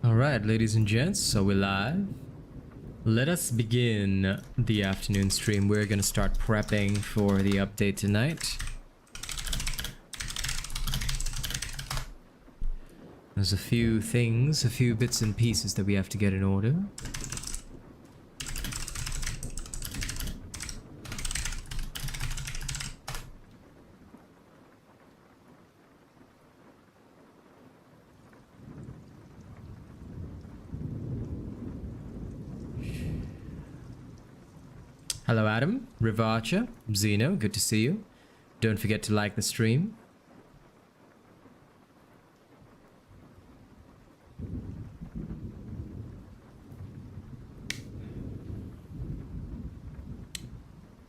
Alright, ladies and gents, so we're live. Let us begin the afternoon stream. We're gonna start prepping for the update tonight. There's a few things, a few bits and pieces that we have to get in order. Hello Adam, River Archer, Zeno, good to see you. Don't forget to like the stream.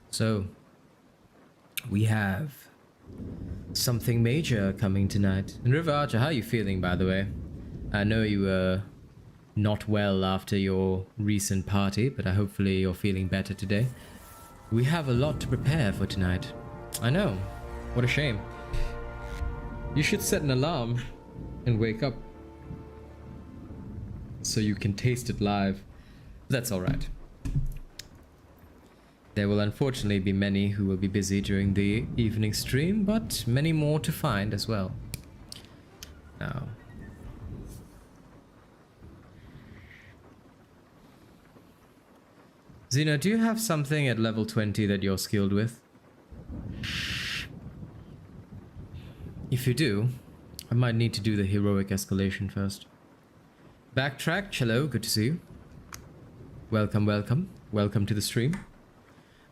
So, we have something major coming tonight. And River Archer, how are you feeling, by the way? I know you were not well after your recent party, but hopefully you're feeling better today. We have a lot to prepare for tonight. I know. What a shame. You should set an alarm and wake up so you can taste it live. That's alright. There will unfortunately be many who will be busy during the evening stream, but many more to find as well. Now, Zeno, do you have something at level 20 that you're skilled with? If you do, I might need to do the heroic escalation first. Backtrack, hello, good to see you. Welcome, welcome. Welcome to the stream.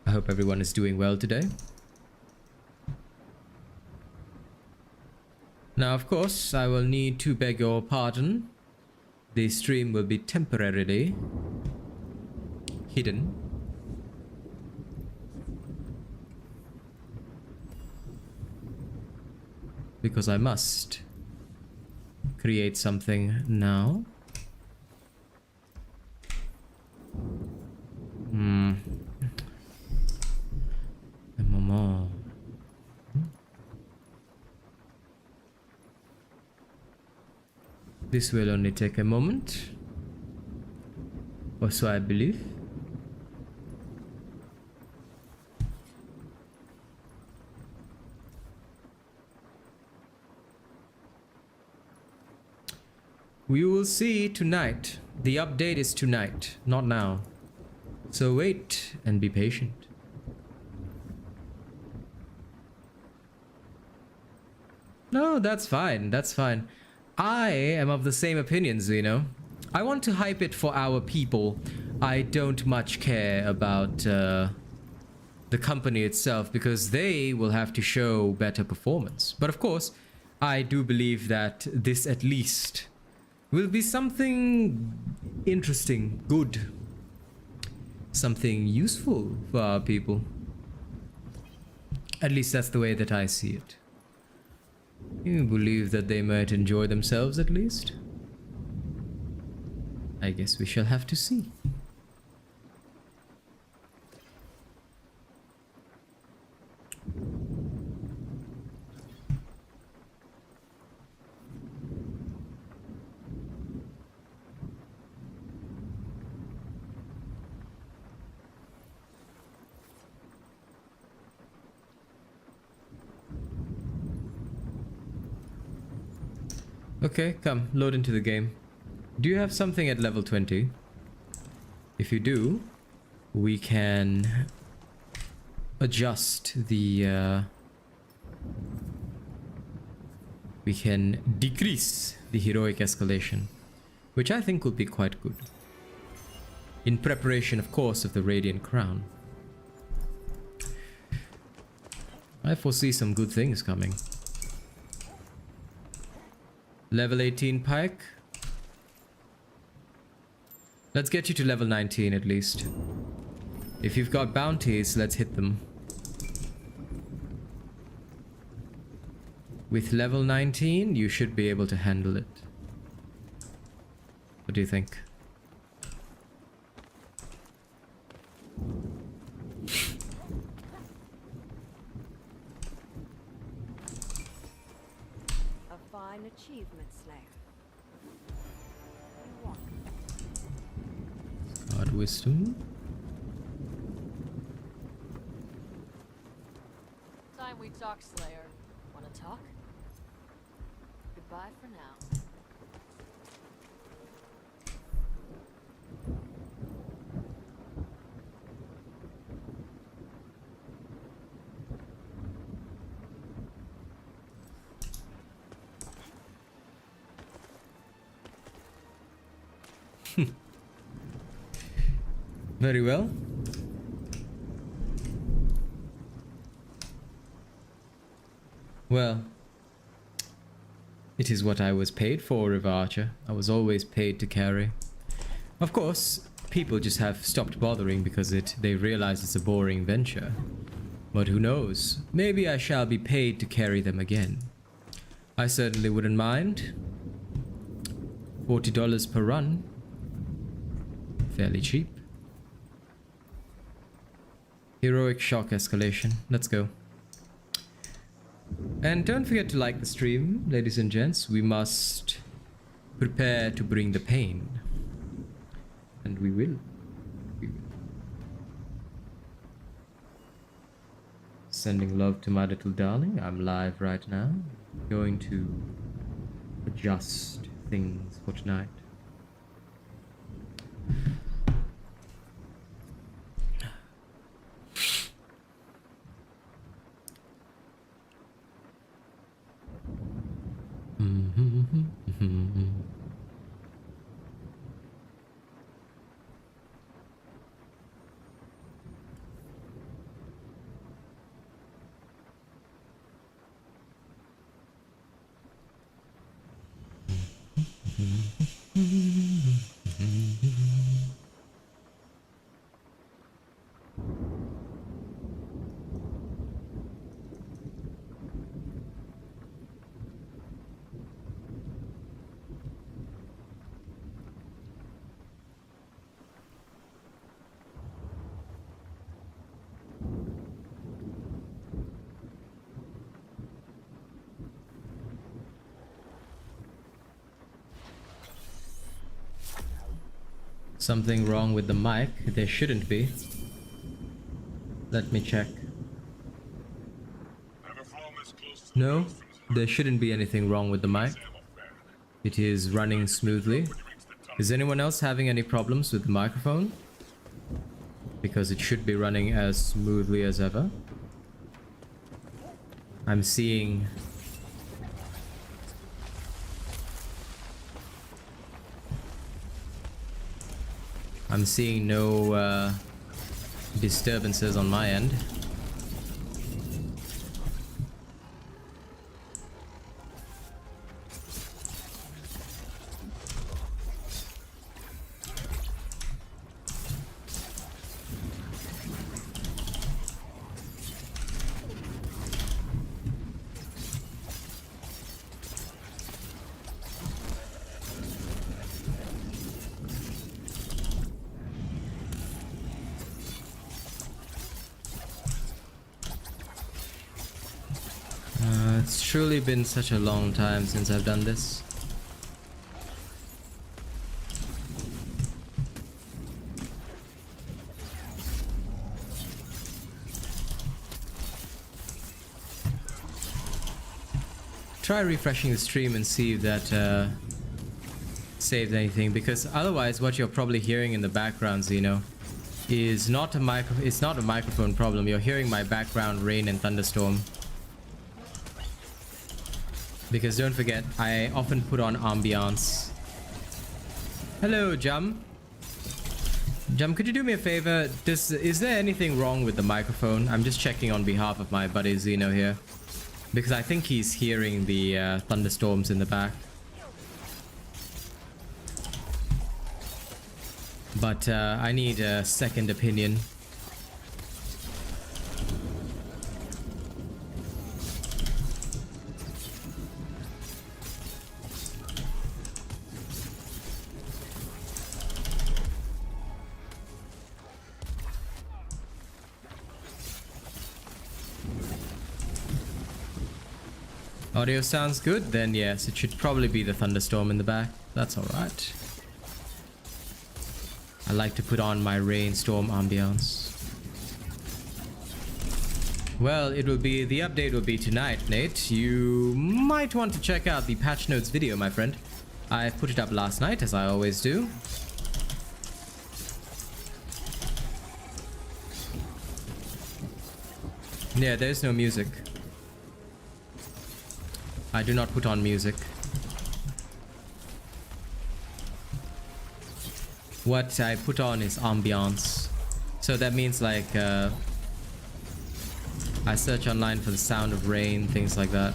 I hope everyone is doing well today. Now, of course, I will need to beg your pardon. The stream will be temporarily hidden. Because I must create something now. A moment. This will only take a moment. Or so I believe. We will see tonight. The update is tonight, not now. So wait and be patient. No, that's fine. That's fine. I am of the same opinion, Zeno. I want to hype it for our people. I don't much care about the company itself because they will have to show better performance. But of course, I do believe that this at least will be something interesting, good, something useful for our people. At least that's the way that I see it. You believe that they might enjoy themselves at least? I guess we shall have to see. Okay, come, load into the game. Do you have something at level 20? If you do, we can adjust the... we can decrease the heroic escalation, which I think will be quite good. In preparation, of course, of the Radiant Crown. I foresee some good things coming. Level 18 pike. Let's get you to level 19 at least. If you've got bounties, let's hit them. With level 19, you should be able to handle it. What do you think? A fine achievement, Slayer. You wisdom. Time we talk, Slayer. Wanna talk? Goodbye for now. Very well. Well, it is what I was paid for, River Archer. I was always paid to carry. Of course, people just have stopped bothering because they realize it's a boring venture. But who knows? Maybe I shall be paid to carry them again. I certainly wouldn't mind. $40 per run. Fairly cheap. Heroic shock escalation. Let's go. And don't forget to like the stream, ladies and gents. We must prepare to bring the pain. And we will. We will. Sending love to my little darling. I'm live right now. Going to adjust things for tonight. Something wrong with the mic? There shouldn't be. Let me check. No, there shouldn't be anything wrong with the mic. It is running smoothly. Is anyone else having any problems with the microphone? Because it should be running as smoothly as ever. I'm seeing no disturbances on my end. It's truly been such a long time since I've done this. Try refreshing the stream and see if that saved anything, because otherwise what you're probably hearing in the background, Zeno, is not a microphone problem. You're hearing my background rain and thunderstorm. Because don't forget, I often put on ambiance. Hello, Jum. Jum, could you do me a favor? Is there anything wrong with the microphone? I'm just checking on behalf of my buddy Zeno here. Because I think he's hearing the thunderstorms in the back. But I need a second opinion. Audio sounds good, then yes, it should probably be the thunderstorm in the back. That's alright. I like to put on my rainstorm ambiance. Well, the update will be tonight, Nate. You might want to check out the patch notes video, my friend. I put it up last night, as I always do. Yeah, there's no music. I do not put on music. What I put on is ambiance. So that means like I search online for the sound of rain, things like that.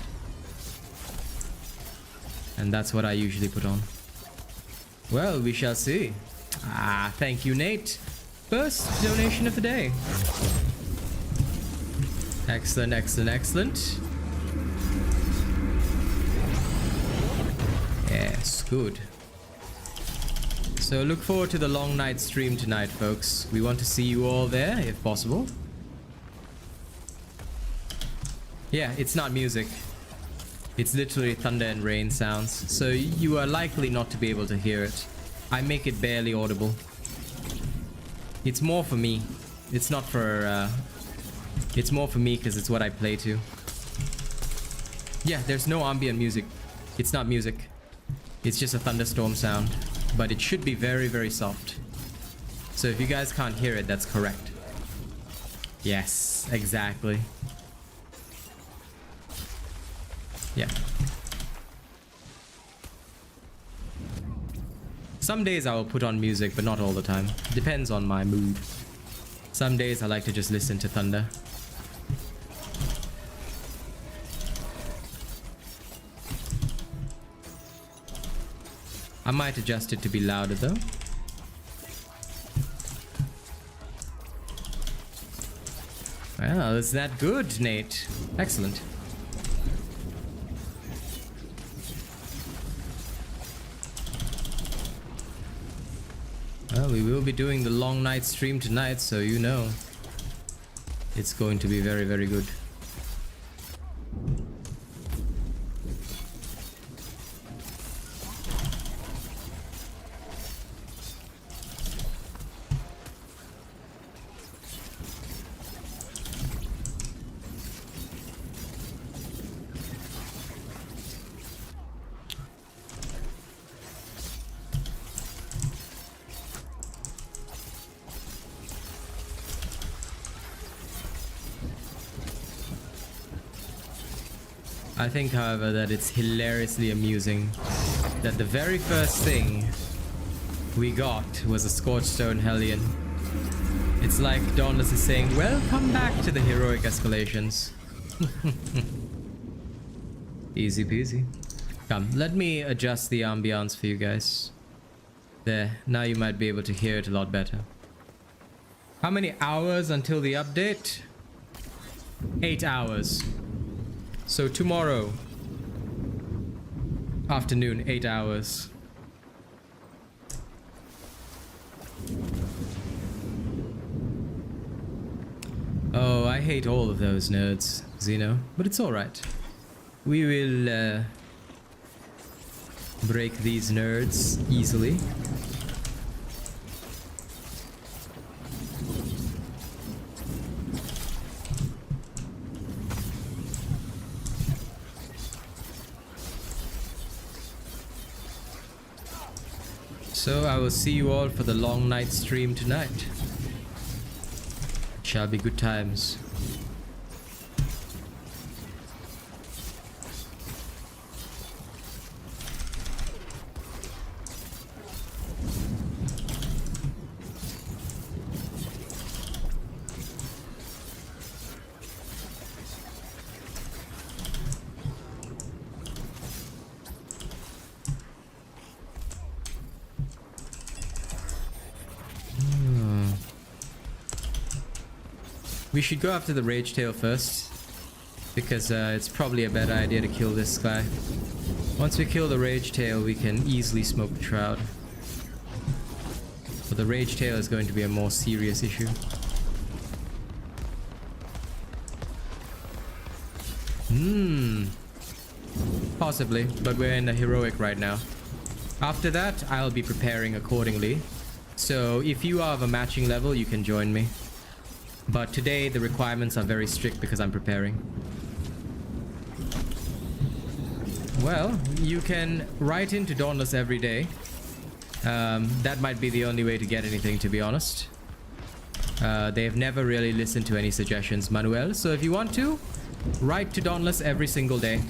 And that's what I usually put on. Well, we shall see. Ah, thank you, Nate. First donation of the day. Excellent, excellent, excellent. Yes, good. So look forward to the long night stream tonight, folks. We want to see you all there, if possible. Yeah, it's not music. It's literally thunder and rain sounds, so you are likely not to be able to hear it. I make it barely audible. It's more for me. It's not for, it's more for me because it's what I play to. Yeah, there's no ambient music. It's not music. It's just a thunderstorm sound. But it should be very, very soft. So if you guys can't hear it, that's correct. Yes, exactly. Yeah. Some days I will put on music, but not all the time. Depends on my mood. Some days I like to just listen to thunder. I might adjust it to be louder though. Well, is that good, Nate? Excellent. Well, we will be doing the long night stream tonight, so you know it's going to be very, very good. I think, however, that it's hilariously amusing that the very first thing we got was a Scorched Stone Hellion. It's like Dauntless is saying, welcome back to the heroic escalations. Easy peasy. Come, let me adjust the ambiance for you guys. There, now you might be able to hear it a lot better. How many hours until the update? 8 hours. So tomorrow afternoon, 8 hours. Oh, I hate all of those nerds, Xeno, but it's alright. We will break these nerds easily. So I will see you all for the long night stream tonight. Shall be good times. We should go after the Rage Tail first, because it's probably a better idea to kill this guy. Once we kill the Rage Tail, we can easily smoke the Shroud. But the Rage Tail is going to be a more serious issue. Possibly, but we're in the heroic right now. After that, I'll be preparing accordingly. So if you are of a matching level, you can join me. But today the requirements are very strict because I'm preparing. Well, you can write into Dauntless every day. That might be the only way to get anything, to be honest. They've never really listened to any suggestions, Manuel. So if you want to, write to Dauntless every single day.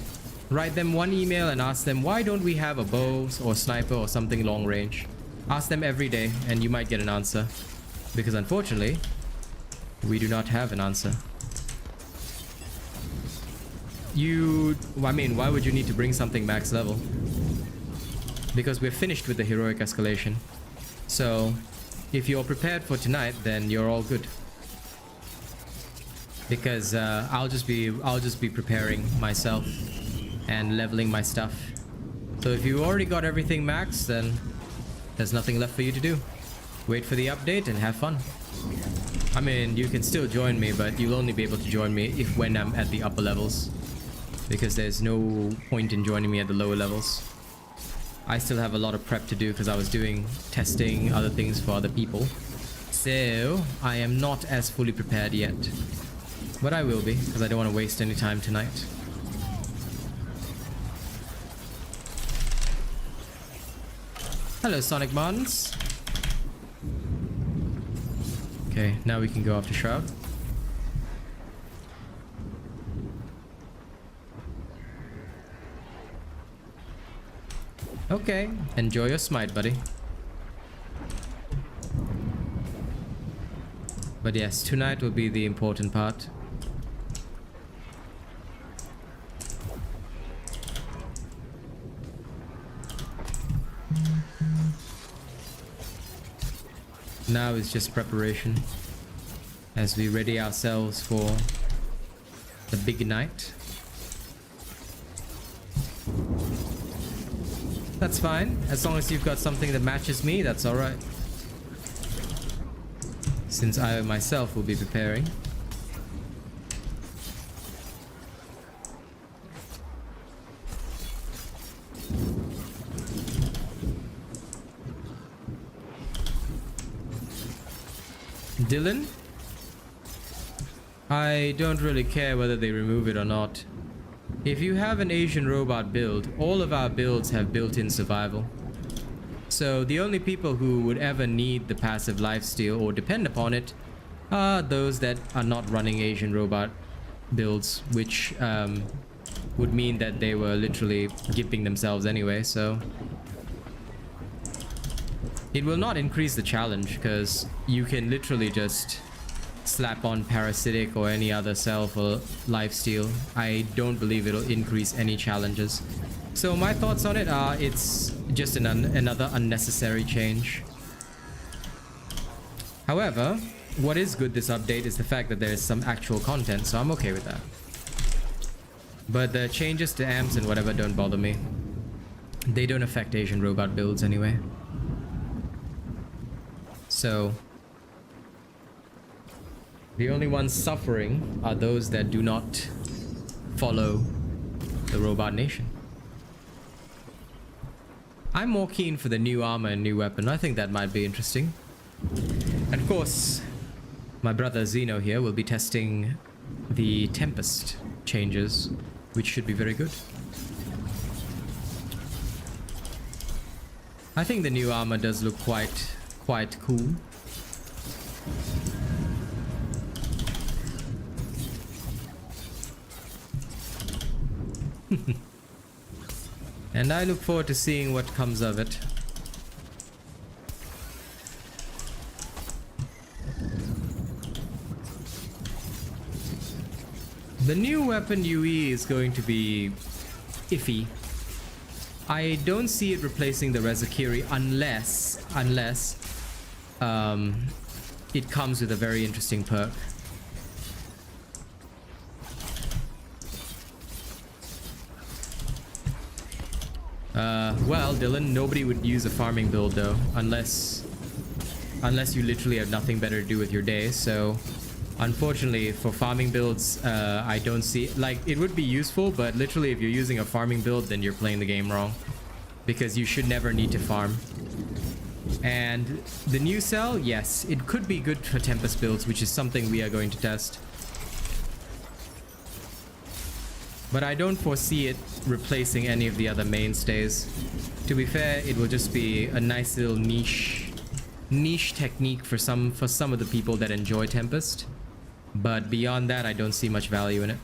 Write them one email and ask them, why don't we have a bow or sniper or something long range? Ask them every day and you might get an answer. Because unfortunately, we do not have an answer. I mean, why would you need to bring something max level? Because we're finished with the heroic escalation. So, if you're prepared for tonight, then you're all good. Because I'll just be preparing myself and leveling my stuff. So if you already got everything maxed, then there's nothing left for you to do. Wait for the update and have fun. I mean, you can still join me, but you'll only be able to join me when I'm at the upper levels. Because there's no point in joining me at the lower levels. I still have a lot of prep to do because I was doing testing, other things for other people. So, I am not as fully prepared yet. But I will be, because I don't want to waste any time tonight. Hello, Sonic Martins. Okay, now we can go after Shroud. Okay, enjoy your smite, buddy. But yes, tonight will be the important part. Now is just preparation as we ready ourselves for the big night. That's fine, as long as you've got something that matches me, that's alright. Since I myself will be preparing. Dylan? I don't really care whether they remove it or not. If you have an Asian robot build, all of our builds have built-in survival. So the only people who would ever need the passive lifesteal or depend upon it are those that are not running Asian robot builds, which would mean that they were literally gimping themselves anyway, so... It will not increase the challenge because you can literally just slap on parasitic or any other cell for lifesteal. I don't believe it'll increase any challenges. So my thoughts on it are it's just another unnecessary change. However, what is good this update is the fact that there is some actual content, so I'm okay with that. But the changes to amps and whatever don't bother me. They don't affect Asian robot builds anyway. So, the only ones suffering are those that do not follow the robot nation. I'm more keen for the new armor and new weapon. I think that might be interesting. And of course, my brother Zeno here will be testing the Tempest changes, which should be very good. I think the new armor does look quite cool. And I look forward to seeing what comes of it. The new weapon UE is going to be iffy. I don't see it replacing the Rezakiri unless it comes with a very interesting perk. Well, Dylan, nobody would use a farming build though, unless you literally have nothing better to do with your day. So, unfortunately, for farming builds, I don't see... Like, it would be useful, but literally if you're using a farming build, then you're playing the game wrong. Because you should never need to farm. And the new cell, yes, it could be good for Tempest builds, which is something we are going to test. But I don't foresee it replacing any of the other mainstays. To be fair, it will just be a nice little niche technique for some of the people that enjoy Tempest. But beyond that, I don't see much value in it.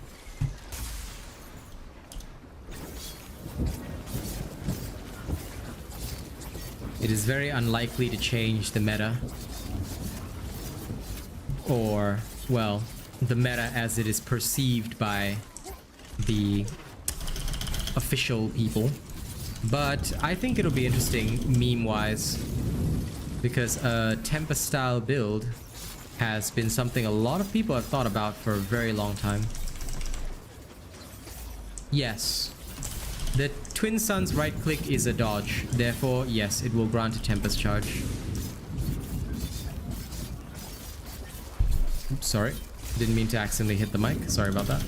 It is very unlikely to change the meta. Or, well, the meta as it is perceived by the official people. But I think it'll be interesting meme-wise, because a Tempest-style build has been something a lot of people have thought about for a very long time. Yes. The Twin Sun's right-click is a dodge. Therefore, yes, it will grant a Tempest charge. Oops, sorry. Didn't mean to accidentally hit the mic. Sorry about that.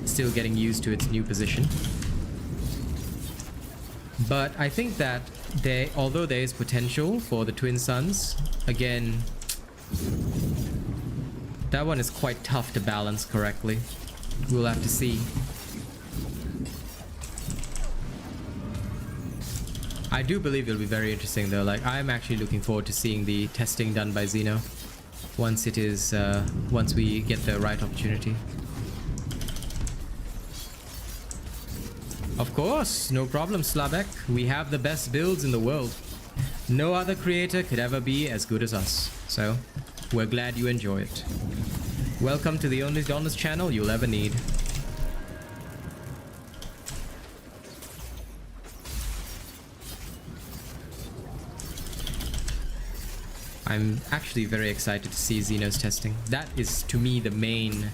Still getting used to its new position. But I think that although there is potential for the Twin Suns, again, that one is quite tough to balance correctly. We'll have to see. I do believe it'll be very interesting though. Like, I'm actually looking forward to seeing the testing done by Xeno once we get the right opportunity. Of course, no problem, Slavek. We have the best builds in the world. No other creator could ever be as good as us. So, we're glad you enjoy it. Welcome to the only Donos channel you'll ever need. I'm actually very excited to see Xeno's testing. That is, to me, the main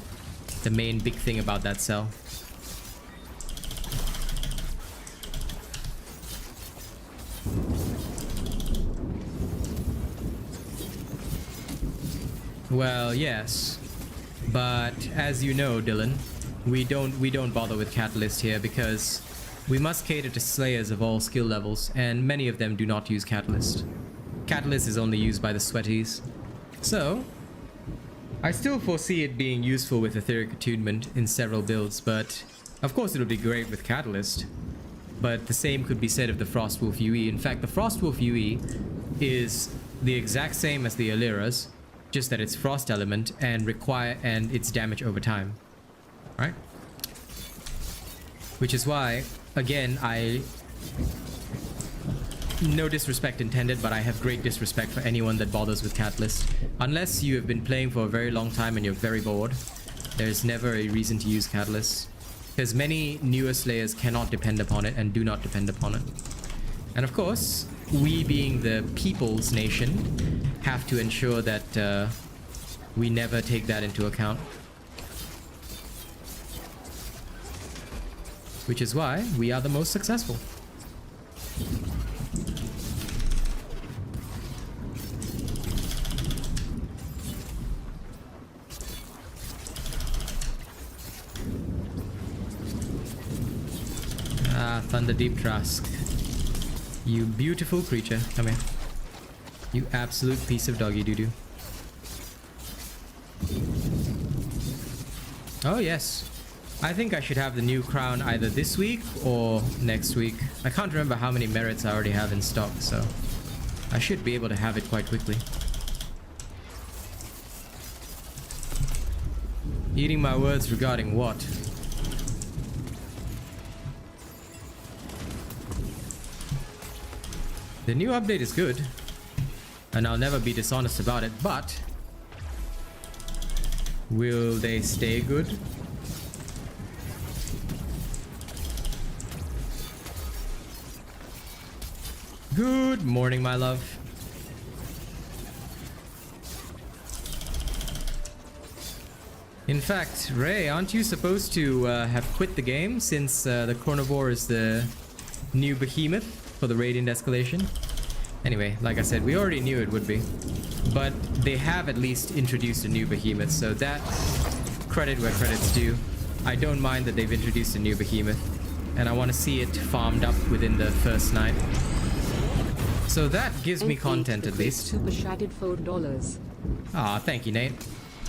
big thing about that cell. Well, yes, but as you know, Dylan, we don't bother with Catalyst here because we must cater to slayers of all skill levels, and many of them do not use Catalyst. Catalyst is only used by the sweaties. So, I still foresee it being useful with Etheric Attunement in several builds, but of course it'll be great with Catalyst. But the same could be said of the Frostwolf UE. In fact, the Frostwolf UE is the exact same as the Illyra's, just that it's frost element and its damage over time, right? Which is why, again, no disrespect intended, but I have great disrespect for anyone that bothers with Catalyst. Unless you have been playing for a very long time and you're very bored, there's never a reason to use Catalyst, because many newer slayers cannot depend upon it and do not depend upon it. And of course, we being the people's nation have to ensure that we never take that into account. Which is why we are the most successful. Ah, Thunder Deep Trask. You beautiful creature. Come here. You absolute piece of doggy doo-doo. Oh yes. I think I should have the new crown either this week or next week. I can't remember how many merits I already have in stock, so I should be able to have it quite quickly. Eating my words regarding what? The new update is good, and I'll never be dishonest about it, but will they stay good? Good morning, my love. In fact, Ray, aren't you supposed to have quit the game since the Chronivore is the new behemoth for the Radiant escalation? Anyway, like I said, we already knew it would be. But they have at least introduced a new behemoth, so that credit where credit's due. I don't mind that they've introduced a new behemoth, and I want to see it farmed up within the first night. So that gives me And content eat at the least. Super shattered $4. Ah, thank you, Nate.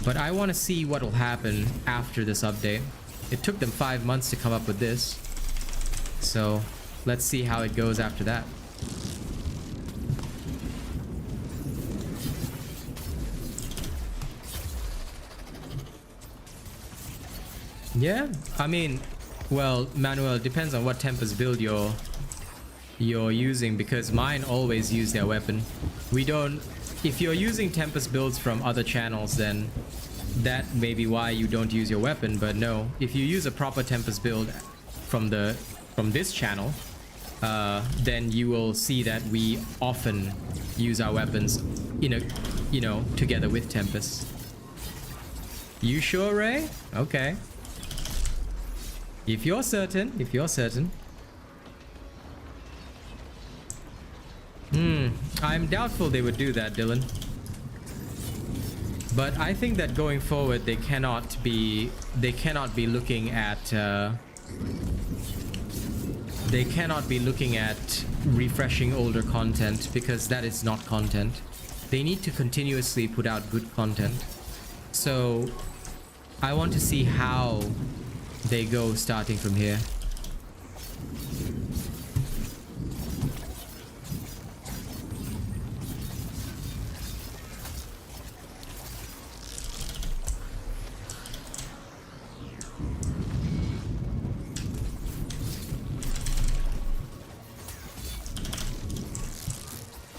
But I want to see what will happen after this update. It took them 5 months to come up with this. So let's see how it goes after that. Yeah, I mean, well, Manuel, it depends on what Tempest build you're using, because mine always use their weapon. We don't... If you're using Tempest builds from other channels, then that may be why you don't use your weapon, but no. If you use a proper Tempest build from this channel, then you will see that we often use our weapons together with Tempest. You sure, Ray? Okay. If you're certain. I'm doubtful they would do that, Dylan. But I think that going forward, they cannot be looking at refreshing older content, because that is not content. They need to continuously put out good content. So I want to see how they go starting from here.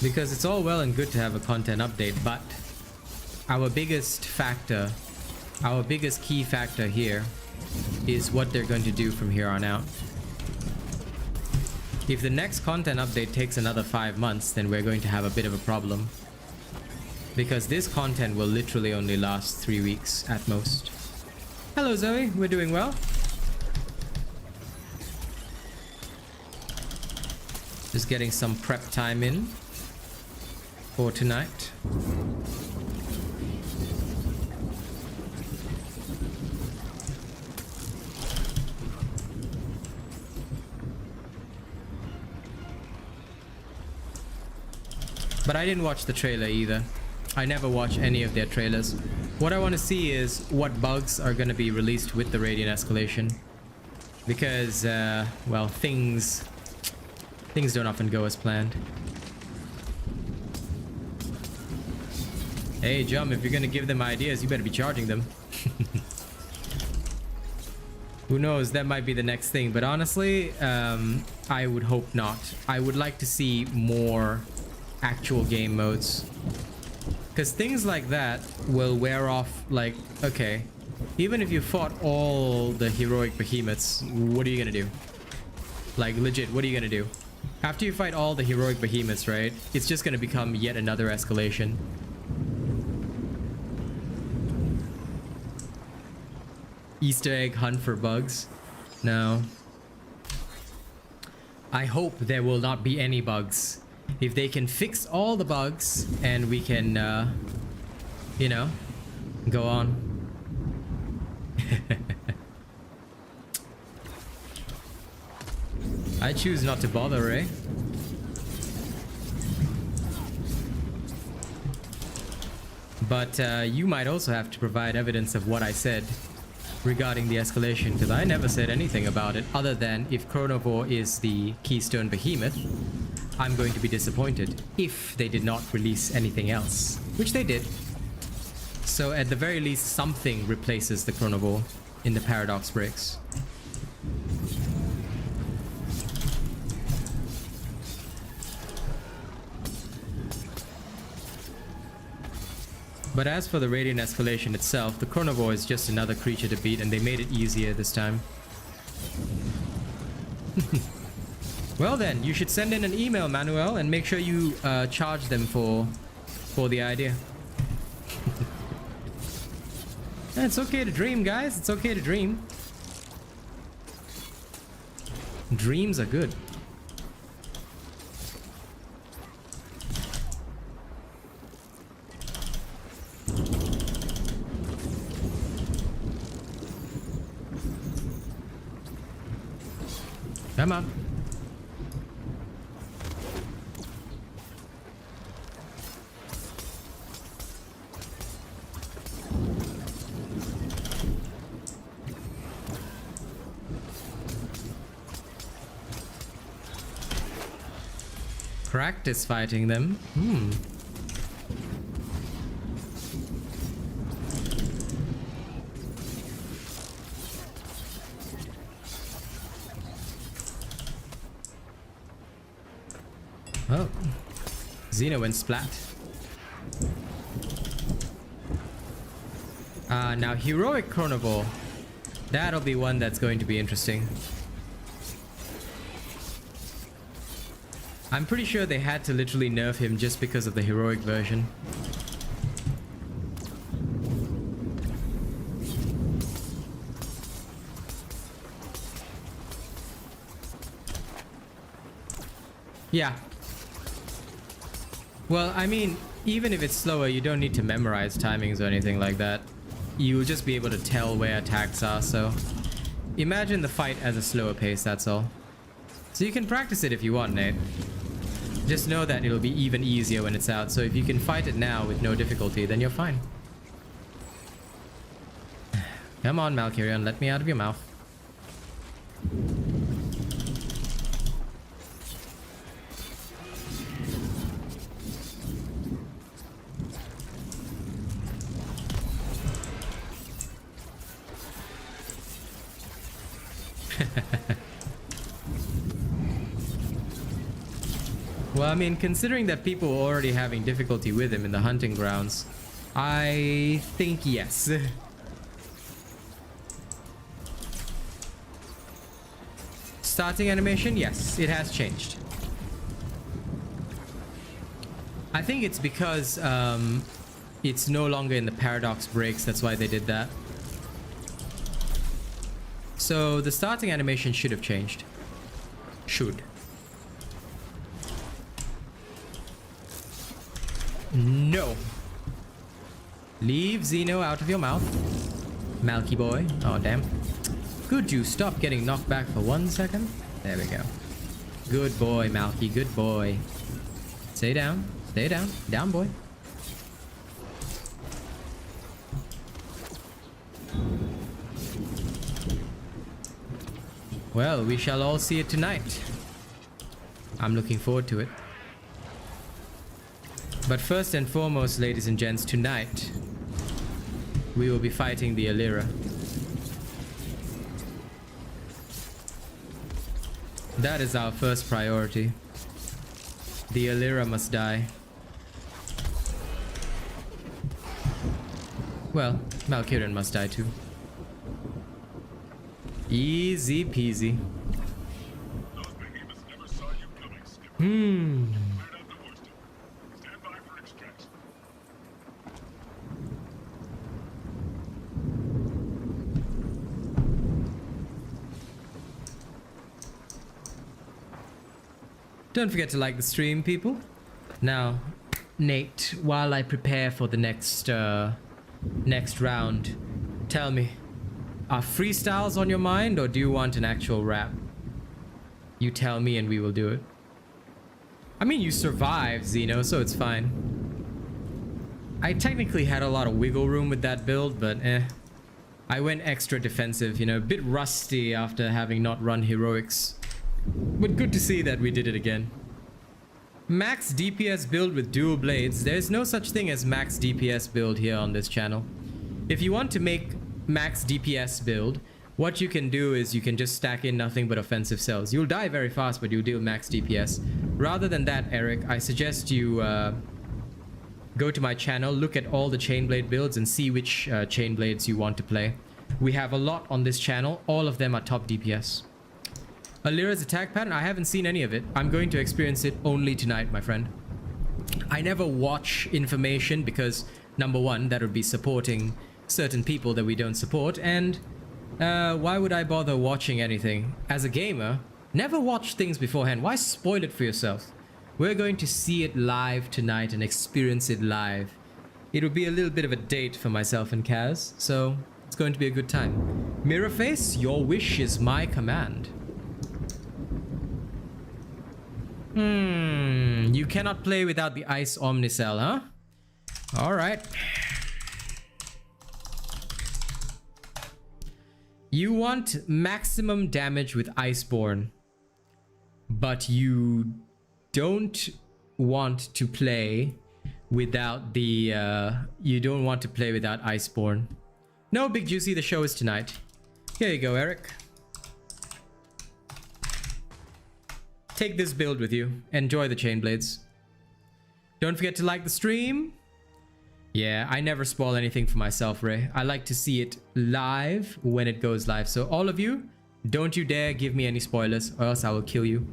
Because it's all well and good to have a content update, but our biggest key factor here is what they're going to do from here on out. If the next content update takes another 5 months, then we're going to have a bit of a problem. Because this content will literally only last 3 weeks at most. Hello Zoe, we're doing well. Just getting some prep time in for tonight. But I didn't watch the trailer either. I never watch any of their trailers. What I want to see is what bugs are going to be released with the Radiant escalation. Because, well, things don't often go as planned. Hey, Jum, if you're going to give them ideas, you better be charging them. Who knows, that might be the next thing. But honestly, I would hope not. I would like to see more actual game modes, because things like that will wear off. Like, okay, even if you fought all the heroic behemoths, what are you gonna do? Like, legit, what are you gonna do after you fight all the heroic behemoths, right? It's just gonna become yet another escalation. Easter egg hunt for bugs. No, I hope there will not be any bugs. If they can fix all the bugs and we can, go on. I choose not to bother, Ray. But you might also have to provide evidence of what I said regarding the escalation, because I never said anything about it other than if Chronovore is the Keystone Behemoth, I'm going to be disappointed if they did not release anything else, which they did. So at the very least, something replaces the Chronovore in the Paradox breaks. But as for the Radiant escalation itself, the Chronovore is just another creature to beat, and they made it easier this time. Well then, you should send in an email, Manuel, and make sure you charge them for the idea. It's okay to dream, guys. It's okay to dream. Dreams are good. Come on. practice fighting them. Oh, Xeno went splat. Now heroic Chronivore. That'll be one that's going to be interesting. I'm pretty sure they had to literally nerf him just because of the heroic version. Yeah. Well, I mean, even if it's slower, you don't need to memorize timings or anything like that. You'll just be able to tell where attacks are, so imagine the fight as a slower pace, that's all. So you can practice it if you want, Nate. Just know that it'll be even easier when it's out, so if you can fight it now with no difficulty, then you're fine. Come on, Malkirion, let me out of your mouth. Well, I mean, considering that people were already having difficulty with him in the hunting grounds, I think yes. Starting animation, yes, it has changed. I think it's because it's no longer in the paradox breaks, that's why they did that. So the starting animation should have changed. Should. No. Leave Xeno out of your mouth. Malky boy. Oh, damn. Could you stop getting knocked back for 1 second? There we go. Good boy, Malky. Good boy. Stay down. Stay down. Down, boy. Well, we shall all see it tonight. I'm looking forward to it. But first and foremost, ladies and gents, tonight we will be fighting the Alira. That is our first priority. The Alira must die. Well, Malkirion must die too. Easy peasy. Don't forget to like the stream, people. Now, Nate, while I prepare for the next round, tell me, are freestyles on your mind, or do you want an actual rap? You tell me and we will do it. I mean, you survived, Xeno, so it's fine. I technically had a lot of wiggle room with that build, but I went extra defensive, you know, a bit rusty after having not run heroics. But good to see that we did it again. Max DPS build with dual blades. There's no such thing as max DPS build here on this channel. If you want to make max DPS build, what you can do is you can just stack in nothing but offensive cells. You'll die very fast, but you'll deal max DPS. Rather than that, Eric, I suggest you go to my channel, look at all the chainblade builds and see which chainblades you want to play. We have a lot on this channel. All of them are top DPS. Alira's attack pattern, I haven't seen any of it. I'm going to experience it only tonight, my friend. I never watch information because, number one, that would be supporting certain people that we don't support, and why would I bother watching anything? As a gamer, never watch things beforehand. Why spoil it for yourself? We're going to see it live tonight and experience it live. It will be a little bit of a date for myself and Kaz, so it's going to be a good time. Mirrorface, your wish is my command. You cannot play without the Ice Omnicell, huh? Alright. You want maximum damage with Iceborne, but you don't want to play without the you don't want to play without Iceborne. No, Big Juicy, the show is tonight. Here you go, Eric. Take this build with you. Enjoy the chain blades. Don't forget to like the stream. Yeah, I never spoil anything for myself, Ray. I like to see it live when it goes live. So all of you, don't you dare give me any spoilers or else I will kill you.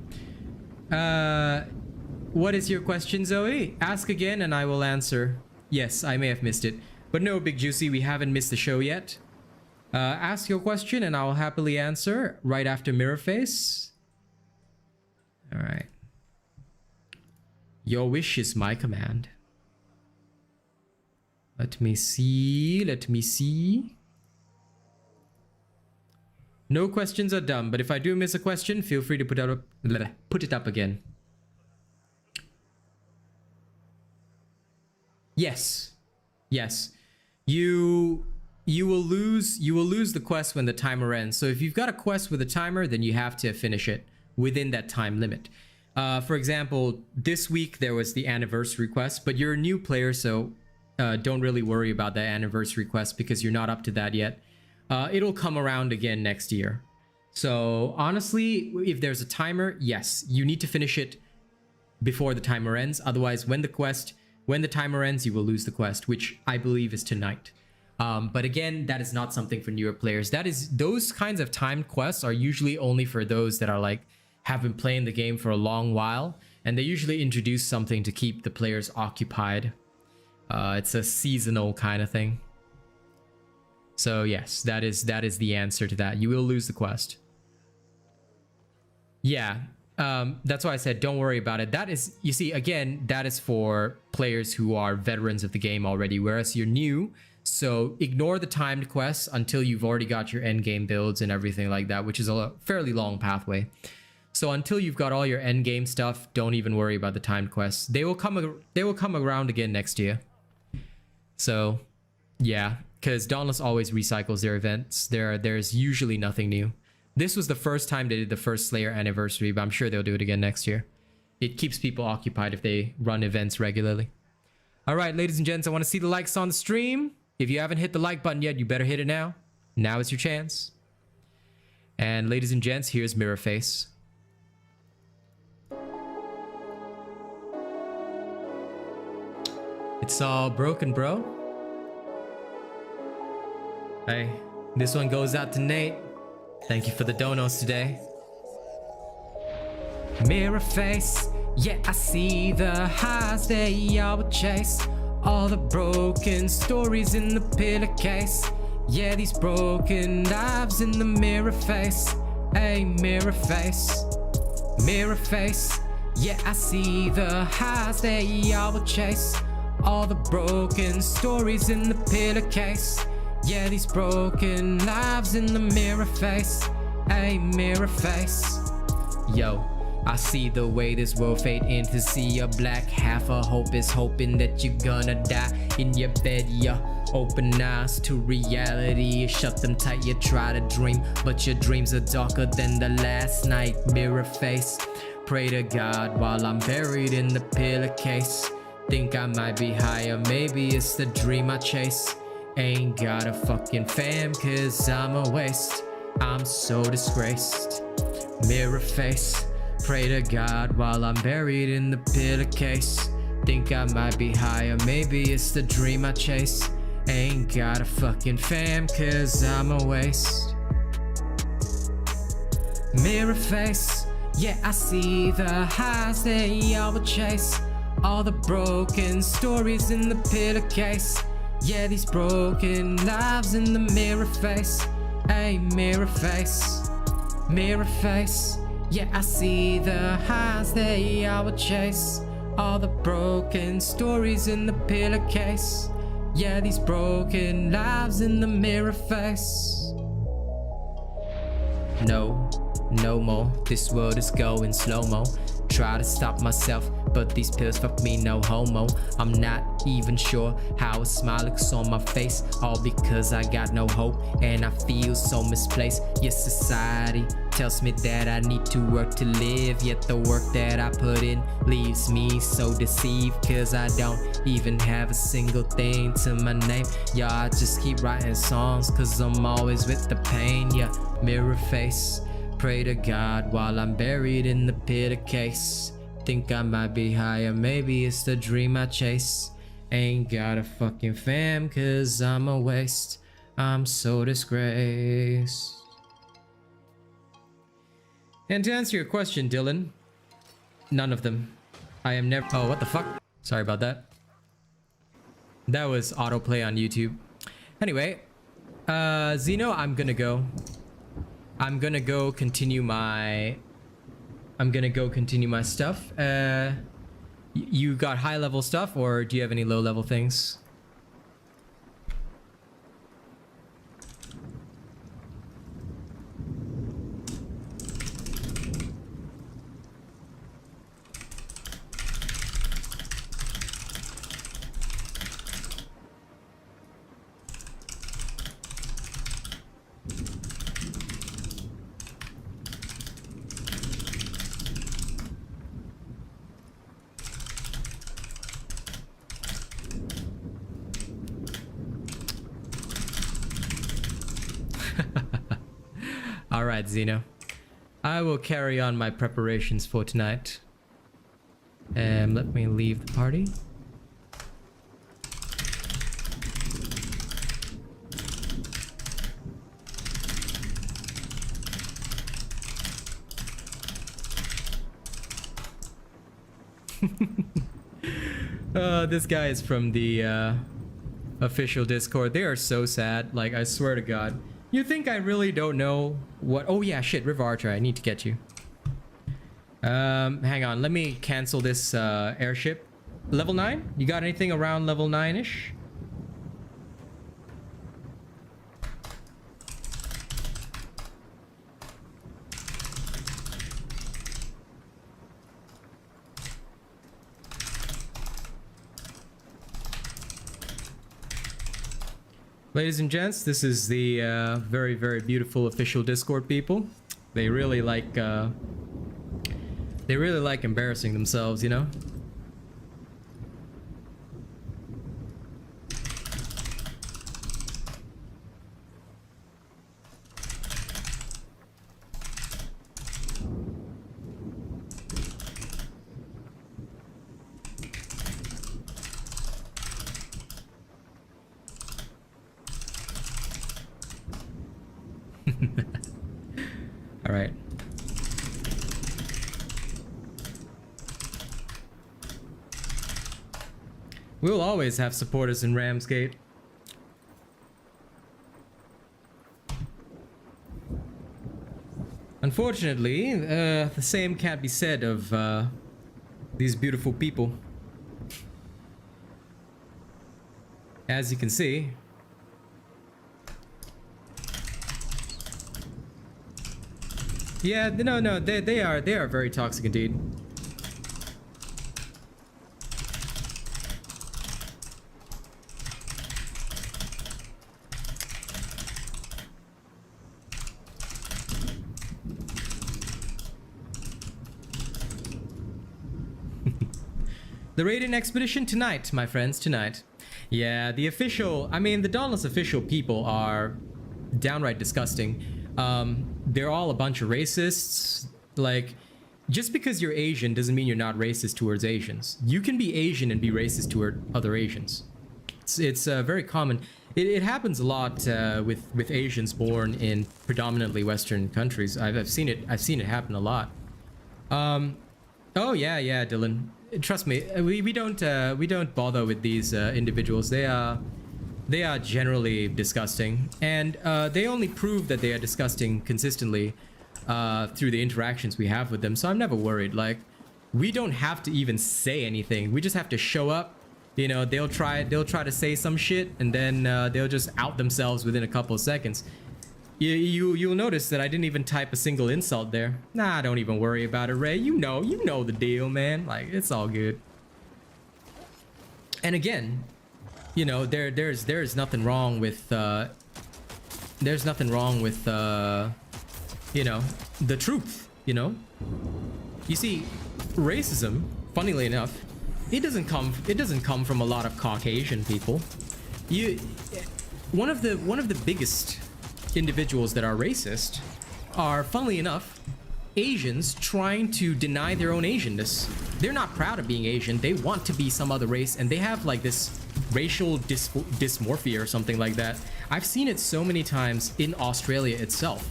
What is your question, Zoe? Ask again and I will answer. Yes, I may have missed it. But no, Big Juicy, we haven't missed the show yet. Ask your question and I will happily answer right after Mirror Face. All right. Your wish is my command. Let me see. Let me see. No questions are dumb, but if I do miss a question, feel free to put it up again. Yes. Yes. You will lose the quest when the timer ends. So if you've got a quest with a timer, then you have to finish it within that time limit. For example, this week there was the anniversary quest, but you're a new player, so don't really worry about that anniversary quest because you're not up to that yet. It'll come around again next year. So honestly, if there's a timer, yes, you need to finish it before the timer ends. Otherwise, when the timer ends, you will lose the quest, which I believe is tonight. But again, that is not something for newer players. Those kinds of timed quests are usually only for those that are like have been playing the game for a long while, and they usually introduce something to keep the players occupied. It's a seasonal kind of thing. So yes, that is the answer to that. You will lose the quest. Yeah, that's why I said don't worry about it. That is, you see, again, that is for players who are veterans of the game already, whereas you're new. So ignore the timed quests until you've already got your end game builds and everything like that, which is a fairly long pathway. So until you've got all your end game stuff, don't even worry about the timed quests. They will come around again next year. So yeah, because Dauntless always recycles their events. There's usually nothing new. This was the first time they did the first Slayer anniversary, but I'm sure they'll do it again next year. It keeps people occupied if they run events regularly. All right, ladies and gents, I want to see the likes on the stream. If you haven't hit the like button yet, you better hit it now. Now is your chance. And ladies and gents, here's Mirror Face. It's all broken, bro. Hey, this one goes out to Nate. Thank you for the donos today. Mirror Face, yeah, I see the highs they all would chase. All the broken stories in the pillowcase. Yeah, these broken lives in the mirror face. Hey, Mirror Face. Mirror Face, yeah, I see the highs they all would chase. All the broken stories in the pillowcase. Yeah, these broken lives in the mirror face. Hey, Mirror Face. Yo, I see the way this world fade in to see your black. Half of hope is hoping that you're gonna die in your bed. Yeah, open eyes to reality. You shut them tight, you try to dream, but your dreams are darker than the last night. Mirror Face, pray to God while I'm buried in the pillowcase. Think I might be higher, maybe it's the dream I chase. Ain't got a fucking fam, cause I'm a waste. I'm so disgraced. Mirror Face, pray to God while I'm buried in the pillowcase. Think I might be higher, maybe it's the dream I chase. Ain't got a fucking fam, cause I'm a waste. Mirror Face, yeah, I see the highs they all would chase. All the broken stories in the pillowcase. Yeah, these broken lives in the mirror face. Hey, Mirror Face. Mirror Face, yeah, I see the highs they all would chase. All the broken stories in the pillowcase. Yeah, these broken lives in the mirror face. No more, this world is going slow-mo. Try to stop myself, but these pills fuck me no homo. I'm not even sure how a smile looks on my face, all because I got no hope and I feel so misplaced. Yes, society tells me that I need to work to live, yet the work that I put in leaves me so deceived, cause I don't even have a single thing to my name. Yeah, I just keep writing songs cause I'm always with the pain. Yeah, mirror face, pray to God while I'm buried in the pit of case. Think I might be higher, maybe it's the dream I chase. Ain't got a fucking fam cause I'm a waste, I'm so disgraced. And to answer your question, Dylan, none of them. I am never— oh, what the fuck? Sorry about that. That was autoplay on YouTube. Anyway, Zeno, I'm gonna go continue my stuff. You got high level stuff, or do you have any low level things? Alright, Zeno. I will carry on my preparations for tonight. Let me leave the party. This guy is from the official Discord. They are so sad. Like, I swear to God. You think I really don't know what— oh yeah, shit, River Archer, I need to get you. Hang on, let me cancel this airship. Level 9? You got anything around level 9-ish? Ladies and gents, this is the very, very beautiful official Discord people. They really like embarrassing themselves, you know? All right. We'll always have supporters in Ramsgate. Unfortunately, the same can't be said of these beautiful people. As you can see. Yeah, no, they are very toxic indeed. The raiding expedition tonight, my friends, tonight. Yeah, the official— I mean, the Dauntless official people are downright disgusting. They're all a bunch of racists. Like, just because you're Asian doesn't mean you're not racist towards Asians. You can be Asian and be racist toward other Asians. It's very common. It happens a lot with Asians born in predominantly Western countries. I've seen it happen a lot. Oh yeah, Dylan. Trust me, we don't bother with these individuals. They are generally disgusting, and they only prove that they are disgusting consistently through the interactions we have with them. So I'm never worried. Like, we don't have to even say anything. We just have to show up. You know, they'll try to say some shit, and then they'll just out themselves within a couple of seconds. You'll notice that I didn't even type a single insult there. Nah, don't even worry about it, Ray. You know the deal, man. Like, it's all good. And again, you know, there's nothing wrong with you know, the truth, you know. You see, racism, funnily enough, it doesn't come from a lot of Caucasian people. One of the biggest individuals that are racist are, funnily enough, Asians trying to deny their own Asianness. They're not proud of being Asian. They want to be some other race, and they have like this racial dysmorphia or something like that. I've seen it so many times in Australia itself.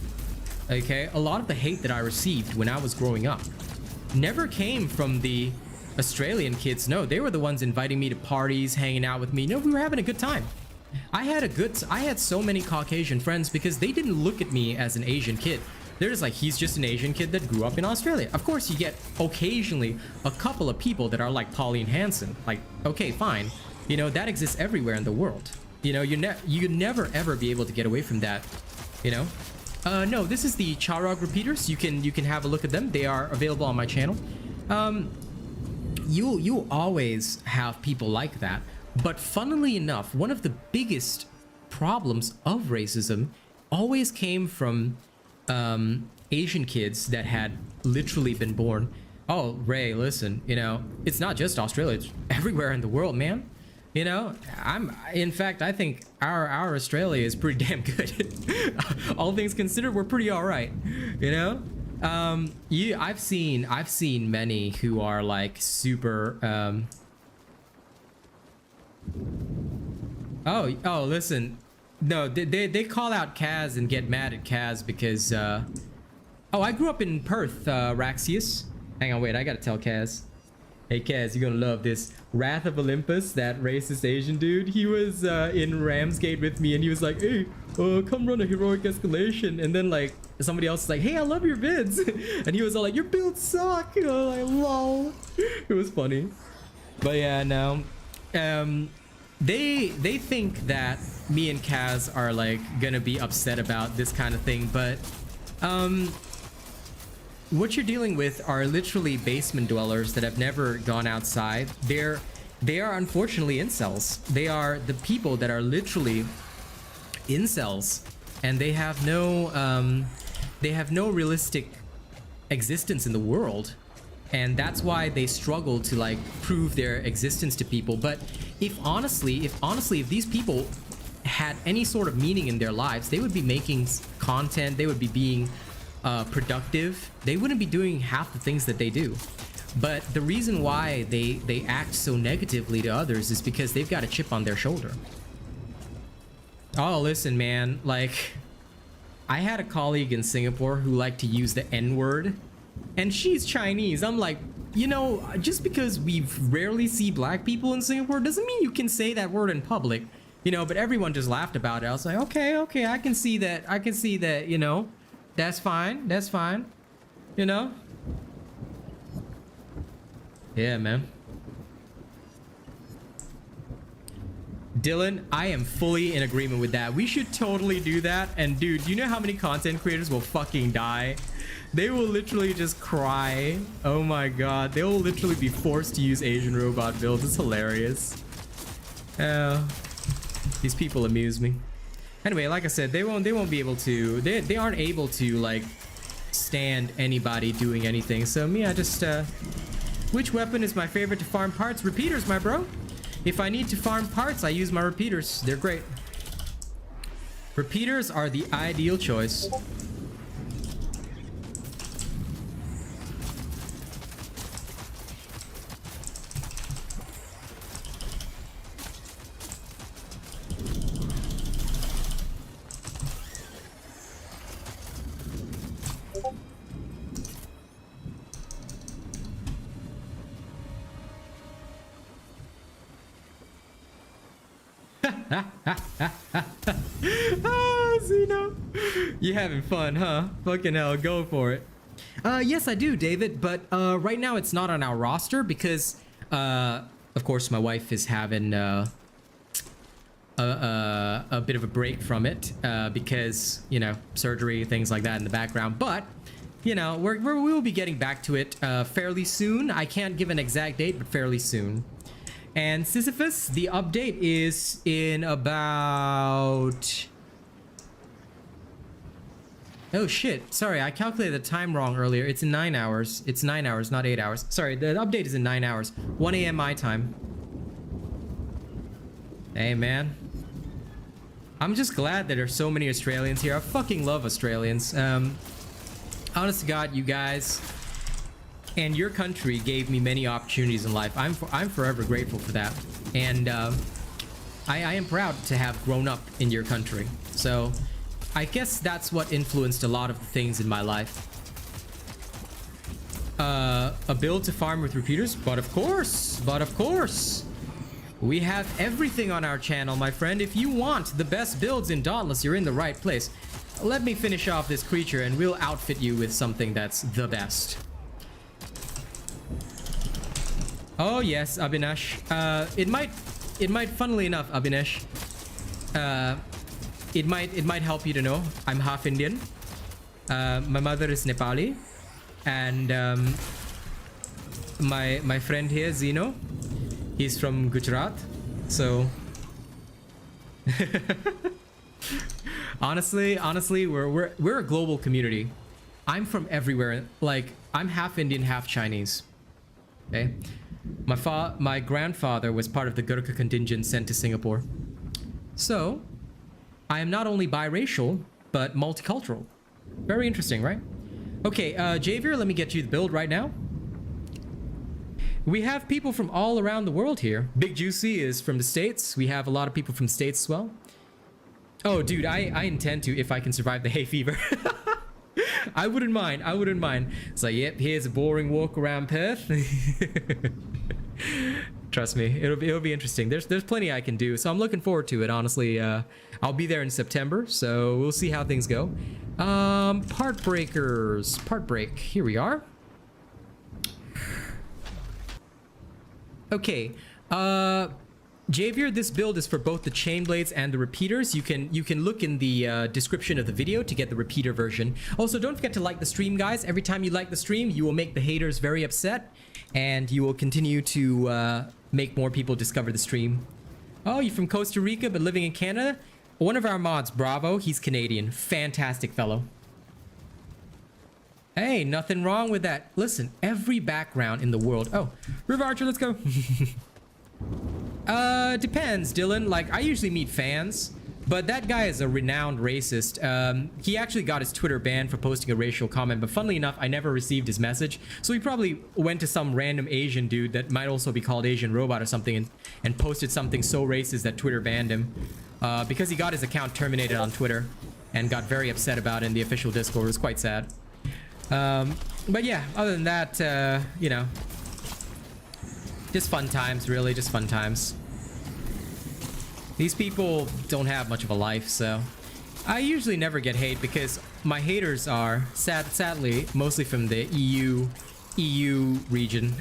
Okay, a lot of the hate that I received when I was growing up never came from the Australian kids. No, they were the ones inviting me to parties, hanging out with me. No, we were having a good time. I had so many Caucasian friends because they didn't look at me as an Asian kid. They're just like, he's just an Asian kid that grew up in Australia. Of course, you get occasionally a couple of people that are like Pauline Hanson. Like, okay, fine. You know, that exists everywhere in the world. You know, you never ever be able to get away from that. You know? No, this is the Charog repeaters. You can have a look at them. They are available on my channel. You always have people like that. But funnily enough, one of the biggest problems of racism always came from Asian kids that had literally been born. Oh, Ray, listen, you know, it's not just Australia, it's everywhere in the world, man. You know, in fact, I think our Australia is pretty damn good. All things considered, we're pretty all right, you know. I've seen many who are like super oh, listen. No, they call out Kaz and get mad at Kaz because oh, I grew up in Perth, Raxius. Hang on, wait, I gotta tell Kaz. Hey Kaz, you're gonna love this. Wrath of Olympus, that racist Asian dude, he was in Ramsgate with me and he was like, hey, come run a heroic escalation. And then like somebody else is like, hey, I love your vids. And he was all like, your builds suck. You know, like, lol. It was funny. But yeah, no. They think that me and Kaz are like gonna be upset about this kind of thing, but what you're dealing with are literally basement dwellers that have never gone outside. They are unfortunately incels. They are the people that are literally incels, and they have no realistic existence in the world. And that's why they struggle to like prove their existence to people. But if honestly, if these people had any sort of meaning in their lives, they would be making content, they would be being productive. They wouldn't be doing half the things that they do. But the reason why they act so negatively to others is because they've got a chip on their shoulder. Oh, listen, man, like I had a colleague in Singapore who liked to use the N-word. And she's Chinese. I'm like, you know, just because we rarely see black people in Singapore doesn't mean you can say that word in public, you know. But everyone just laughed about it. I was like, okay, I can see that, you know, that's fine, you know. Yeah, man. Dylan, I am fully in agreement with that. We should totally do that. And dude, you know how many content creators will fucking die? They will literally just cry. Oh my god. They will literally be forced to use Asian robot builds. It's hilarious. These people amuse me. Anyway, like I said, they won't be able to, they aren't able to like stand anybody doing anything. So me, I just which weapon is my favorite to farm parts? Repeaters, my bro. If I need to farm parts, I use my repeaters. They're great. Repeaters are the ideal choice. Zeno, you having fun, huh? Fucking hell, go for it. Yes, I do, David, but right now it's not on our roster because of course my wife is having a bit of a break from it because, you know, surgery, things like that in the background. But, you know, we will be getting back to it fairly soon. I can't give an exact date, but fairly soon. And Sisyphus, the update is in about... Oh shit, sorry, I calculated the time wrong earlier. It's in 9 hours. It's 9 hours, not 8 hours. Sorry, the update is in 9 hours. 1 a.m. my time. Hey, man. I'm just glad that there's so many Australians here. I fucking love Australians. Honest to God, you guys and your country gave me many opportunities in life. I'm forever grateful for that. And I am proud to have grown up in your country. So I guess that's what influenced a lot of the things in my life. A build to farm with repeaters? But of course! We have everything on our channel, my friend. If you want the best builds in Dauntless, you're in the right place. Let me finish off this creature and we'll outfit you with something that's the best. Oh yes, Abhinash. It might, funnily enough, Abhinash, it might help you to know I'm half Indian. My mother is Nepali, and my friend here, Zeno, he's from Gujarat. So honestly, we're a global community. I'm from everywhere. Like, I'm half Indian, half Chinese. Okay. My grandfather was part of the Gurkha contingent sent to Singapore. So, I am not only biracial, but multicultural. Very interesting, right? Okay, Javier, let me get you the build right now. We have people from all around the world here. Big Juicy is from the States. We have a lot of people from the States as well. Oh, dude, I intend to if I can survive the hay fever. I wouldn't mind. It's like, yep, here's a boring walk around Perth. Trust me, it'll be interesting. There's plenty I can do, so I'm looking forward to it. Honestly, I'll be there in September, so we'll see how things go. Part break. Here we are. Okay. Javier, this build is for both the chain blades and the repeaters. You can look in the description of the video to get the repeater version. Also, don't forget to like the stream, guys. Every time you like the stream, you will make the haters very upset, and you will continue to make more people discover the stream. Oh, you're from Costa Rica but living in Canada? One of our mods, Bravo, he's Canadian. Fantastic fellow. Hey, nothing wrong with that. Listen, every background in the world... Oh, River Archer, let's go. Depends, Dylan. Like, I usually meet fans, but that guy is a renowned racist. He actually got his Twitter banned for posting a racial comment, but funnily enough, I never received his message. So he probably went to some random Asian dude that might also be called AsianRobot or something and posted something so racist that Twitter banned him. Because he got his account terminated on Twitter and got very upset about it in the official Discord. It was quite sad. But yeah, other than that, you know, just fun times, really, just fun times. These people don't have much of a life, so I usually never get hate because my haters are sadly mostly from the EU region.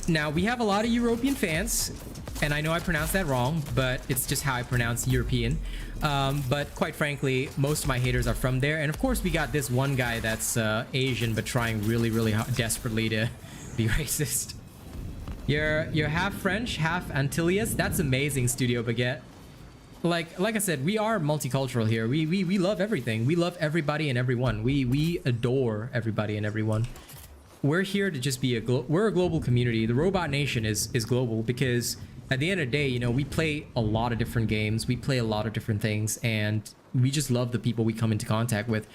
Now we have a lot of European fans, and I know I pronounced that wrong, but it's just how I pronounce European. But quite frankly, most of my haters are from there, and of course we got this one guy that's Asian but trying really desperately to be racist. You're half French, half Antilles. That's amazing, Studio Baguette. Like I said, we are multicultural here. We love everything. We love everybody and everyone. We adore everybody and everyone. We're here to just be we're a global community. The Robot Nation is global because at the end of the day, you know, we play a lot of different games. We play a lot of different things, and we just love the people we come into contact with.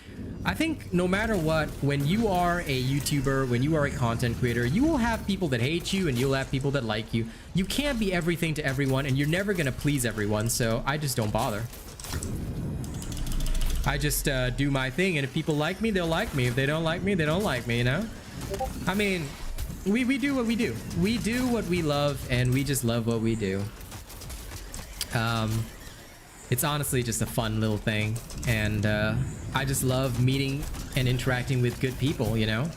I think no matter what, when you are a YouTuber, when you are a content creator, you will have people that hate you and you'll have people that like you. You can't be everything to everyone, and you're never gonna please everyone, so I just don't bother. I just do my thing, and if people like me, they'll like me. If they don't like me, they don't like me, you know? I mean, we do what we do. We do what we love, and we just love what we do. It's honestly just a fun little thing, and I just love meeting and interacting with good people, you know?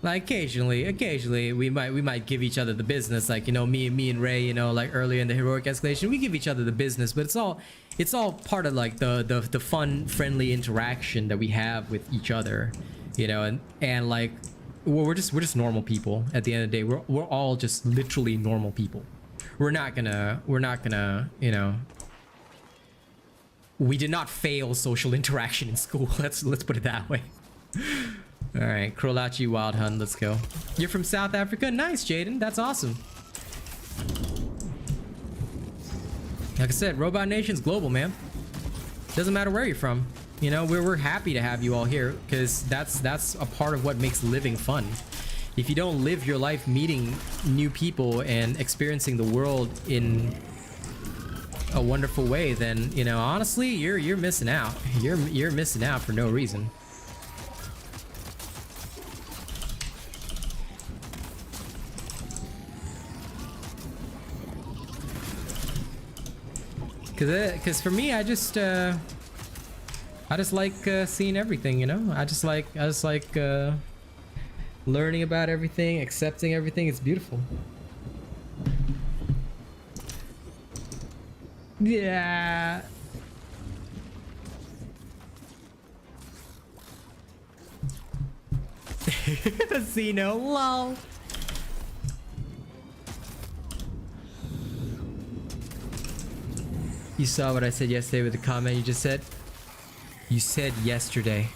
Like occasionally we might give each other the business, like, you know, me and Ray, you know, like earlier in the heroic escalation, we give each other the business, but it's all part of like the fun, friendly interaction that we have with each other, you know, and like we're just normal people at the end of the day. We're all just literally normal people. We're not gonna, you know, we did not fail social interaction in school. Let's put it that way. All right, Krolachi Wild Hunt, let's go. You're from South Africa? Nice, Jaden. That's awesome. Like I said, Robot Nation's global, man. Doesn't matter where you're from. You know, we're happy to have you all here because that's a part of what makes living fun. If you don't live your life meeting new people and experiencing the world in a wonderful way, then, you know, honestly, you're missing out. You're missing out for no reason. Cause for me, I just like seeing everything, you know. I just like learning about everything, accepting everything. It's beautiful. Yeah. See, no, lol. You saw what I said yesterday with the comment you just said? You said yesterday.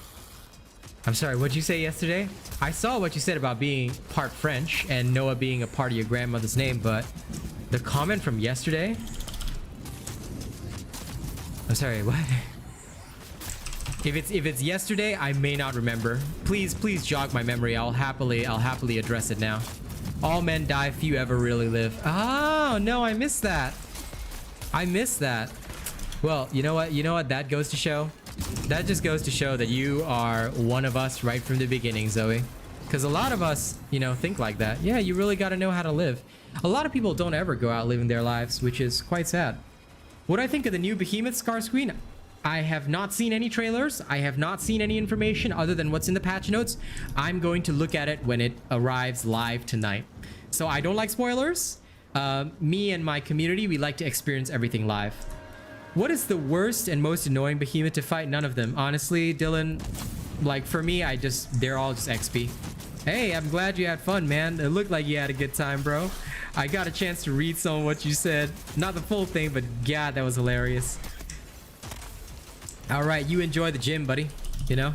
I'm sorry, what'd you say yesterday? I saw what you said about being part French and Noah being a part of your grandmother's name, but the comment from yesterday? I'm sorry, what? If it's yesterday, I may not remember. Please jog my memory. I'll happily address it now. All men die, few ever really live. Oh, no, I missed that. I missed that. Well, you know what that goes to show? That just goes to show that you are one of us right from the beginning, Zoe. Because a lot of us, you know, think like that. Yeah, you really got to know how to live. A lot of people don't ever go out living their lives, which is quite sad. What do I think of the new Behemoth Scar screen? I have not seen any trailers. I have not seen any information other than what's in the patch notes. I'm going to look at it when it arrives live tonight. So I don't like spoilers. Me and my community, we like to experience everything live. What is the worst and most annoying behemoth to fight? None of them. Honestly, Dylan, like for me, they're all just XP. Hey, I'm glad you had fun, man. It looked like you had a good time, bro. I got a chance to read some of what you said. Not the full thing, but God, that was hilarious. All right, you enjoy the gym, buddy. You know?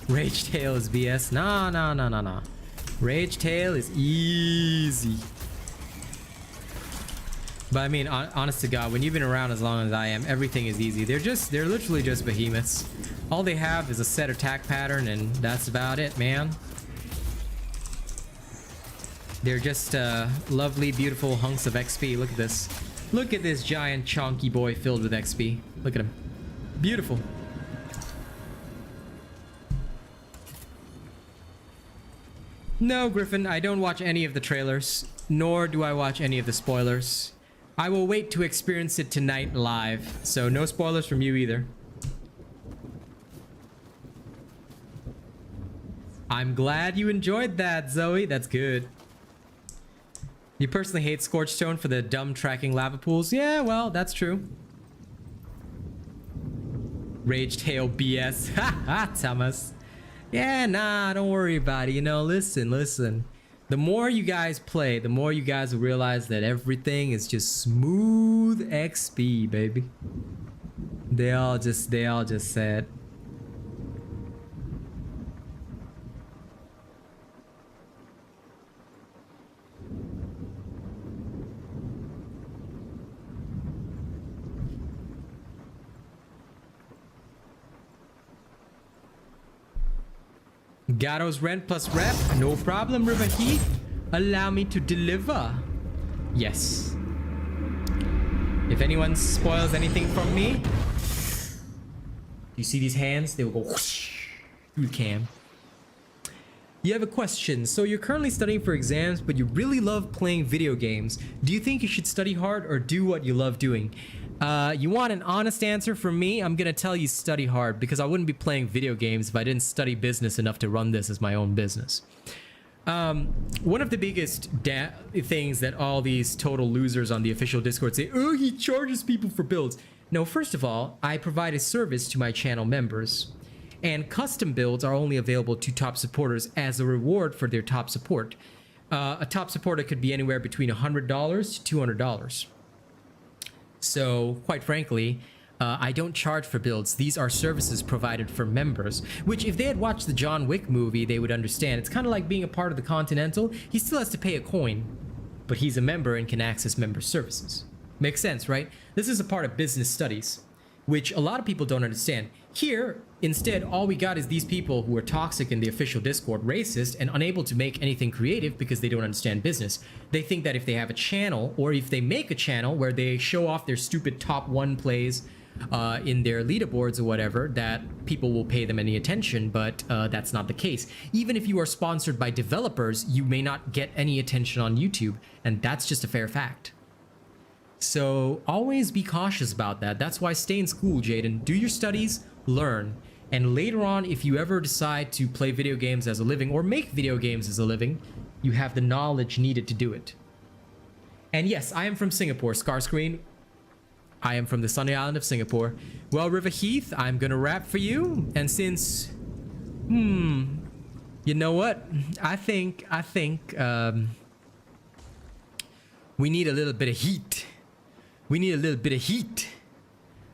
Rage Tail is BS. Nah. Rage Tail is easy. But I mean, honest to God, when you've been around as long as I am, everything is easy. They're literally just behemoths. All they have is a set attack pattern, and that's about it, man. They're just lovely, beautiful hunks of XP. Look at this. Look at this giant chonky boy filled with XP. Look at him. Beautiful. No, Griffin, I don't watch any of the trailers, nor do I watch any of the spoilers. I will wait to experience it tonight live, so no spoilers from you either. I'm glad you enjoyed that, Zoe. That's good. You personally hate Scorchstone for the dumb tracking lava pools? Yeah, well, that's true. Rage Tail BS. Ha ha, Thomas. Yeah, nah, don't worry about it. You know, listen. The more you guys play, the more you guys will realize that everything is just smooth XP, baby. They all just said. Gatto's rent plus rep. No problem, River Heath. Allow me to deliver. Yes. If anyone spoils anything from me, you see these hands? They will go whoosh through the cam. You have a question. So you're currently studying for exams, but you really love playing video games. Do you think you should study hard or do what you love doing? You want an honest answer from me? I'm gonna tell you study hard, because I wouldn't be playing video games if I didn't study business enough to run this as my own business. One of the biggest things that all these total losers on the official Discord say, oh, he charges people for builds. No, first of all, I provide a service to my channel members, and custom builds are only available to top supporters as a reward for their top support. A top supporter could be anywhere between $100 to $200. So, quite frankly, I don't charge for builds. These are services provided for members, which if they had watched the John Wick movie, they would understand. It's kind of like being a part of the Continental. He still has to pay a coin, but he's a member and can access member services. Makes sense, right? This is a part of business studies, which a lot of people don't understand. Here, instead, all we got is these people who are toxic in the official Discord, racist, and unable to make anything creative because they don't understand business. They think that if they have a channel, or if they make a channel where they show off their stupid top 1 plays in their leaderboards or whatever, that people will pay them any attention, but that's not the case. Even if you are sponsored by developers, you may not get any attention on YouTube, and that's just a fair fact. So always be cautious about that. That's why stay in school, Jaden. Do your studies, learn, and later on, if you ever decide to play video games as a living or make video games as a living, you have the knowledge needed to do it. And yes, I am from Singapore, Scarscreen. I am from the sunny island of Singapore. Well, River Heath, I'm gonna rap for you. And since, you know what? I think we need a little bit of heat. We need a little bit of heat.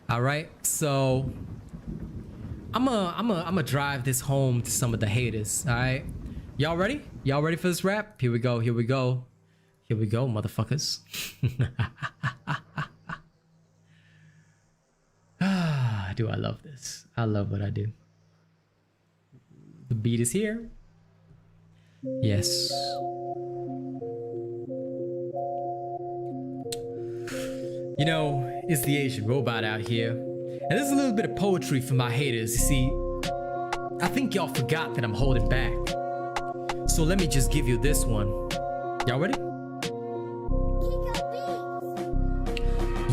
All right, so I'm drive this home to some of the haters. All right, y'all ready? Y'all ready for this rap? Here we go. Here we go. Here we go, motherfuckers. Do I love this? I love what I do. The beat is here. Yes. You know, it's the Asian robot out here. And there's a little bit of poetry for my haters. You see, I think y'all forgot that I'm holding back. So let me just give you this one. Y'all ready?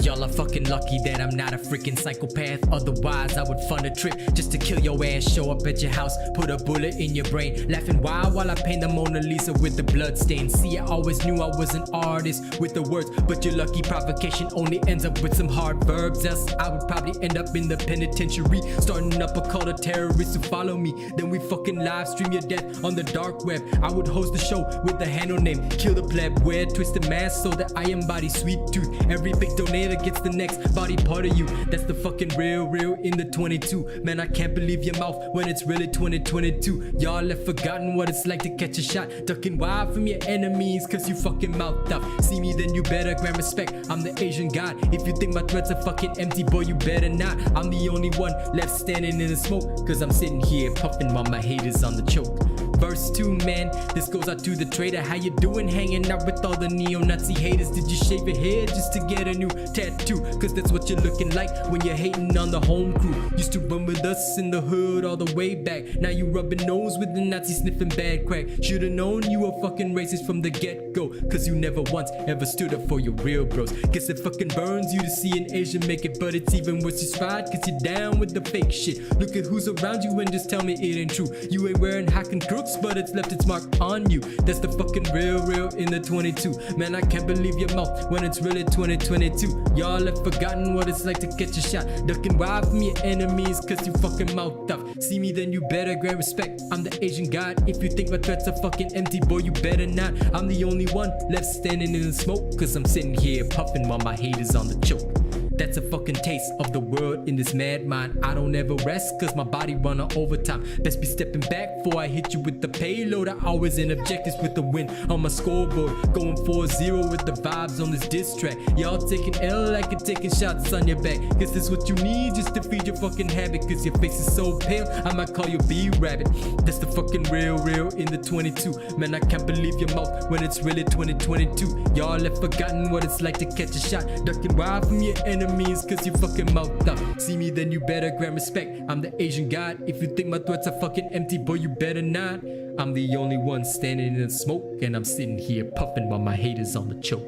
Y'all are fucking lucky that I'm not a freaking psychopath. Otherwise I would fund a trip just to kill your ass. Show up at your house, put a bullet in your brain, laughing wild while I paint the Mona Lisa with the blood stain. See, I always knew I was an artist with the words, but your lucky provocation only ends up with some hard verbs. Else I would probably end up in the penitentiary, starting up a cult of terrorists who follow me. Then we fucking live stream your death on the dark web. I would host the show with the handle name Kill the Pleb. Wear twisted mask so that I embody sweet tooth. Every big donator gets the next body part of you. That's the fucking real in the 22. Man, I can't believe your mouth when it's really 2022. Y'all have forgotten what it's like to catch a shot, ducking wild from your enemies cause you fucking mouthed off. See me, then you better grant respect. I'm the Asian god. If you think my threats are fucking empty, boy, you better not. I'm the only one left standing in the smoke, cause I'm sitting here puffing while my haters on the choke. Verse 2, man, this goes out to the traitor. How you doing hanging out with all the neo-Nazi haters? Did you shave your head just to get a new tattoo? Cause that's what you're looking like when you're hating on the home crew. Used to run with us in the hood all the way back. Now you rubbing nose with the Nazi sniffing bad crack. Should've known you were fucking racist from the get-go, cause you never once ever stood up for your real bros. Guess it fucking burns you to see an Asian make it, but it's even worse you tried cause you're down with the fake shit. Look at who's around you and just tell me it ain't true. You ain't wearing hacking crooks, but it's left its mark on you. That's the fucking real in the 22. Man, I can't believe your mouth when it's really 2022. Y'all have forgotten what it's like to catch a shot, ducking wild from your enemies cause you fucking mouthed off. See me, then you better grant respect. I'm the Asian god. If you think my threats are fucking empty, boy, you better not. I'm the only one left standing in the smoke, cause I'm sitting here puffing while my haters on the choke. That's a fucking taste of the world in this mad mind. I don't ever rest cause my body run on overtime. Best be stepping back before I hit you with the payload. I always in objectives with the win on my scoreboard. Going 4-0 with the vibes on this diss track. Y'all taking L like you're taking shots on your back. Guess that's what you need just to feed your fucking habit. Cause your face is so pale, I might call you B-Rabbit. That's the fucking real in the 22. Man, I can't believe your mouth when it's really 2022. Y'all have forgotten what it's like to catch a shot, ducking wild from your enemies fucking means cause you fucking mouth up. See me then you better grant respect. I'm the Asian god. If you think my threats are fucking empty, boy, you better not. I'm the only one standing in the smoke, and I'm sitting here puffing while my haters on the choke.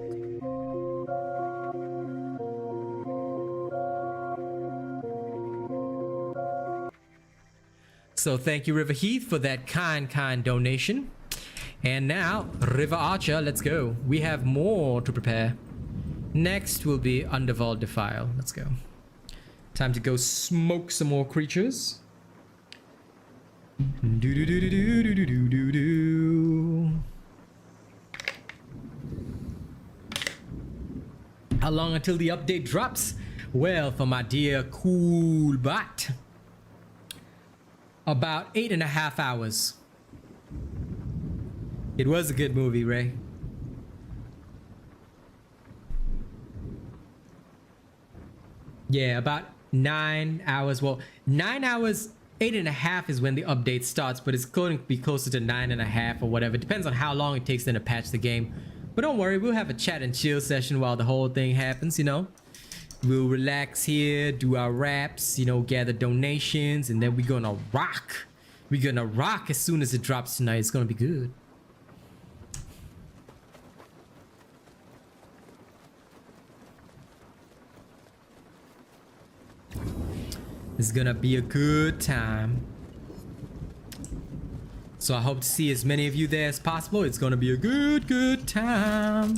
So thank you, River Heath, for that kind donation. And now, River Archer, let's go. We have more to prepare. Next will be Undervault Defile. Let's go. Time to go smoke some more creatures. How long until the update drops? Well, for my dear cool bot, about 8.5 hours. It was a good movie, Ray. Yeah, about 9 hours. Well, 9 hours, 8.5 is when the update starts, but it's going to be closer to 9.5 or whatever. It depends on how long it takes them to patch the game. But don't worry, we'll have a chat and chill session while the whole thing happens, you know. We'll relax here, do our raps, you know, gather donations, and then we're gonna rock. We're gonna rock as soon as it drops tonight. It's gonna be good. It's gonna be a good time. So I hope to see as many of you there as possible. It's gonna be a good time.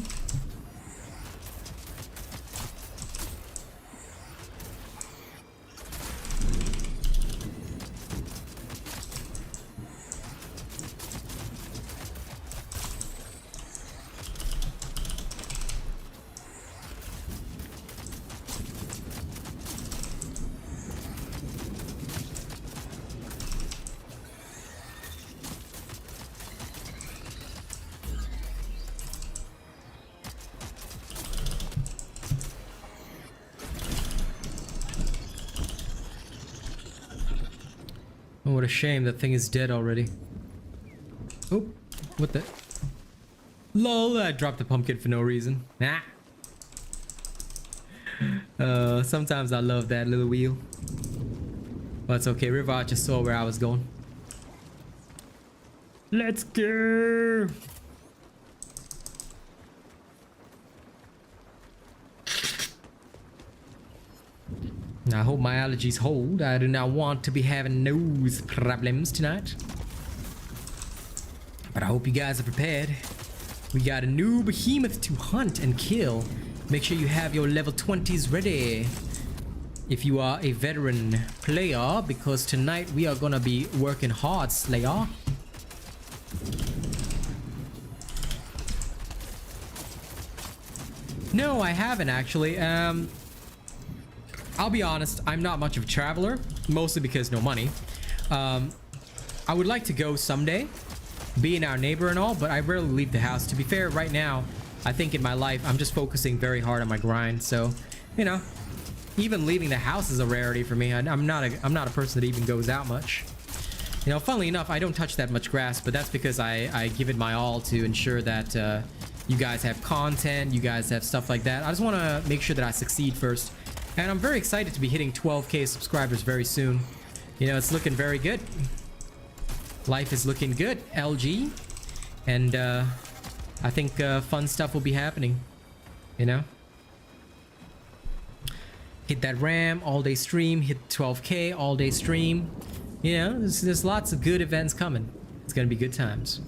Oh, what a shame that thing is dead already. Oh, what the? Lol, I dropped the pumpkin for no reason. Nah. Sometimes I love that little wheel. But it's okay, River just saw where I was going. Let's go! I hope my allergies hold. I do not want to be having nose problems tonight. But I hope you guys are prepared. We got a new behemoth to hunt and kill. Make sure you have your level 20s ready if you are a veteran player, because tonight we are gonna be working hard, Slayer. No, I haven't actually. I'll be honest, I'm not much of a traveler, mostly because no money. I would like to go someday, being our neighbor and all, but I rarely leave the house. To be fair, right now, I think in my life, I'm just focusing very hard on my grind. So, you know, even leaving the house is a rarity for me. I'm not a person that even goes out much. You know, funnily enough, I don't touch that much grass, but that's because I give it my all to ensure that you guys have content, you guys have stuff like that. I just want to make sure that I succeed first. And I'm very excited to be hitting 12K subscribers very soon. You know, it's looking very good. Life is looking good, LG. And I think fun stuff will be happening. You know? Hit that RAM, all-day stream. Hit 12K, all-day stream. You know, there's lots of good events coming. It's gonna be good times.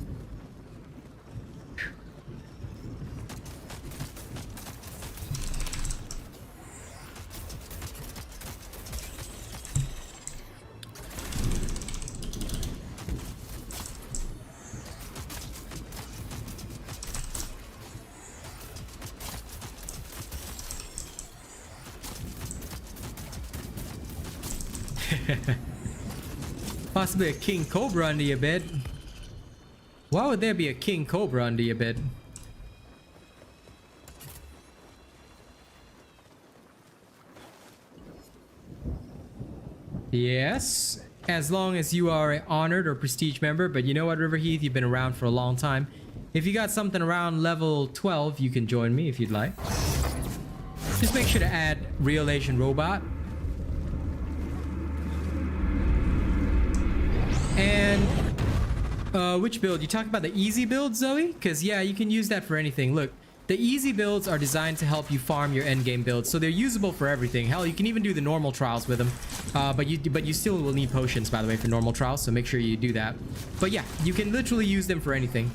Possibly a king cobra under your bed. Why would there be a king cobra under your bed? Yes, as long as you are an honored or prestige member. But you know what, River Heath, you've been around for a long time. If you got something around level 12, you can join me if you'd like. Just make sure to add RealAsianRobot. And which build? You talk about the easy build, Zoe? Because yeah, you can use that for anything. Look, the easy builds are designed to help you farm your endgame builds, so they're usable for everything. Hell, you can even do the normal trials with them. But you still will need potions, by the way, for normal trials, so make sure you do that. But yeah, you can literally use them for anything.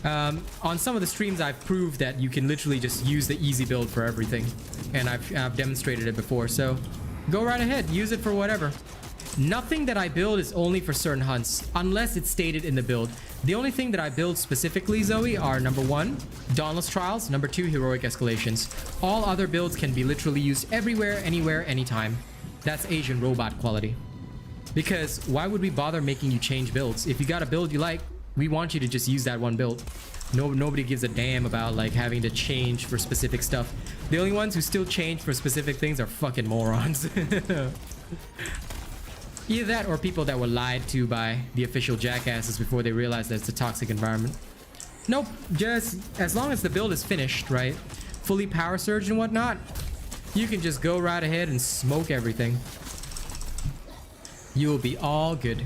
On some of the streams, I've proved that you can literally just use the easy build for everything, and I've demonstrated it before. So go right ahead, use it for whatever. Nothing that I build is only for certain hunts, unless it's stated in the build. The only thing that I build specifically, Zoe, are number 1, Dauntless Trials, number 2, Heroic Escalations. All other builds can be literally used everywhere, anywhere, anytime. That's Asian robot quality. Because why would we bother making you change builds? If you got a build you like, we want you to just use that one build. Nobody gives a damn about like having to change for specific stuff. The only ones who still change for specific things are fucking morons. Either that or people that were lied to by the official jackasses before they realized that it's a toxic environment. Nope, just as long as the build is finished, right? Fully power surged and whatnot, you can just go right ahead and smoke everything. You will be all good.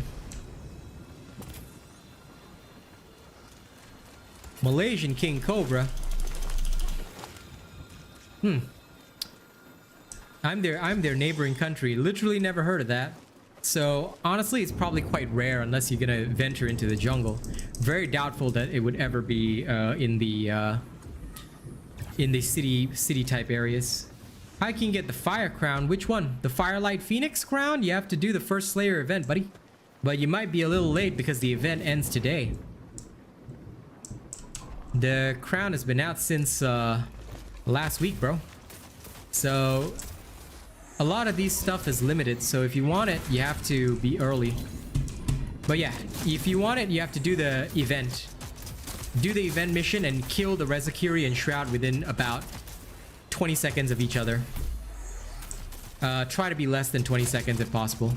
Malaysian King Cobra. I'm their neighboring country. Literally never heard of that. So honestly, it's probably quite rare unless you're gonna venture into the jungle. Very doubtful that it would ever be in the city type areas. I can get the fire crown. Which one? The Firelight Phoenix crown? You have to do the first Slayer event, buddy. But you might be a little late because the event ends today. The crown has been out since last week, bro. So a lot of these stuff is limited, so if you want it, you have to be early. But yeah, if you want it, you have to do the event. Do the event mission and kill the Rezakiri and Shroud within about 20 seconds of each other. Try to be less than 20 seconds if possible.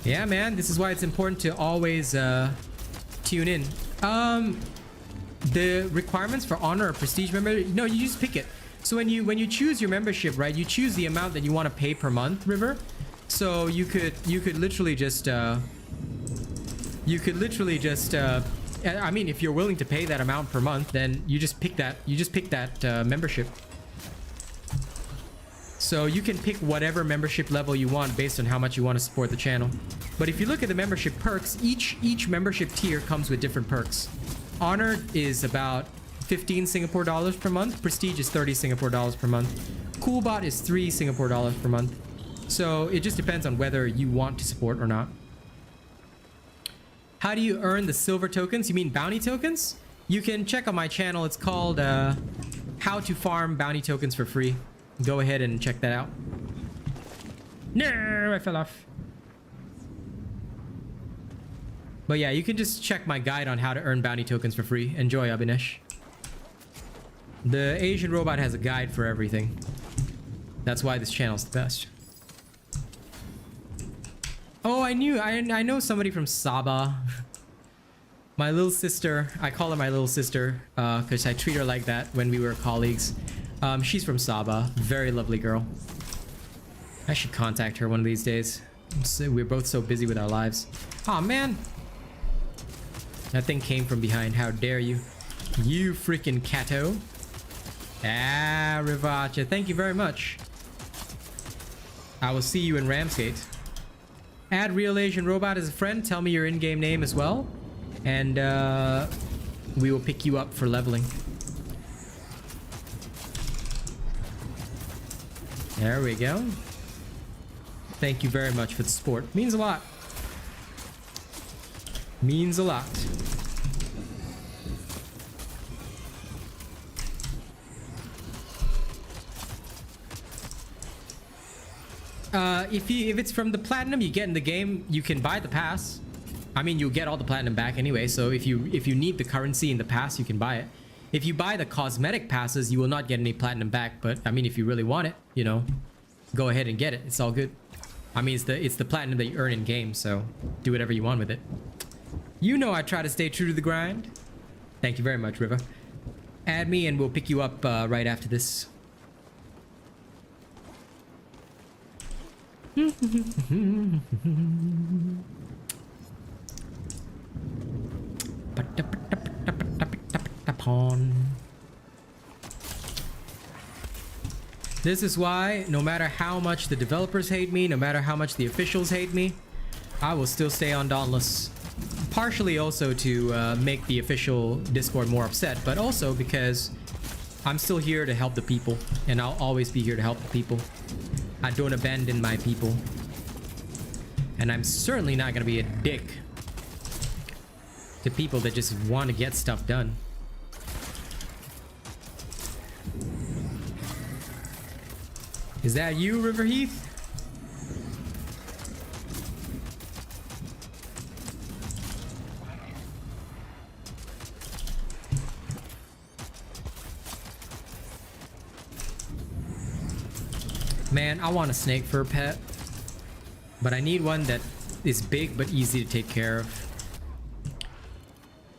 Yeah, man, this is why it's important to always tune in. The requirements for honor or prestige member, no, you just pick it. So when you choose your membership, right, you choose the amount that you want to pay per month, River. So you could literally just I mean, if you're willing to pay that amount per month, then you just pick that membership. So you can pick whatever membership level you want based on how much you want to support the channel. But if you look at the membership perks, each membership tier comes with different perks. Honor is about 15 Singapore dollars per month. Prestige is 30 Singapore dollars per month. Coolbot is 3 Singapore dollars per month. So it just depends on whether you want to support or not. How do you earn the silver tokens? You mean bounty tokens? You can check on my channel. It's called How to Farm Bounty Tokens for Free. Go ahead and check that out. No, I fell off. But yeah, you can just check my guide on how to earn bounty tokens for free. Enjoy, Abhinesh. The Asian robot has a guide for everything. That's why this channel's the best. Oh, I know somebody from Sabah. My little sister, I call her my little sister because I treat her like that when we were colleagues. She's from Sabah. Very lovely girl. I should contact her one of these days. We're both so busy with our lives. Oh man. That thing came from behind. How dare you? You freaking catto. Ah, Rivacha. Thank you very much. I will see you in Ramsgate. Add RealAsianRobot as a friend. Tell me your in-game name as well. And we will pick you up for leveling. There we go. Thank you very much for the support. Means a lot. Means a lot. If it's from the platinum you get in the game, you can buy the pass. I mean, you'll get all the platinum back anyway, so if you need the currency in the pass, you can buy it. If you buy the cosmetic passes, you will not get any platinum back, but I mean, if you really want it, you know, go ahead and get it. It's all good. I mean, it's the platinum that you earn in game, so do whatever you want with it. You know I try to stay true to the grind. Thank you very much, River. Add me and we'll pick you up right after this. This is why, no matter how much the developers hate me, no matter how much the officials hate me, I will still stay on Dauntless. Partially also to make the official Discord more upset, but also because I'm still here to help the people, and I'll always be here to help the people. I don't abandon my people. And I'm certainly not gonna be a dick to people that just want to get stuff done. Is that you, River Heath? Man, I want a snake for a pet, but I need one that is big but easy to take care of.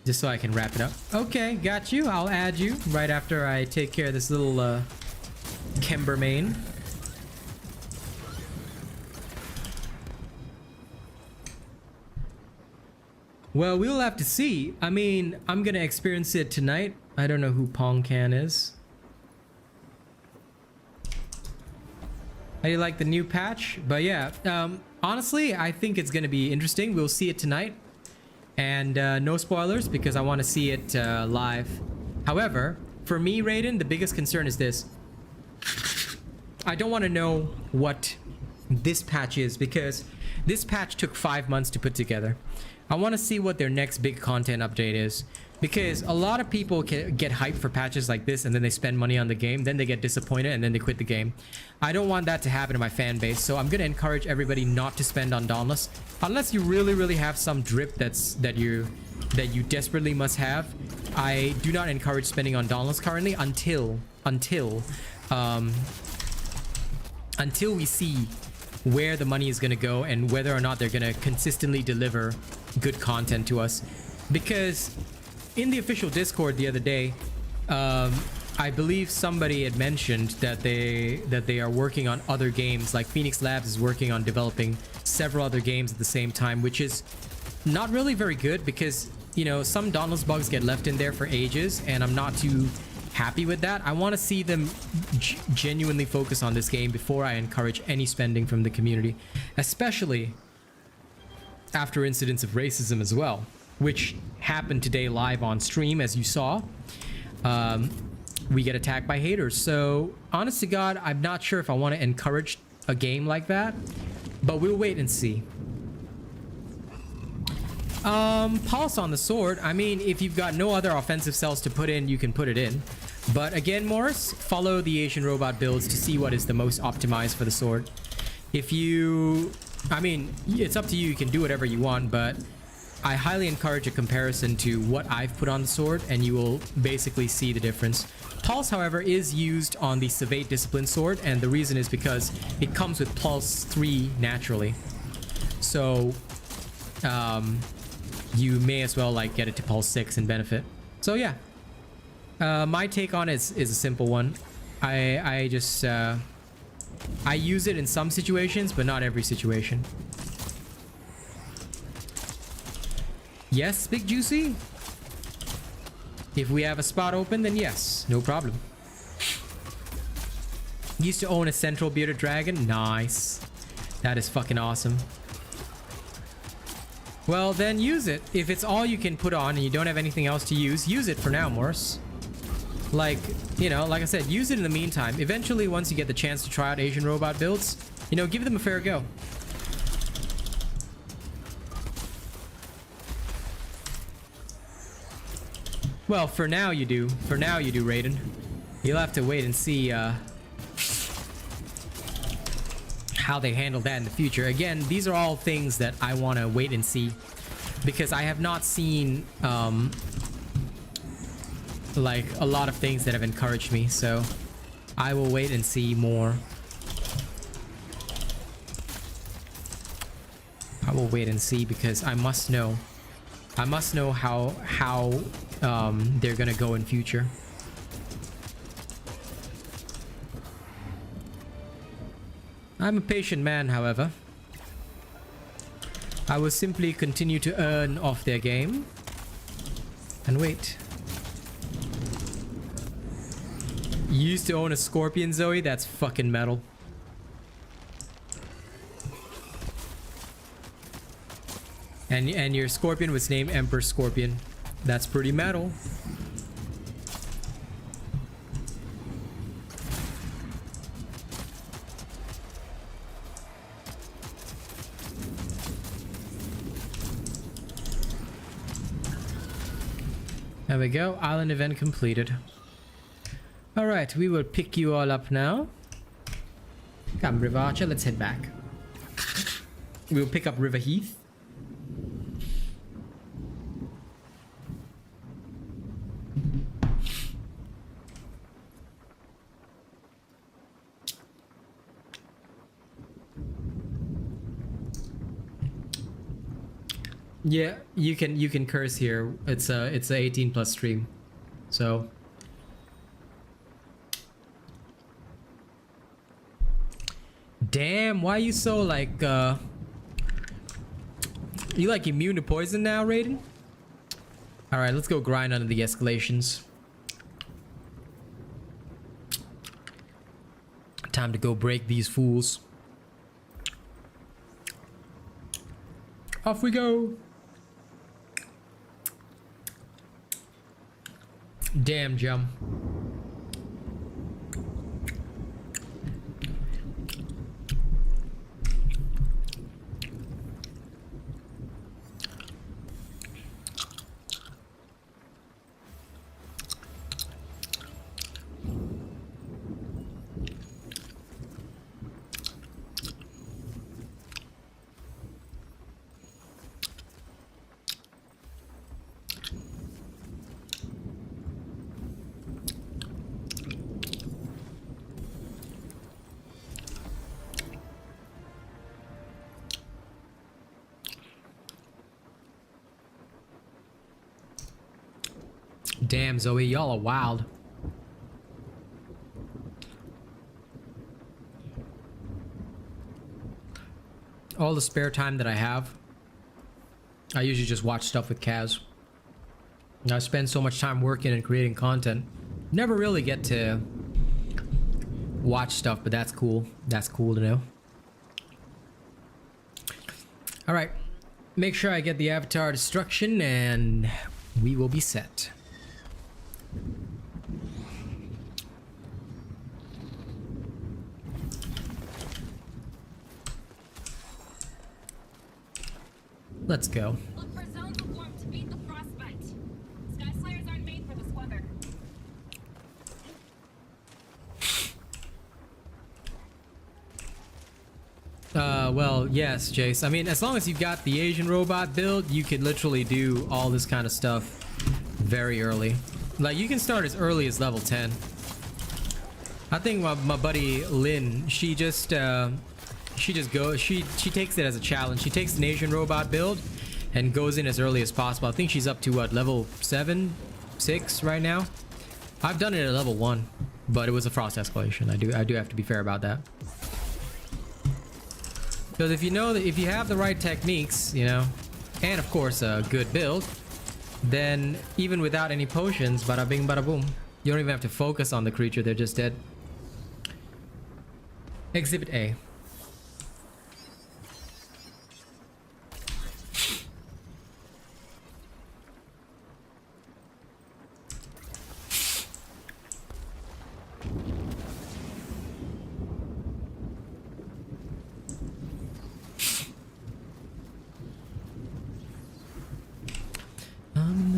Just so I can wrap it up. Okay, got you. I'll add you right after I take care of this little Kembermane. Well, we'll have to see. I mean, I'm gonna experience it tonight. I don't know who Pongcan is. How do you like the new patch? But yeah, honestly, I think it's gonna be interesting. We'll see it tonight. And no spoilers because I want to see it live. However, for me, Raiden, the biggest concern is this. I don't want to know what this patch is because this patch took 5 months to put together. I want to see what their next big content update is, because a lot of people get hyped for patches like this and then they spend money on the game, then they get disappointed and then they quit the game. I don't want that to happen to my fan base, so I'm going to encourage everybody not to spend on Dauntless unless you really have some drip that you desperately must have. I do not encourage spending on Dauntless currently until we see where the money is going to go and whether or not they're going to consistently deliver good content to us. Because in the official Discord the other day, I believe somebody had mentioned that they are working on other games, like Phoenix Labs is working on developing several other games at the same time, which is not really very good because, you know, some Dauntless bugs get left in there for ages and I'm not too happy with that. I want to see them genuinely focus on this game before I encourage any spending from the community, especially after incidents of racism as well, which happened today live on stream, as you saw. We get attacked by haters, so honest to God, I'm not sure if I want to encourage a game like that, but we'll wait and see. Pulse on the sword. I mean, if you've got no other offensive cells to put in, you can put it in. But again, Morris, follow the Asian robot builds to see what is the most optimized for the sword. If you... I mean, it's up to you. You can do whatever you want, but I highly encourage a comparison to what I've put on the sword, and you will basically see the difference. Pulse, however, is used on the Savate Discipline sword, and the reason is because it comes with Pulse 3 naturally. So, you may as well like get it to Pulse 6 and benefit. So yeah, my take on it is a simple one. I just I use it in some situations, but not every situation. Yes, Big Juicy? If we have a spot open, then yes, no problem. Used to own a central bearded dragon. Nice. That is fucking awesome. Well, then use it. If it's all you can put on and you don't have anything else to use it for now, Morse. Like, you know, like I said, use it in the meantime. Eventually, once you get the chance to try out Asian robot builds, you know, give them a fair go. Well, for now you do. For now you do, Raiden. You'll have to wait and see how they handle that in the future. Again, these are all things that I want to wait and see, because I have not seen like a lot of things that have encouraged me, so I will wait and see more. I will wait and see because I must know how they're gonna go in future. I'm a patient man, however. I will simply continue to earn off their game. And wait. You used to own a scorpion, Zoe? That's fucking metal. And your scorpion was named Emperor Scorpion. That's pretty metal. There we go. Island event completed. Alright, we will pick you all up now. Come, River Archer, let's head back. We'll pick up River Heath. Yeah, you can curse here. It's a 18 plus stream. So damn, why are you so like you like immune to poison now, Raiden? All right, let's go grind under the escalations. Time to go break these fools. Off we go. Damn, Jum. Damn, Zoe, y'all are wild. All the spare time that I have, I usually just watch stuff with Kaz. I spend so much time working and creating content. Never really get to watch stuff, but that's cool. That's cool to know. All right, make sure I get the avatar destruction and we will be set. Let's go. Look for zones of warmth to beat the frostbite. Sky Slayers aren't made for this weather. Well, yes, Jace. I mean, as long as you've got the Asian robot build, you can literally do all this kind of stuff very early. Like, you can start as early as level 10. I think my buddy Lynn, she takes it as a challenge. She takes an Asian robot build and goes in as early as possible. I think she's up to what, level 7, 6 right now. I've done it at level 1, but it was a frost escalation. I do have to be fair about that. Because if you know that if you have the right techniques, you know, and of course a good build, then even without any potions, bada bing bada boom, you don't even have to focus on the creature, they're just dead. Exhibit A.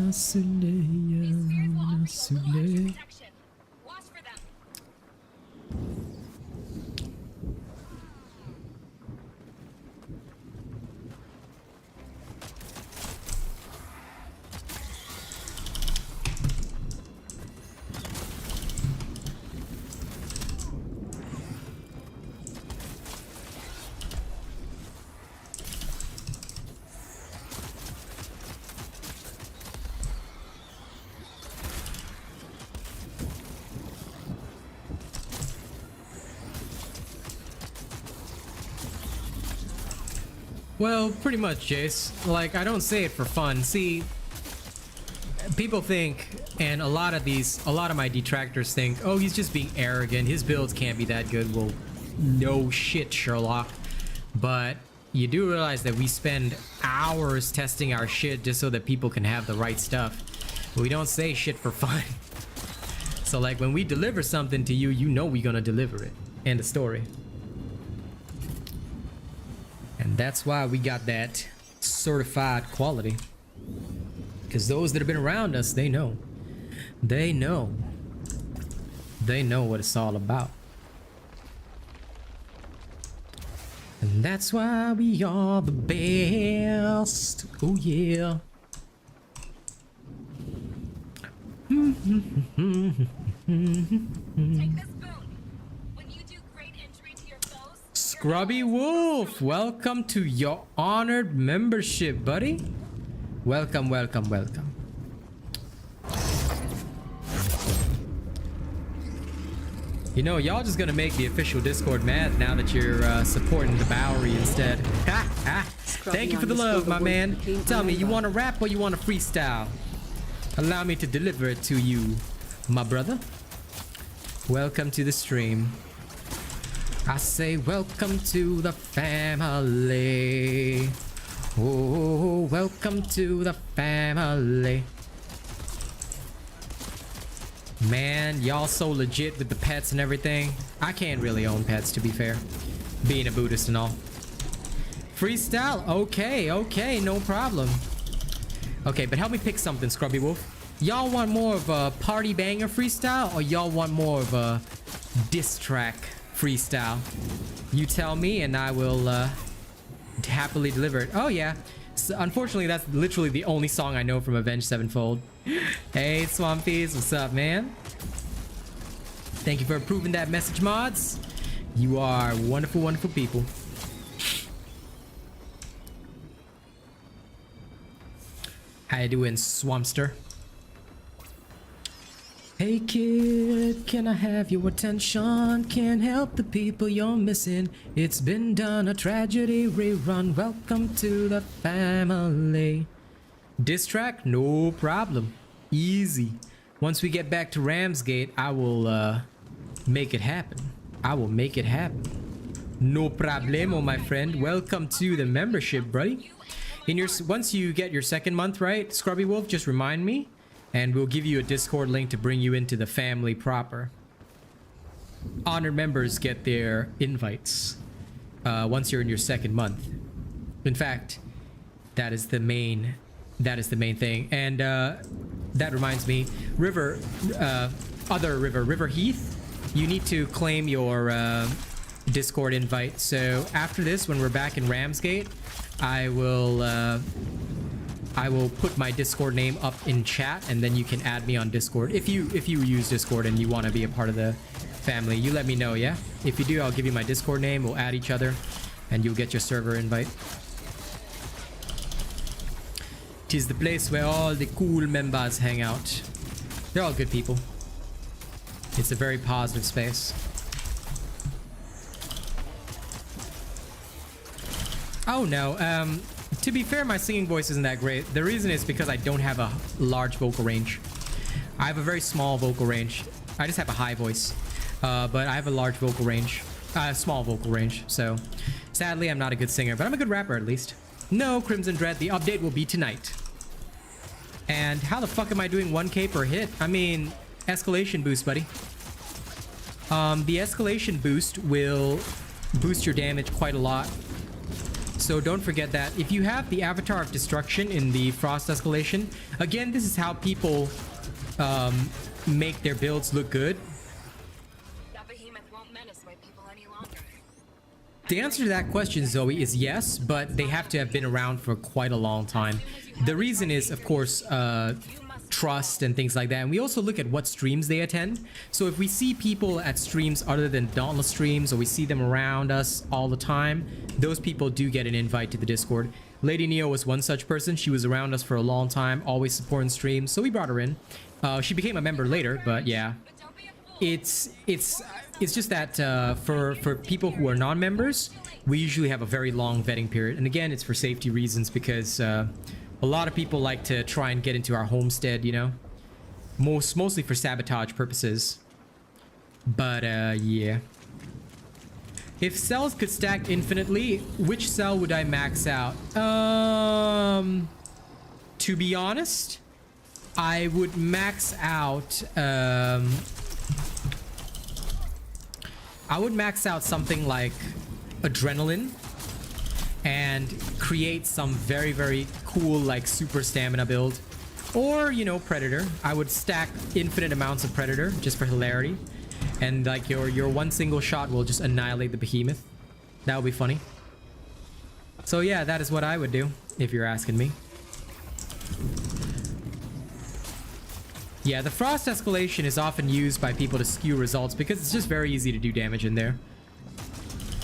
These spheres will operate a little extra protection. Watch for them. Well, pretty much, Jace. Like, I don't say it for fun. See, people think, and a lot of my detractors think, oh, he's just being arrogant. His builds can't be that good. Well, no shit, Sherlock. But you do realize that we spend hours testing our shit just so that people can have the right stuff. But we don't say shit for fun. So, like, when we deliver something to you, you know we're gonna deliver it. End of story. And that's why we got that certified quality. Because those that have been around us, they know. They know. They know what it's all about. And that's why we are the best. Oh yeah. Take this boon. When you do great injury to your foes, Scrubby Wolf, welcome to your honored membership, buddy. Welcome, welcome, welcome. You know, y'all just gonna make the official Discord mad now that you're supporting the Bowery instead. Ha ha! Thank you for the love, my man. Tell me, you want to rap or you want to freestyle? Allow me to deliver it to you, my brother. Welcome to the stream. I say welcome to the family. Oh, welcome to the family. Man, y'all so legit with the pets and everything. I can't really own pets, to be fair. Being a Buddhist and all. Freestyle? Okay, okay, no problem. Okay, but help me pick something, Scrubby Wolf. Y'all want more of a party banger freestyle, or y'all want more of a diss track freestyle? You tell me and I will happily deliver it. Oh yeah, so, unfortunately that's literally the only song I know from Avenged Sevenfold. Hey Swampies, what's up, man? Thank you for approving that message, mods. You are wonderful, wonderful people. How you doing, Swampster? Hey kid, can I have your attention? Can't help the people you're missing. It's been done, a tragedy rerun. Welcome to the family. Diss track? No problem. Easy. Once we get back to Ramsgate, I will make it happen. I will make it happen. No problemo, my friend. Welcome to the membership, buddy. Once you get your second month, right, Scrubby Wolf, just remind me, and we'll give you a Discord link to bring you into the family proper. Honored members get their invites once you're in your second month. In fact, that is the main thing. And that reminds me, River Heath, you need to claim your Discord invite. So after this, when we're back in Ramsgate, I will put my Discord name up in chat, and then you can add me on Discord. If you use Discord and you want to be a part of the family, you let me know, yeah? If you do, I'll give you my Discord name, we'll add each other, and you'll get your server invite. 'Tis the place where all the cool members hang out. They're all good people. It's a very positive space. Oh no, to be fair, my singing voice isn't that great. The reason is because I don't have a large vocal range. I have a very small vocal range. I just have a high voice, but I have a large vocal range, small vocal range. So sadly, I'm not a good singer, but I'm a good rapper at least. No, Crimson Dread, the update will be tonight. And how the fuck am I doing 1k per hit? I mean, escalation boost, buddy. The escalation boost will boost your damage quite a lot. So don't forget that. If you have the Avatar of Destruction in the Frost escalation, again, this is how people make their builds look good. that behemoth won't menace my people any longer. The answer to that question, Zoe, is yes, but they have to have been around for quite a long time. The reason is, of course, trust and things like that. And we also look at what streams they attend. So if we see people at streams other than Dauntless streams, or we see them around us all the time, those people do get an invite to the Discord. Lady Neo was one such person. She was around us for a long time, always supporting streams, so we brought her in. She became a member later, but yeah. But don't be a fool. It's it's just that for people who are non-members, we usually have a very long vetting period. And again, it's for safety reasons because a lot of people like to try and get into our homestead, you know, mostly for sabotage purposes. But yeah. If cells could stack infinitely, which cell would I max out? To be honest, I would max out something like adrenaline and create some very, very cool like super stamina build. Or, you know, predator. I would stack infinite amounts of predator just for hilarity. And like your one single shot will just annihilate the behemoth. That would be funny. So yeah, that is what I would do if you're asking me. Yeah, the frost escalation is often used by people to skew results because it's just very easy to do damage in there.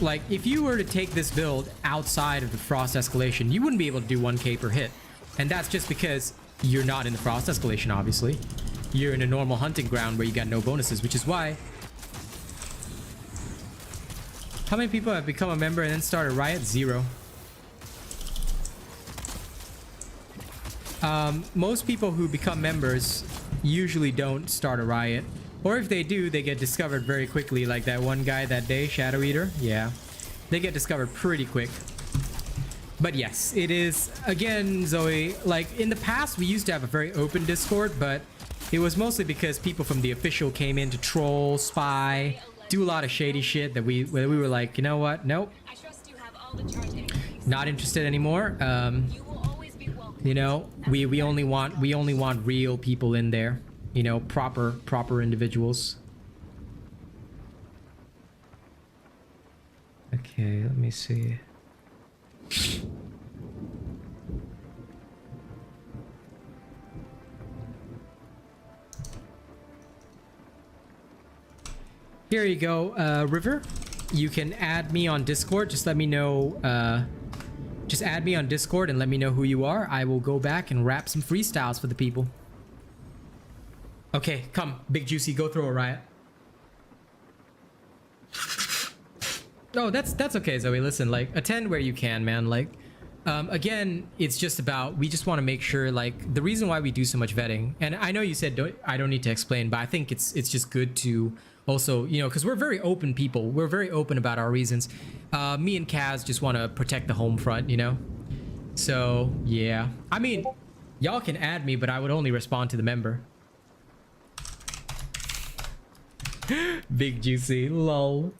Like, if you were to take this build outside of the frost escalation, you wouldn't be able to do 1k per hit. And that's just because you're not in the frost escalation, obviously. You're in a normal hunting ground where you got no bonuses, which is why... How many people have become a member and then start a riot? 0. Most people who become members usually don't start a riot. Or if they do, they get discovered very quickly, like that one guy that day, Shadow Eater. Yeah, they get discovered pretty quick. But yes, it is, again, Zoe, like in the past we used to have a very open Discord, but it was mostly because people from the official came in to troll, spy, do a lot of shady shit that we were like, you know what, nope, not interested anymore. You know, we only want real people in there, you know, proper individuals. Okay, let me see. Here you go, River. You can add me on Discord. Just let me know, just add me on Discord and let me know who you are. I will go back and rap some freestyles for the people. Okay, come, Big Juicy, go throw a riot. Oh, that's okay, Zoe. Listen, like, attend where you can, man. Like, again, it's just about, we just want to make sure, like, the reason why we do so much vetting, and I know you said I don't need to explain, but I think it's just good to also, you know, because we're very open people. We're very open about our reasons. Me and Kaz just want to protect the home front, you know? So, yeah. I mean, y'all can add me, but I would only respond to the member. Big Juicy, lol.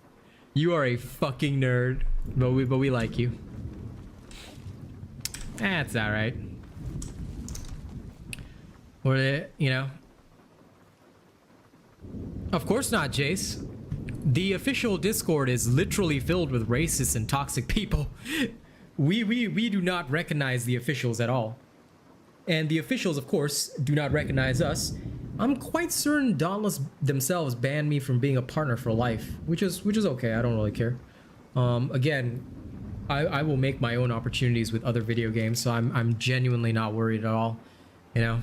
You are a fucking nerd, but we like you. That's all right. Or, you know. Of course not, Jace. The official Discord is literally filled with racists and toxic people. We do not recognize the officials at all. And the officials, of course, do not recognize us. I'm quite certain Dauntless themselves banned me from being a partner for life, which is okay. I don't really care. Again, I will make my own opportunities with other video games, so I'm genuinely not worried at all. You know,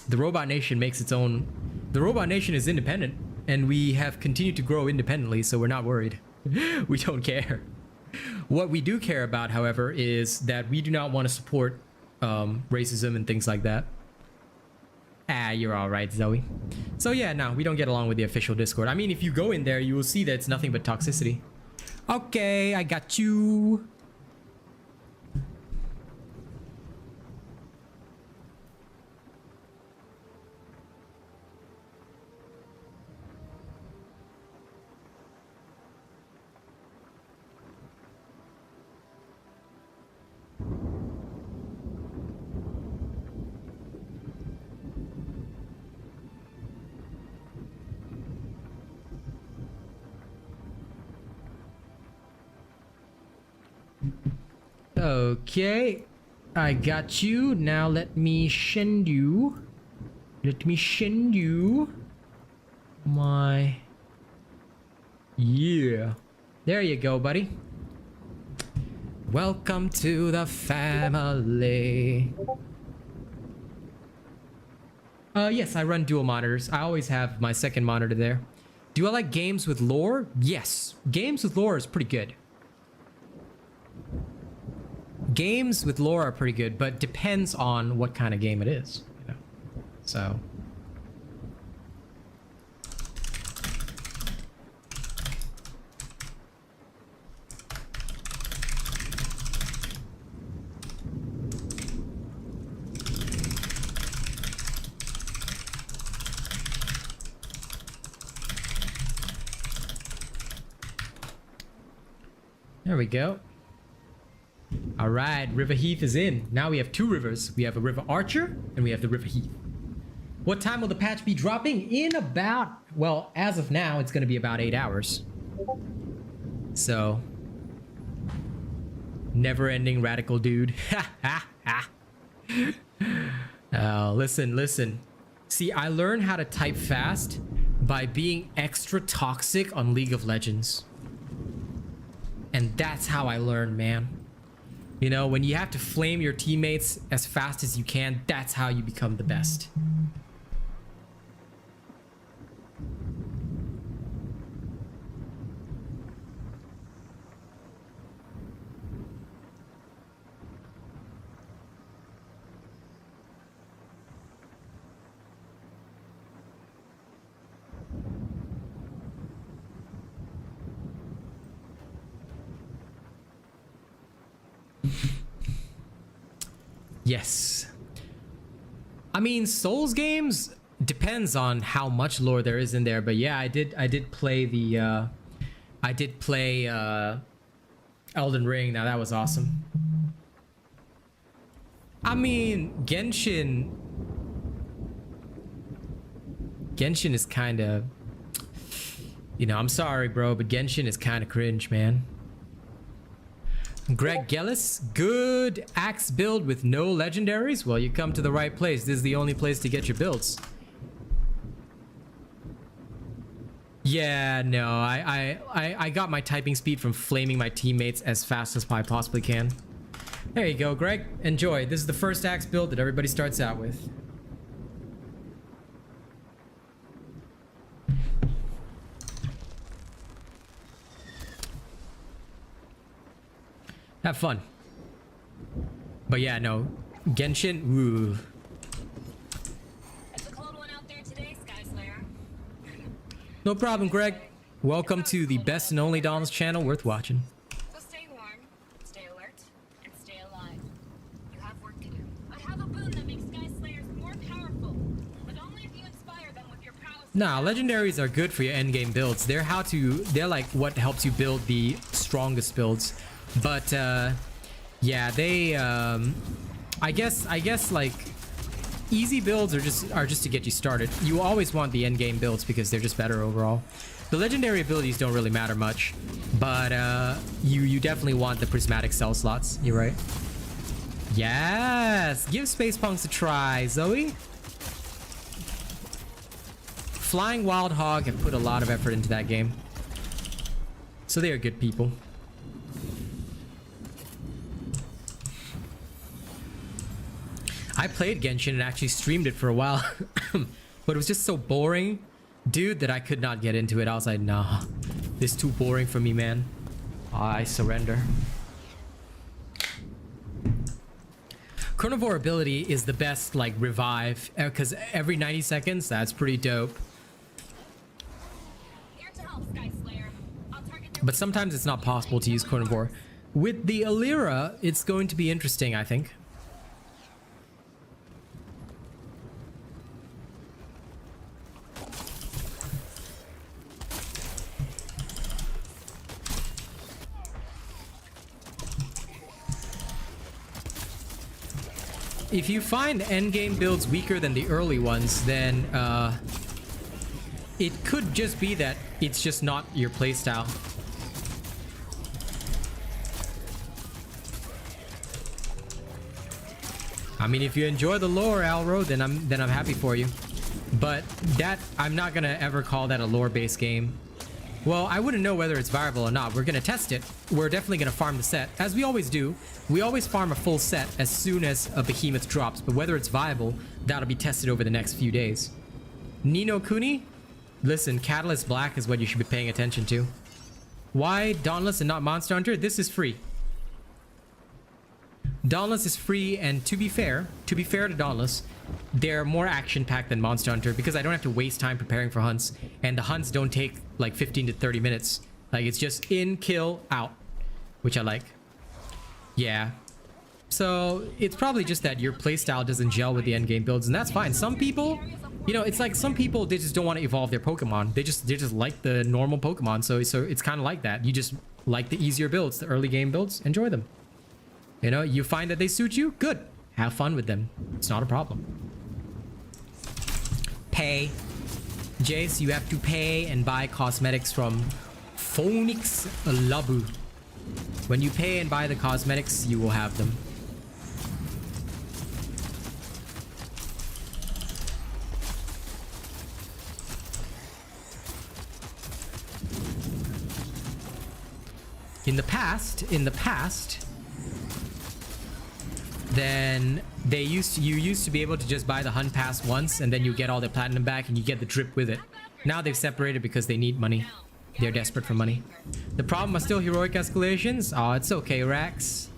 the Robot Nation makes its own. The Robot Nation is independent, and we have continued to grow independently, so we're not worried. We don't care. What we do care about, however, is that we do not want to support racism and things like that. Ah, you're all right, Zoe. So yeah, no, we don't get along with the official Discord. I mean, if you go in there, you will see that it's nothing but toxicity. Okay, I got you. Okay, I got you. Now let me send you. Let me send you my... Yeah. There you go, buddy. Welcome to the family. Yes, I run dual monitors. I always have my second monitor there. Do I like games with lore? Yes. Games with lore is pretty good. Games with lore are pretty good, but depends on what kind of game it is, you know. So there we go. All right, River Heath is in. Now we have two rivers. We have a River Archer and we have the River Heath. What time will the patch be dropping? In about, well, as of now, it's going to be about 8 hours. So, never-ending radical dude. Oh, listen. See, I learned how to type fast by being extra toxic on League of Legends. And that's how I learned, man. You know, when you have to flame your teammates as fast as you can, that's how you become the best. Yes. I mean, Souls games depends on how much lore there is in there, but yeah, I did play the Elden Ring. Now that was awesome. I mean, Genshin is kind of, you know, I'm sorry, bro, but Genshin is kind of cringe, man. Greg Gellis, good axe build with no legendaries? Well, you come to the right place. This is the only place to get your builds. Yeah, no, I got my typing speed from flaming my teammates as fast as I possibly can. There you go, Greg. Enjoy. This is the first axe build that everybody starts out with. Have fun. But yeah, no. Genshin, ooh. It's a cold one out there today, Skyslayer. No problem, Greg. Welcome to the best and only Don's channel worth watching. So stay warm, stay alert, and stay alive. You have work to do. I have a boon that makes Skyslayers more powerful, but only if you inspire them with your prowess. Nah, legendaries are good for your endgame builds. They're like what helps you build the strongest builds. But yeah, they I guess like easy builds are just to get you started. You always want the end game builds because they're just better overall. The legendary abilities don't really matter much, but you definitely want the prismatic cell slots. You're right. Yes, give Space Punks a try, Zoe. Flying Wild Hog have put a lot of effort into that game, so they are good people. I played Genshin and actually streamed it for a while, but it was just so boring, dude, that I could not get into it. I was like, nah, this is too boring for me, man. I surrender. Chronivore ability is the best, like, revive, because every 90 seconds, that's pretty dope. Here to help, Skyslayer. I'll target their But sometimes it's not possible to use Chronivore. With the Alira, it's going to be interesting, I think. If you find endgame builds weaker than the early ones, then it could just be that it's just not your playstyle. I mean, if you enjoy the lore, Alro, then I'm happy for you. But that, I'm not gonna ever call that a lore-based game. Well, I wouldn't know whether it's viable or not. We're gonna test it. We're definitely gonna farm the set, as we always do. We always farm a full set as soon as a behemoth drops, but whether it's viable, that'll be tested over the next few days. Nino Kuni, Listen, Catalyst Black is what you should be paying attention to. Why Dauntless and not Monster Hunter? This is free. Dauntless is free, and to be fair to Dauntless, they're more action-packed than Monster Hunter because I don't have to waste time preparing for hunts, and the hunts don't take like 15 to 30 minutes. Like, it's just in, kill, out, which I like. Yeah. So it's probably just that your playstyle doesn't gel with the endgame builds, and that's fine. Some people, you know, it's like some people, they just don't want to evolve their Pokemon. They just like the normal Pokemon. So it's kind of like that. You just like the easier builds, the early game builds. Enjoy them. You know, you find that they suit you, good. Have fun with them. It's not a problem. Pay. Jace, you have to pay and buy cosmetics from Phoenix Labu. When you pay and buy the cosmetics, you will have them. In the past, then you used to be able to just buy the hunt pass once and then you get all the platinum back and you get the drip with it. Now they've separated because they need money. They're desperate for money. The problem are still heroic escalations. Oh, it's okay, Rax.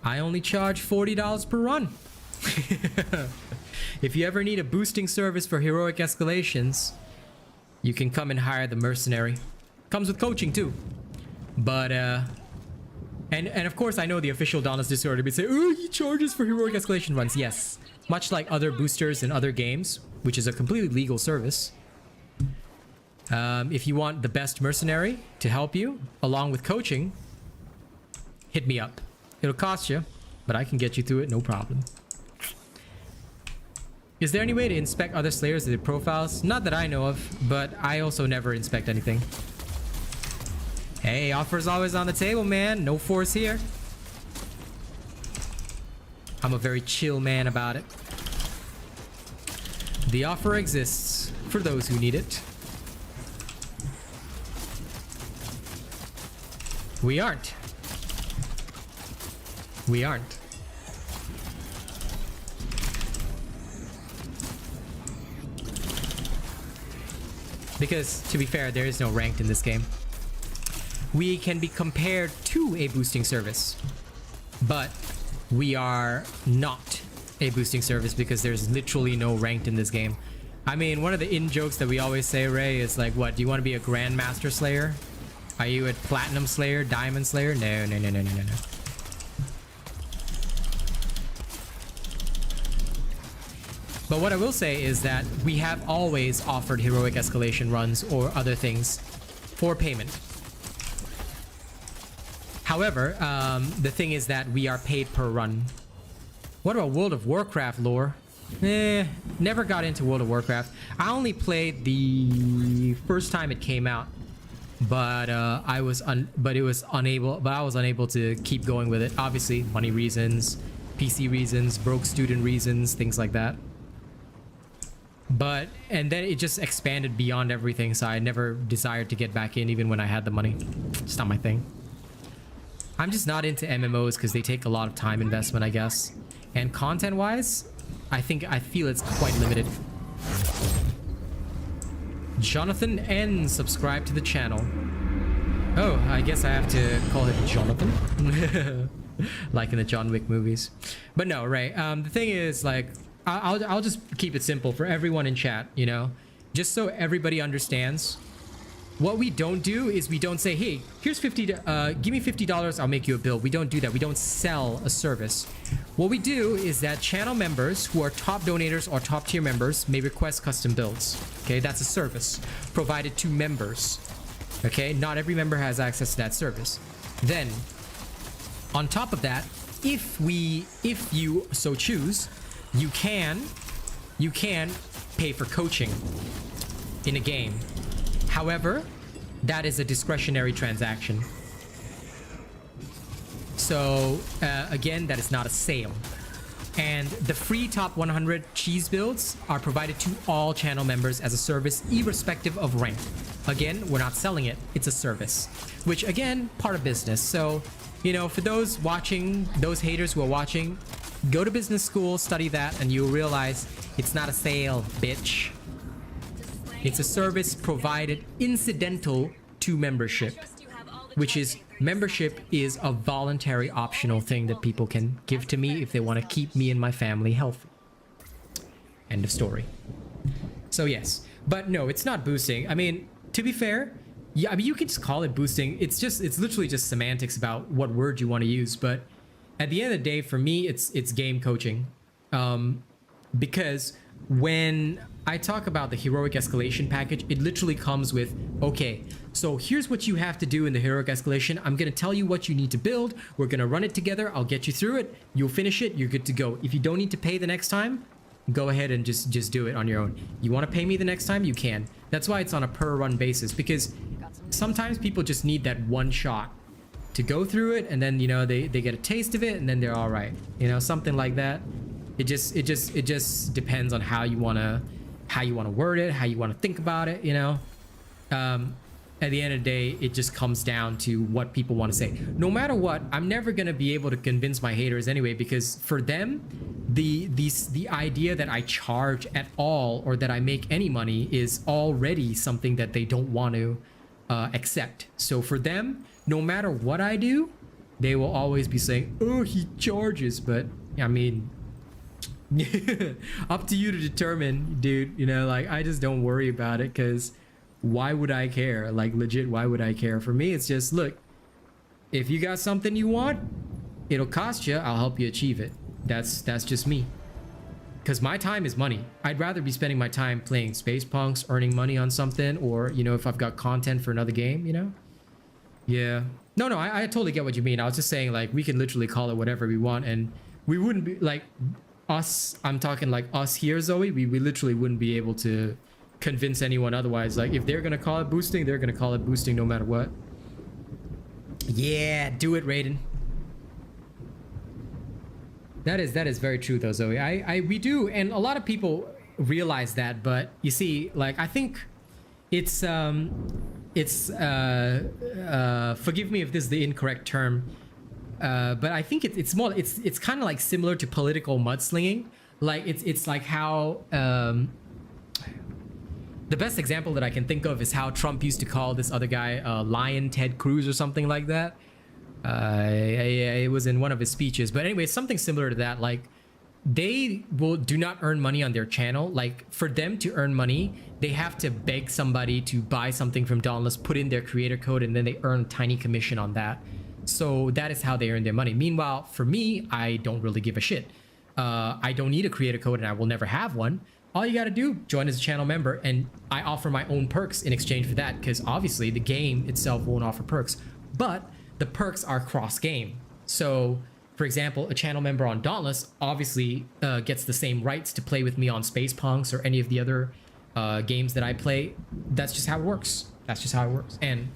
I only charge $40 per run. If you ever need a boosting service for heroic escalations, you can come and hire the mercenary. Comes with coaching too. But and of course I know the official Donos Discord would say, oh, he charges for heroic escalation runs. Yes, much like other boosters in other games, which is a completely legal service. If you want the best mercenary to help you along with coaching, hit me up. It'll cost you, but I can get you through it, no problem. Is there any way to inspect other slayers' their profiles? Not that I know of, but I also never inspect anything. Hey, offer's always on the table, man. No force here. I'm a very chill man about it. The offer exists for those who need it. We aren't. We aren't. Because, to be fair, there is no ranked in this game. We can be compared to a boosting service, but we are not a boosting service because there's literally no ranked in this game. I mean, one of the in-jokes that we always say, Ray, is like, what, do you want to be a Grandmaster Slayer? Are you a Platinum Slayer, Diamond Slayer? No, no, no, no, no, no, no. But what I will say is that we have always offered heroic escalation runs or other things for payment. However, the thing is that we are paid per run. What about World of Warcraft lore? Never got into World of Warcraft. I only played the first time it came out, but I was unable to keep going with it. Obviously, money reasons, PC reasons, broke student reasons, things like that. And then it just expanded beyond everything, so I never desired to get back in even when I had the money. It's not my thing. I'm just not into MMOs because they take a lot of time investment, I guess. And content-wise, I feel it's quite limited. Jonathan N subscribe to the channel. Oh, I guess I have to call him Jonathan. Like in the John Wick movies. But no, right. The thing is, like, I'll just keep it simple for everyone in chat, you know? Just so everybody understands. What we don't do is we don't say, hey, here's give me $50, I'll make you a build. We don't do that. We don't sell a service. What we do is that channel members who are top donators or top tier members may request custom builds. Okay, that's a service provided to members. Okay, not every member has access to that service. Then, on top of that, if you so choose, you can pay for coaching in a game. However, that is a discretionary transaction. So, again, that is not a sale. And the free top 100 cheese builds are provided to all channel members as a service, irrespective of rank. Again, we're not selling it. It's a service, which, again, part of business. So, you know, for those watching, those haters who are watching, go to business school, study that, and you'll realize it's not a sale, bitch. To slay It's a service provided incidental to membership, Trust you have all the which trust is in 30 membership is a voluntary optional thing that people can give to me if they want to keep me and my family healthy. End of story. So yes, but no, it's not boosting. I mean, to be fair, yeah, I mean, you can just call it boosting. It's literally just semantics about what word you want to use. But at the end of the day, for me, it's game coaching. Because when I talk about the heroic escalation package, it literally comes with, okay, so here's what you have to do in the heroic escalation. I'm going to tell you what you need to build. We're going to run it together. I'll get you through it. You'll finish it. You're good to go. If you don't need to pay the next time, go ahead and just do it on your own. You want to pay me the next time? You can. That's why it's on a per run basis, because sometimes people just need that one shot to go through it, and then, you know, they get a taste of it and then they're all right. You know, something like that. It just depends on how you want to word it, how you want to think about it, you know. At the end of the day, it just comes down to what people want to say. No matter what, I'm never going to be able to convince my haters anyway, because for them, the idea that I charge at all or that I make any money is already something that they don't want to accept. So for them, no matter what I do, they will always be saying, oh, he charges. But I mean, up to you to determine, dude. You know, like, I just don't worry about it, because why would I care? Like, legit, why would I care? For me, it's just, look, if you got something you want, it'll cost you, I'll help you achieve it. That's just me, because my time is money. I'd rather be spending my time playing Space Punks, earning money on something, or, you know, if I've got content for another game, you know. Yeah, no, I totally get what you mean. I was just saying, like, we can literally call it whatever we want, and we wouldn't be like us. I'm talking like us here, Zoe. We literally wouldn't be able to convince anyone otherwise. Like, if they're gonna call it boosting, they're gonna call it boosting no matter what. Yeah, do it, Raiden. That is very true though, Zoe. We do, and a lot of people realize that, but you see, like, I think it's forgive me if this is the incorrect term, but I think it's more, it's kind of like similar to political mudslinging. Like, it's like how the best example that I can think of is how Trump used to call this other guy Lion Ted Cruz or something like that. It was in one of his speeches, but anyway, something similar to that. Like, they do not earn money on their channel. Like, for them to earn money, they have to beg somebody to buy something from Dauntless, put in their creator code, and then they earn a tiny commission on that. So that is how they earn their money. Meanwhile, for me, I don't really give a shit. I don't need a creator code, and I will never have one. All you gotta do, join as a channel member, and I offer my own perks in exchange for that, because obviously the game itself won't offer perks, but the perks are cross-game. So, for example, a channel member on Dauntless obviously gets the same rights to play with me on Space Punks or any of the other games that I play. That's just how it works. That's just how it works. And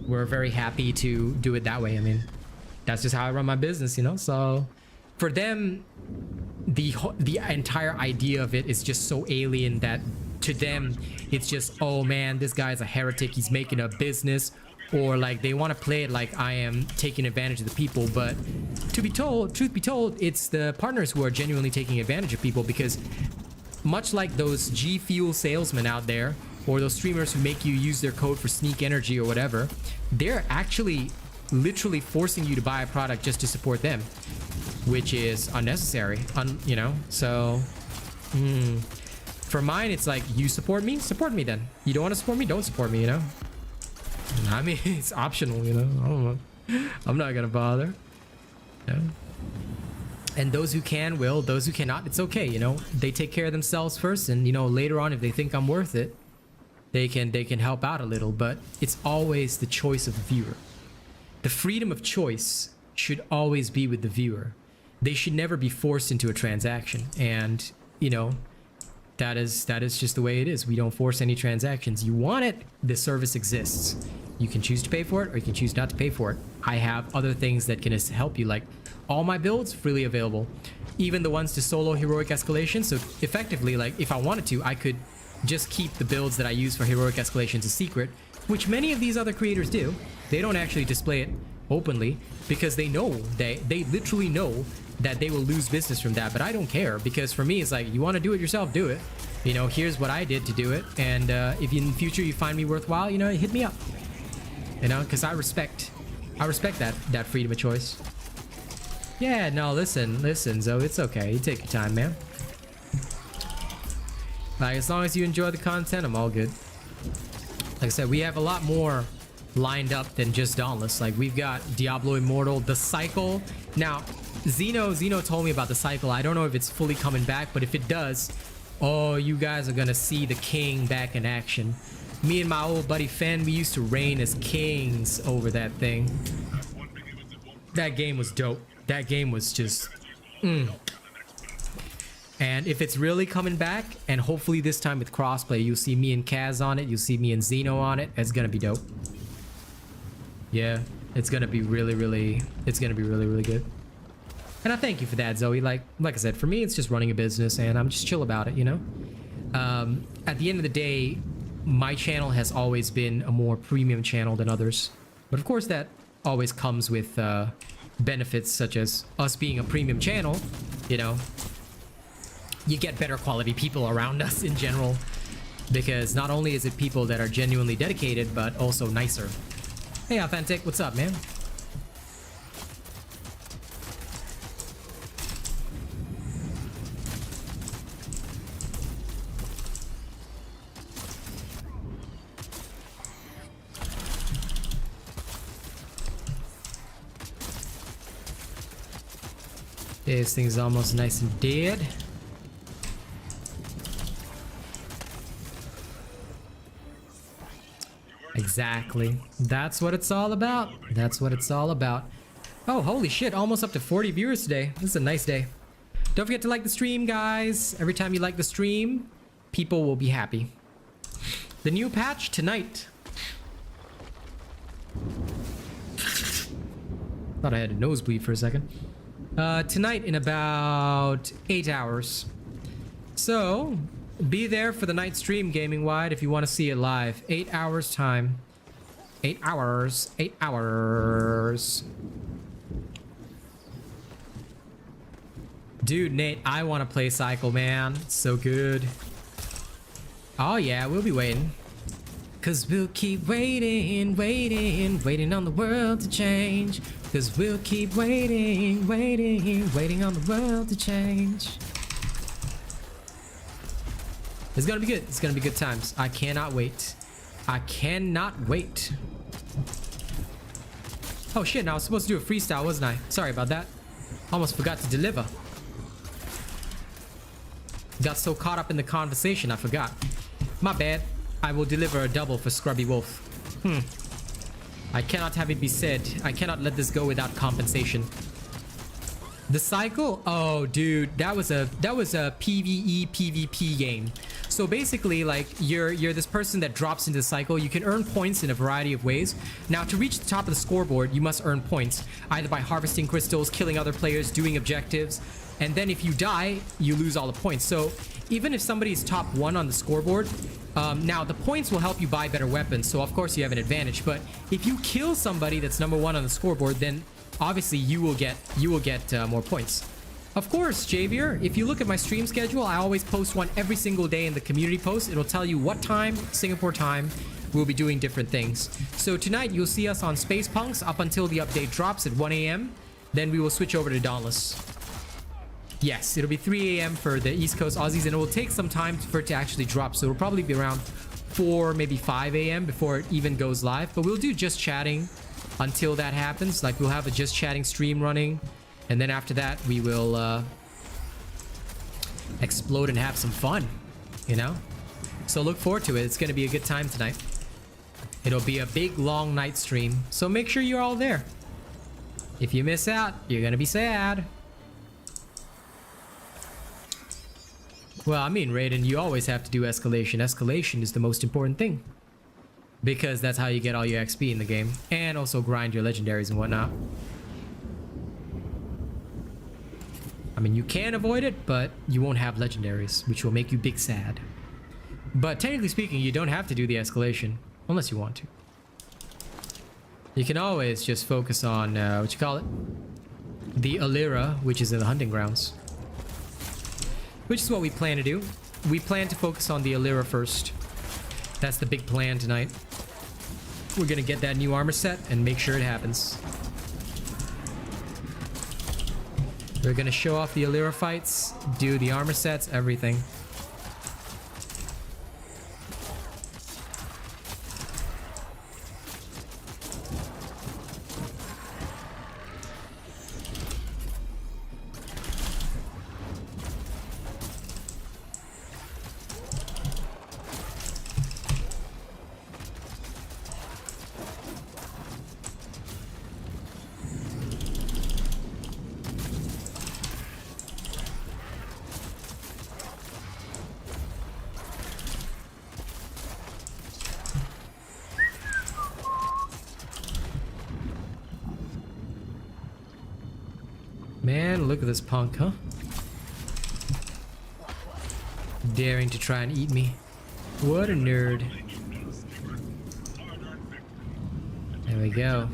we're very happy to do it that way. I mean, that's just how I run my business, you know? So for them, the entire idea of it is just so alien that to them, it's just, oh man, this guy's a heretic. He's making a business. Or like, they want to play it like I am taking advantage of the people. But to be told, truth be told, it's the partners who are genuinely taking advantage of people, because much like those G Fuel salesmen out there, or those streamers who make you use their code for sneak energy or whatever, they're actually literally forcing you to buy a product just to support them, which is unnecessary, you know? So for mine, it's like, you support me then. You don't want to support me, don't support me, you know? I mean, it's optional, you know. I don't know. I'm not gonna bother. Yeah. And those who can will. Those who cannot, it's okay. You know, they take care of themselves first, and you know, later on, if they think I'm worth it, they can help out a little. But it's always the choice of the viewer. The freedom of choice should always be with the viewer. They should never be forced into a transaction. And you know, that is just the way it is. We don't force any transactions. You want it, the service exists. You can choose to pay for it, or you can choose not to pay for it. I have other things that can help you, like all my builds freely available, even the ones to solo heroic escalation. So effectively, like, if I wanted to, I could just keep the builds that I use for heroic escalations a secret, which many of these other creators do. They don't actually display it openly because they know, they literally know that they will lose business from that. But I don't care, because for me it's like, you want to do it yourself, do it. You know, here's what I did to do it, and if in the future you find me worthwhile, you know, hit me up. You know, because I respect that freedom of choice. Yeah, no, listen, Zoe, it's okay. You take your time, man. Like, as long as you enjoy the content, I'm all good. Like I said, we have a lot more lined up than just Dauntless. Like, we've got Diablo Immortal, the cycle. Now, Zeno told me about the cycle. I don't know if it's fully coming back, but if it does, oh, you guys are gonna see the king back in action. Me and my old buddy Fen, we used to reign as kings over that thing. That game was dope. That game was just... And if it's really coming back, and hopefully this time with crossplay, you'll see me and Kaz on it, you'll see me and Zeno on it, it's gonna be dope. Yeah, it's gonna be really, really good. And I thank you for that, Zoe. Like I said, for me, it's just running a business, and I'm just chill about it, you know? At the end of the day, my channel has always been a more premium channel than others. But of course, that always comes with benefits such as us being a premium channel, you know? You get better quality people around us in general, because not only is it people that are genuinely dedicated, but also nicer. Hey, Authentic, what's up, man? This thing's almost nice and dead. Exactly. That's what it's all about. That's what it's all about. Oh, holy shit. Almost up to 40 viewers today. This is a nice day. Don't forget to like the stream, guys. Every time you like the stream, people will be happy. The new patch tonight. Thought I had a nosebleed for a second. Tonight in about 8 hours. So... be there for the night stream, Gaming Wide, if you want to see it live. 8 hours time. 8 hours. 8 hours. Dude, Nate, I want to play Cycle, man. It's so good. Oh, yeah, we'll be waiting. Cause we'll keep waiting, waiting on the world to change. Cause we'll keep waiting, waiting on the world to change. It's gonna be good. It's gonna be good times. I cannot wait. I cannot wait. Oh shit, now I was supposed to do a freestyle, wasn't I? Sorry about that. Almost forgot to deliver. Got so caught up in the conversation, I forgot. My bad. I will deliver a double for Scrubby Wolf. I cannot have it be said. I cannot let this go without compensation. The cycle? Oh, dude, that was a PvE PvP game. So basically, like, you're this person that drops into the cycle. You can earn points in a variety of ways. Now, to reach the top of the scoreboard, you must earn points, either by harvesting crystals, killing other players, doing objectives, and then if you die, you lose all the points. So even if somebody's top 1 on the scoreboard, now the points will help you buy better weapons, so of course you have an advantage. But if you kill somebody that's number 1 on the scoreboard, then obviously you will get more points. Of course, Javier, if you look at my stream schedule, I always post one every single day in the community post. It'll tell you what time, Singapore time, we'll be doing different things. So tonight you'll see us on Space Punks up until the update drops at 1 a.m. Then we will switch over to Dauntless. Yes, it'll be 3 a.m. for the East Coast Aussies, and it will take some time for it to actually drop. So it'll probably be around 4, maybe 5 a.m. before it even goes live. But we'll do just chatting until that happens. Like, we'll have a just chatting stream running, and then after that we will explode and have some fun, you know? So look forward to it. It's gonna be a good time tonight. It'll be a big long night stream, so make sure you're all there. If you miss out, you're gonna be sad. Well, I mean, Raiden, you always have to do escalation. Escalation is the most important thing, because that's how you get all your XP in the game, and also grind your legendaries and whatnot. I mean, you can avoid it, but you won't have legendaries, which will make you big sad. But technically speaking, you don't have to do the escalation unless you want to. You can always just focus on, what you call it? The Alira, which is in the hunting grounds. Which is what we plan to do. We plan to focus on the Alira first. That's the big plan tonight. We're gonna get that new armor set and make sure it happens. We're gonna show off the Alira fights, do the armor sets, everything. Man, look at this punk, huh? Daring to try and eat me. What a nerd. There we go.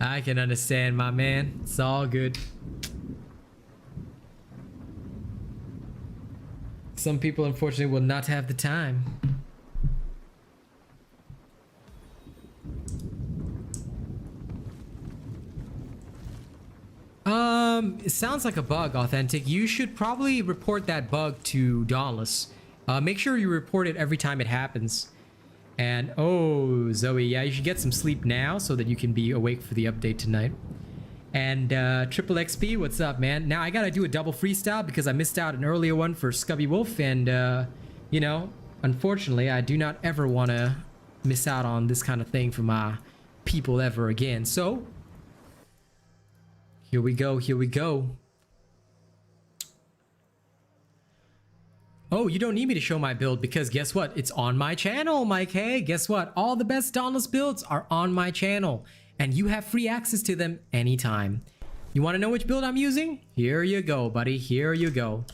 I can understand, my man. It's all good. Some people, unfortunately, will not have the time. It sounds like a bug, Authentic. You should probably report that bug to Dauntless. Make sure you report it every time it happens. And, oh, Zoe, yeah, you should get some sleep now so that you can be awake for the update tonight. And Triple XP, what's up, man? Now I gotta do a double freestyle because I missed out an earlier one for Scubby Wolf, and you know, unfortunately, I do not ever want to miss out on this kind of thing for my people ever again. So here we go, here we go. Oh, you don't need me to show my build because guess what? It's on my channel, Mike. Hey, guess what? All the best Dauntless builds are on my channel. And you have free access to them anytime. You want to know which build I'm using? Here you go, buddy. Here you go.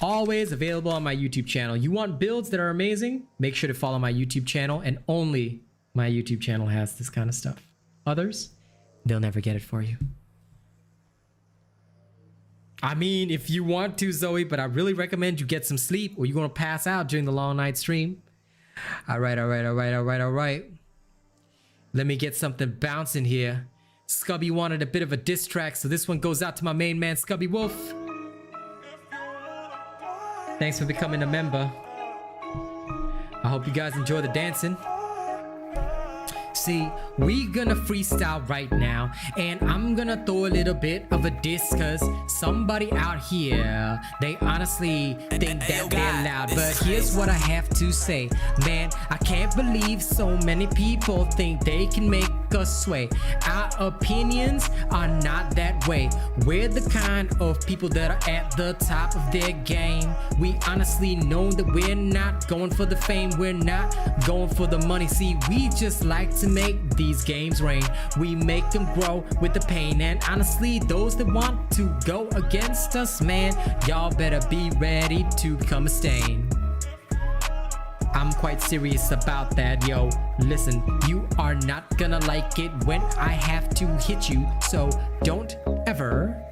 Always available on my YouTube channel. You want builds that are amazing? Make sure to follow my YouTube channel, and only my YouTube channel has this kind of stuff. Others, they'll never get it for you. I mean, if you want to, Zoe, but I really recommend you get some sleep or you're going to pass out during the long night stream. All right, all right, all right, all right, all right. Let me get something bouncing here. Scubby wanted a bit of a diss track, so this one goes out to my main man, Scubby Wolf. Thanks for becoming a member. I hope you guys enjoy the dancing. See, we gonna freestyle right now, and I'm gonna throw a little bit of a diss, cause somebody out here, they honestly think that they're loud. But here's what I have to say, man, I can't believe so many people think they can make us sway. Our opinions are not that way. We're the kind of people that are at the top of their game. We honestly know that we're not going for the fame, we're not going for the money. See, we just like to make these games rain. We make them grow with the pain, and honestly, those that want to go against us, man, y'all better be ready to become a stain. I'm quite serious about that, yo. Listen, you are not gonna like it when I have to hit you, so don't ever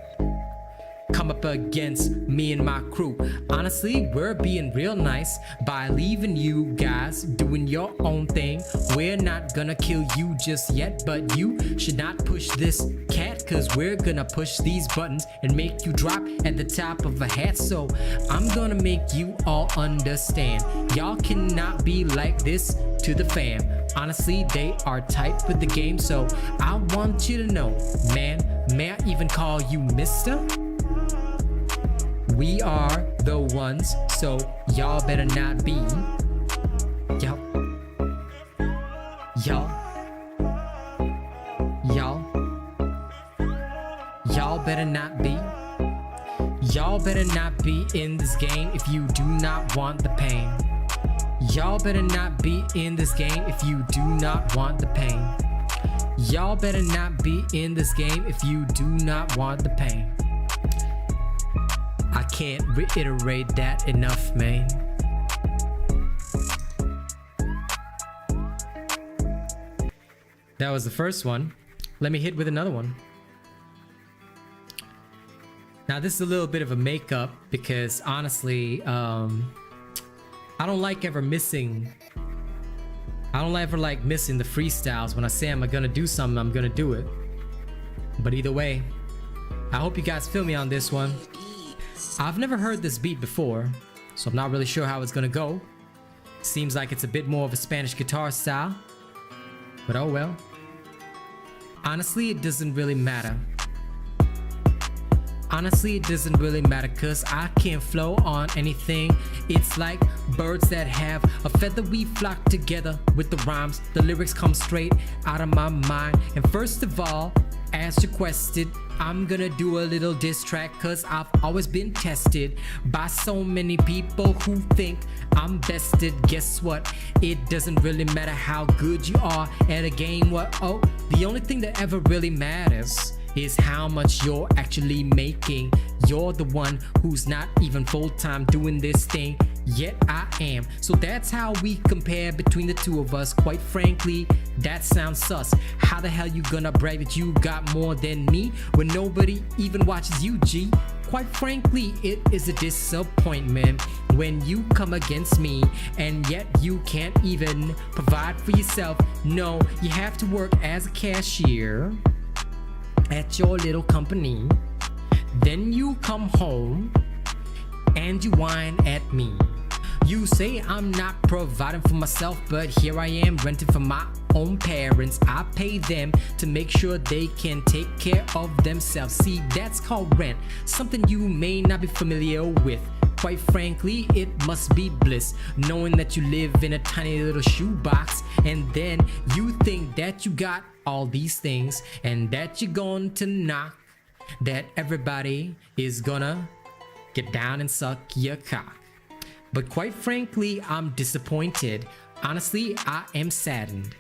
come up against me and my crew. Honestly, we're being real nice by leaving you guys doing your own thing. We're not gonna kill you just yet, but you should not push this cat, cause we're gonna push these buttons and make you drop at the top of a hat. So I'm gonna make you all understand, y'all cannot be like this to the fam. Honestly, they are tight with the game, so I want you to know, man, may I even call you mister? We are the ones, so y'all better not be. Y'all better not be. Y'all better not be in this game if you do not want the pain. Y'all better not be in this game if you do not want the pain. Y'all better not be in this game if you do not want the pain. can't reiterate that enough, man. That was the first one. Let me hit with another one. Now this is a little bit of a makeup because honestly, I don't like ever missing. I don't ever like missing the freestyles. When I say I'm gonna do something, I'm gonna do it. But either way, I hope you guys feel me on this one. I've never heard this beat before, so I'm not really sure how it's gonna go. Seems like it's a bit more of a Spanish guitar style, but oh well. Honestly, it doesn't really matter. Honestly, it doesn't really matter cause I can't flow on anything. It's like birds that have a feather, we flock together with the rhymes. The lyrics come straight out of my mind. And first of all, as requested, I'm gonna do a little diss track cause I've always been tested by so many people who think I'm bested. Guess what? It doesn't really matter how good you are at a game. What? Oh, the only thing that ever really matters is how much you're actually making. You're the one who's not even full-time doing this thing, yet I am. So that's how we compare between the two of us. Quite frankly, that sounds sus. How the hell you gonna brag that you got more than me when nobody even watches you, G? Quite frankly, it is a disappointment when you come against me and yet you can't even provide for yourself. No, you have to work as a cashier at your little company. Then you come home and you whine at me. You say I'm not providing for myself, but here I am renting for my own parents. I pay them to make sure they can take care of themselves. See, that's called rent, something you may not be familiar with. Quite frankly, it must be bliss knowing that you live in a tiny little shoebox and then you think that you got all these things and that you're going to knock, that everybody is gonna get down and suck your cock. But quite frankly, I'm disappointed. Honestly, I am saddened.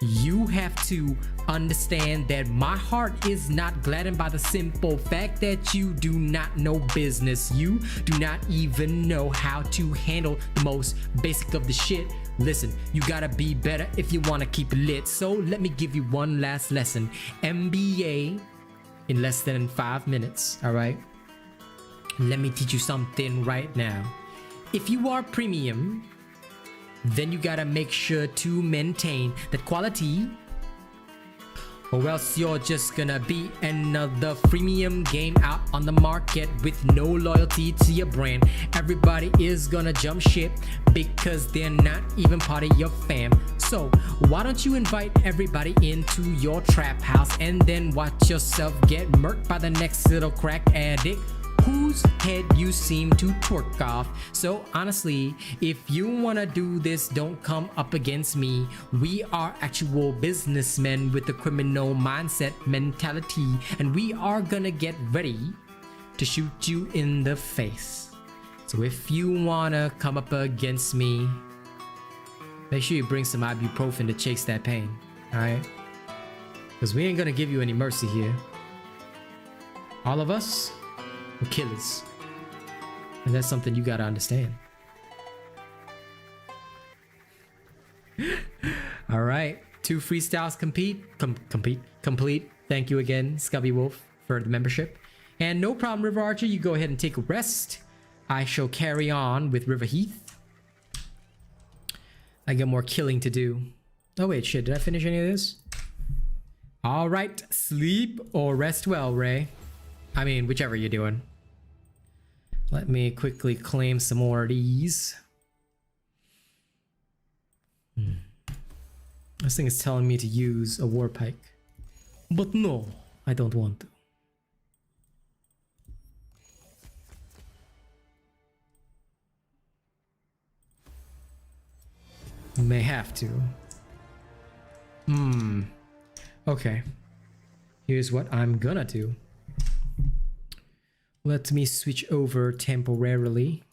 You have to understand that my heart is not gladdened by the simple fact that you do not know business. You do not even know how to handle the most basic of the shit. Listen, you gotta be better if you wanna keep it lit. So let me give you one last lesson. MBA in less than 5 minutes, alright? Let me teach you something right now. If you are premium, then you gotta make sure to maintain that quality, or else you're just gonna be another freemium game out on the market with no loyalty to your brand. Everybody is gonna jump ship because they're not even part of your fam. So why don't you invite everybody into your trap house and then watch yourself get murked by the next little crack addict whose head you seem to twerk off. So honestly, if you wanna do this, don't come up against me. We are actual businessmen with a criminal mindset mentality, and we are gonna get ready to shoot you in the face. So if you wanna come up against me, make sure you bring some ibuprofen to chase that pain, alright? Because we ain't gonna give you any mercy here. All of us, we're killers. And that's something you gotta understand. Alright, 2 freestyles complete. Thank you again, Scubby Wolf, for the membership. And no problem, River Archer, you go ahead and take a rest. I shall carry on with River Heath. I got more killing to do. Oh wait, shit, did I finish any of this? Alright, sleep or rest well, Ray. I mean, whichever you're doing. Let me quickly claim some more of these. This thing is telling me to use a war pike. But no, I don't want to. May have to. Okay. Here's what I'm gonna do. Let me switch over temporarily.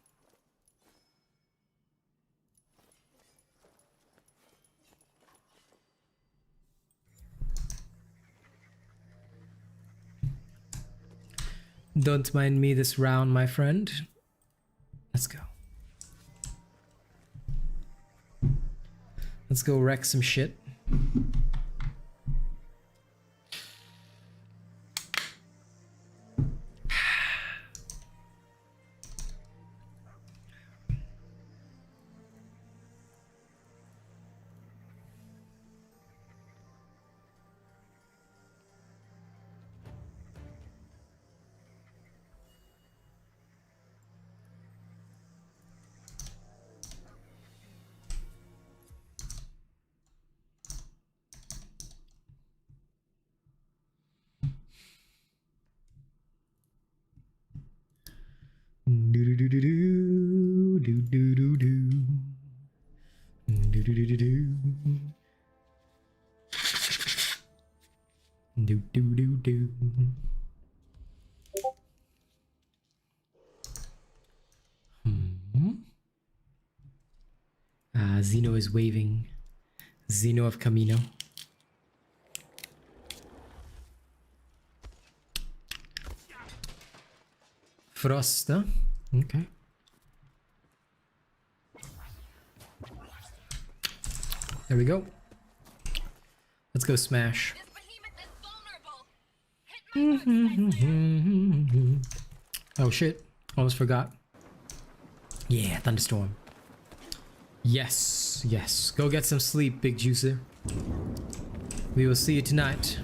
Don't mind me this round, my friend. Let's go. Let's go wreck some shit. Do do do do do do do do do do do do do do do do. Zeno is waving. Zeno of Camino. Frost, huh? Okay. There we go. Let's go smash. This behemoth is vulnerable. Hit my butt, Sky Slayer. Oh shit. Almost forgot. Yeah, thunderstorm. Yes, yes. Go get some sleep, big juicer. We will see you tonight.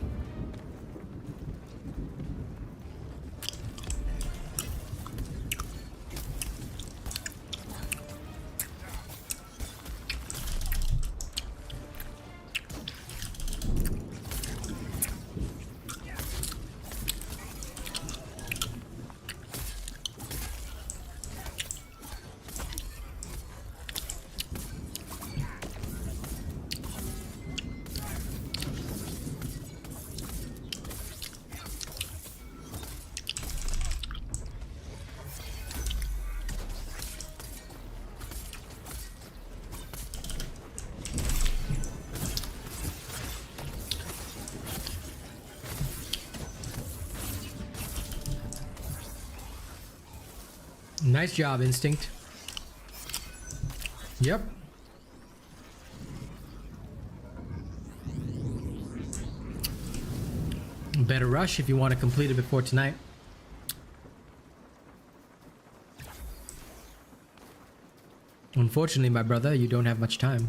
Nice job, Instinct. Yep. Better rush if you want to complete it before tonight. Unfortunately, my brother, you don't have much time.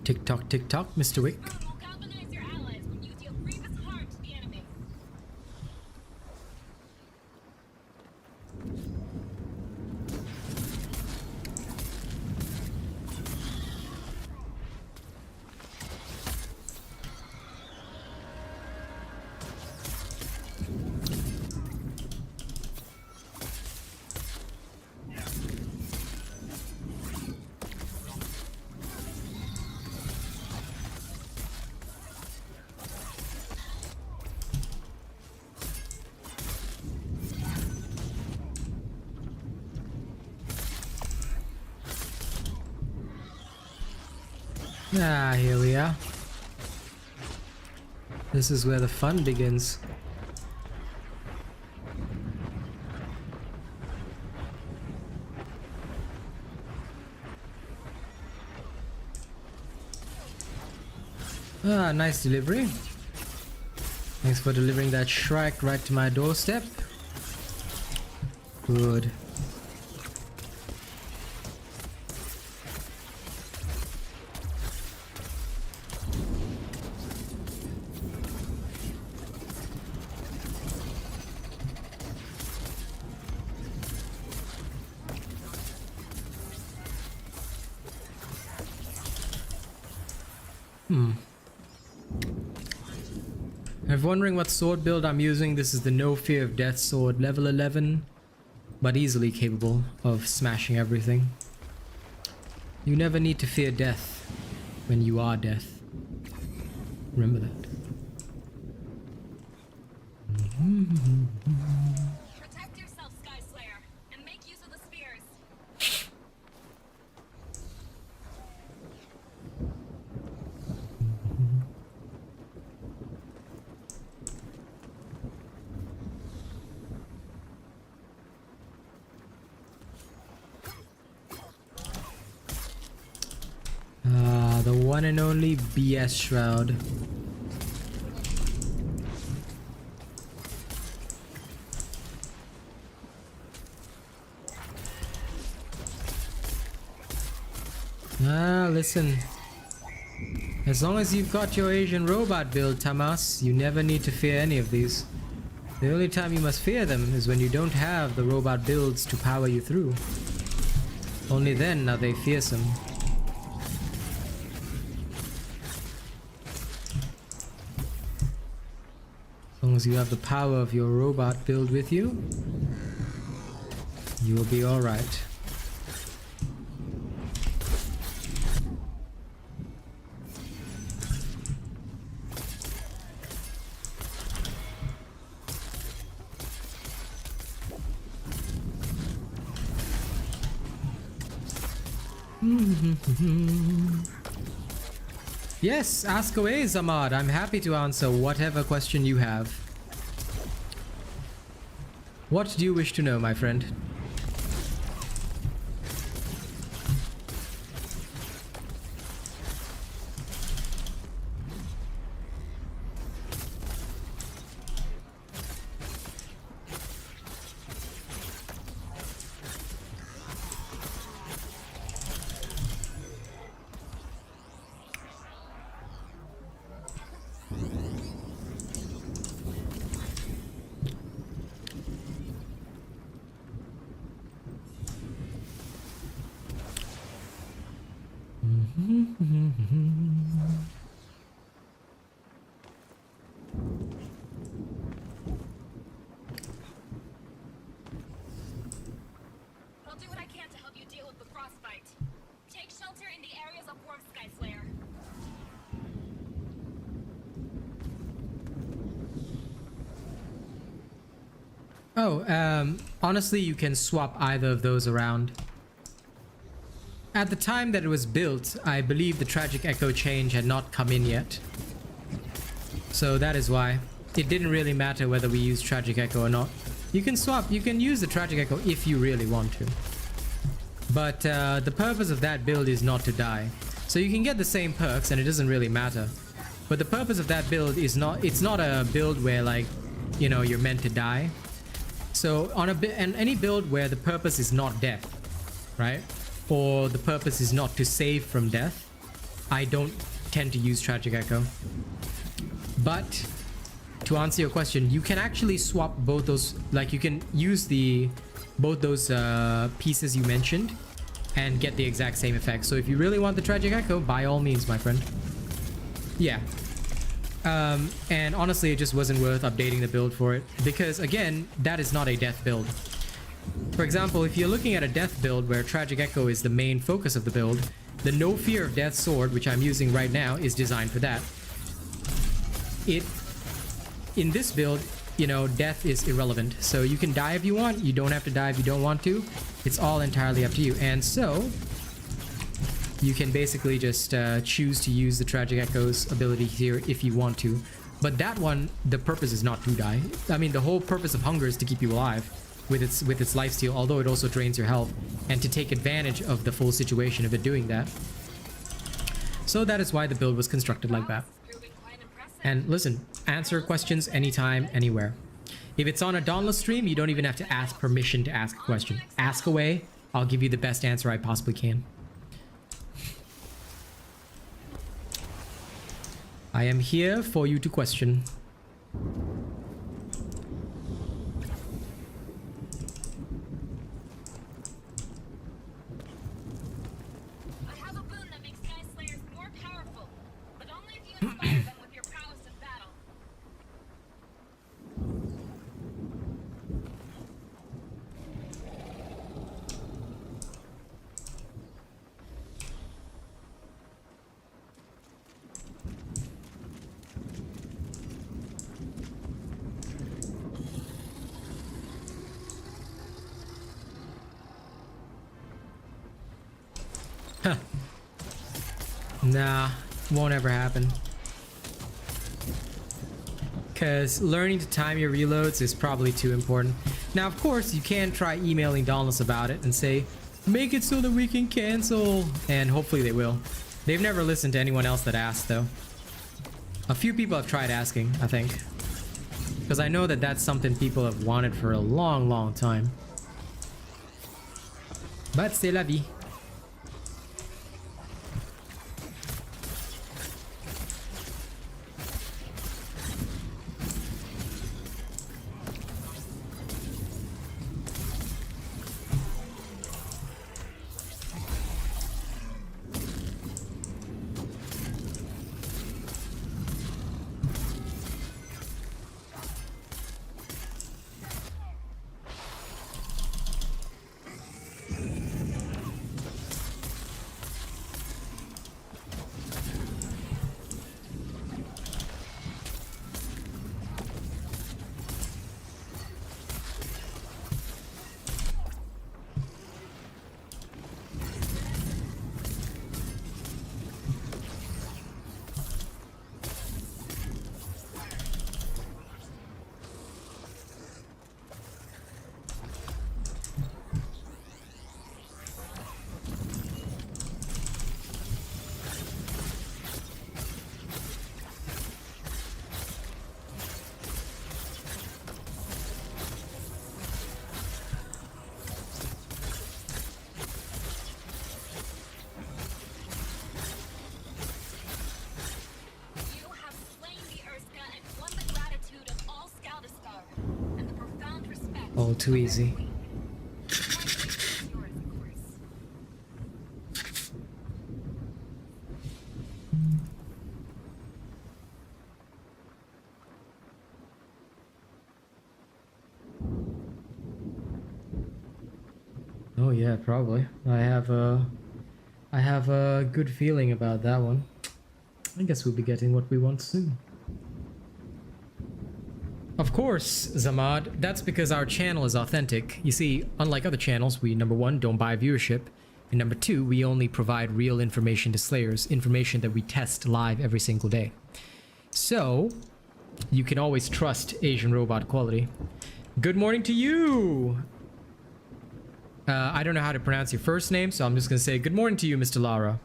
Tick tock, Mr. Wick. Will galvanize your allies when you deal grievous harm to the enemy. Ah, here we are. This is where the fun begins. Ah, nice delivery. Thanks for delivering that Shrike right to my doorstep. Good. If you're wondering what sword build I'm using, this is the No Fear of Death sword, level 11, but easily capable of smashing everything. You never need to fear death when you are death. Remember that. Protect yourself, Sky Slayer, and make use of the spears. The one and only BS Shroud. Listen. As long as you've got your Asian robot build, Tamas, you never need to fear any of these. The only time you must fear them is when you don't have the robot builds to power you through. Only then are they fearsome. As long as you have the power of your robot build with you, you will be alright. Yes, ask away, Zamad. I'm happy to answer whatever question you have. What do you wish to know, my friend? I'll do what I can to help you deal with the frostbite. Take shelter in the areas of Worm Sky Slayer. Oh, honestly, you can swap either of those around. At the time that it was built, I believe the Tragic Echo change had not come in yet. So that is why. It didn't really matter whether we use Tragic Echo or not. You can swap, you can use the Tragic Echo if you really want to. But the purpose of that build is not to die. So you can get the same perks and it doesn't really matter. But the purpose of that build is not, it's not a build where, like, you know, you're meant to die. So on any build where the purpose is not death, right? Or the purpose is not to save from death, I don't tend to use Tragic Echo. But to answer your question, you can actually swap both those, like you can use both those pieces you mentioned and get the exact same effect. So if you really want the Tragic Echo, by all means, my friend. Yeah. And honestly, it just wasn't worth updating the build for it, because again, that is not a death build. For example, if you're looking at a death build where Tragic Echo is the main focus of the build, the No Fear of Death sword, which I'm using right now, is designed for that. In this build, you know, death is irrelevant. So you can die if you want, you don't have to die if you don't want to. It's all entirely up to you. And so you can basically just choose to use the Tragic Echo's ability here if you want to. But that one, the purpose is not to die. I mean, the whole purpose of Hunger is to keep you alive with its lifesteal, although it also drains your health, and to take advantage of the full situation of it doing that. So that is why the build was constructed like that. And listen, answer questions anytime, anywhere. If it's on a Dauntless stream, you don't even have to ask permission to ask a question. Ask away, I'll give you the best answer I possibly can. I am here for you to question. I have a boon that makes Sky Slayers more powerful, but only if you inspire them with your prowess in battle. Nah, won't ever happen. Because learning to time your reloads is probably too important. Now, of course, you can try emailing Dauntless about it and say, make it so that we can cancel. And hopefully they will. They've never listened to anyone else that asked, though. A few people have tried asking, I think. Because I know that that's something people have wanted for a long, long time. But c'est la vie. You have slain the Urska and won the gratitude of all Skaldastar, and the profound respect. All too easy. Yours, of course. Oh yeah, probably. I have a good feeling about that one. I guess we'll be getting what we want soon. Of course, Zamad, that's because our channel is authentic. You see, unlike other channels, we, number one, don't buy viewership, and number two, we only provide real information to Slayers, information that we test live every single day. So, you can always trust Asian robot quality. Good morning to you! I don't know how to pronounce your first name, so I'm just gonna say good morning to you, Mr. Lara.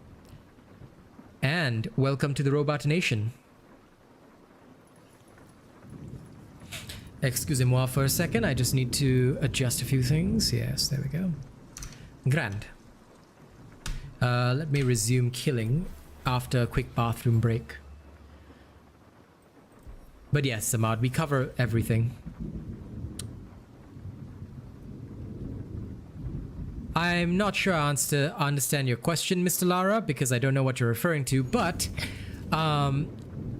And welcome to the Robot Nation. Excusez-moi for a second, I just need to adjust a few things. Yes, there we go. Grand. Let me resume killing after a quick bathroom break. But yes, Samad, we cover everything. I'm not sure I understand your question, Mr. Lara, because I don't know what you're referring to, but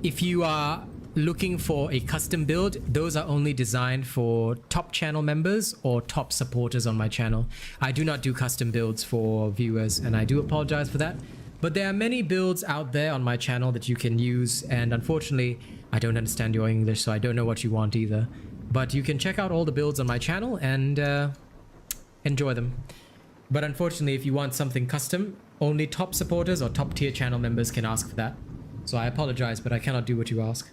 if you are looking for a custom build, those are only designed for top channel members or top supporters on my channel. I do not do custom builds for viewers, and I do apologize for that. But there are many builds out there on my channel that you can use, and unfortunately, I don't understand your English, so I don't know what you want either. But you can check out all the builds on my channel and enjoy them. But unfortunately, if you want something custom, only top supporters or top tier channel members can ask for that. So I apologize, but I cannot do what you ask.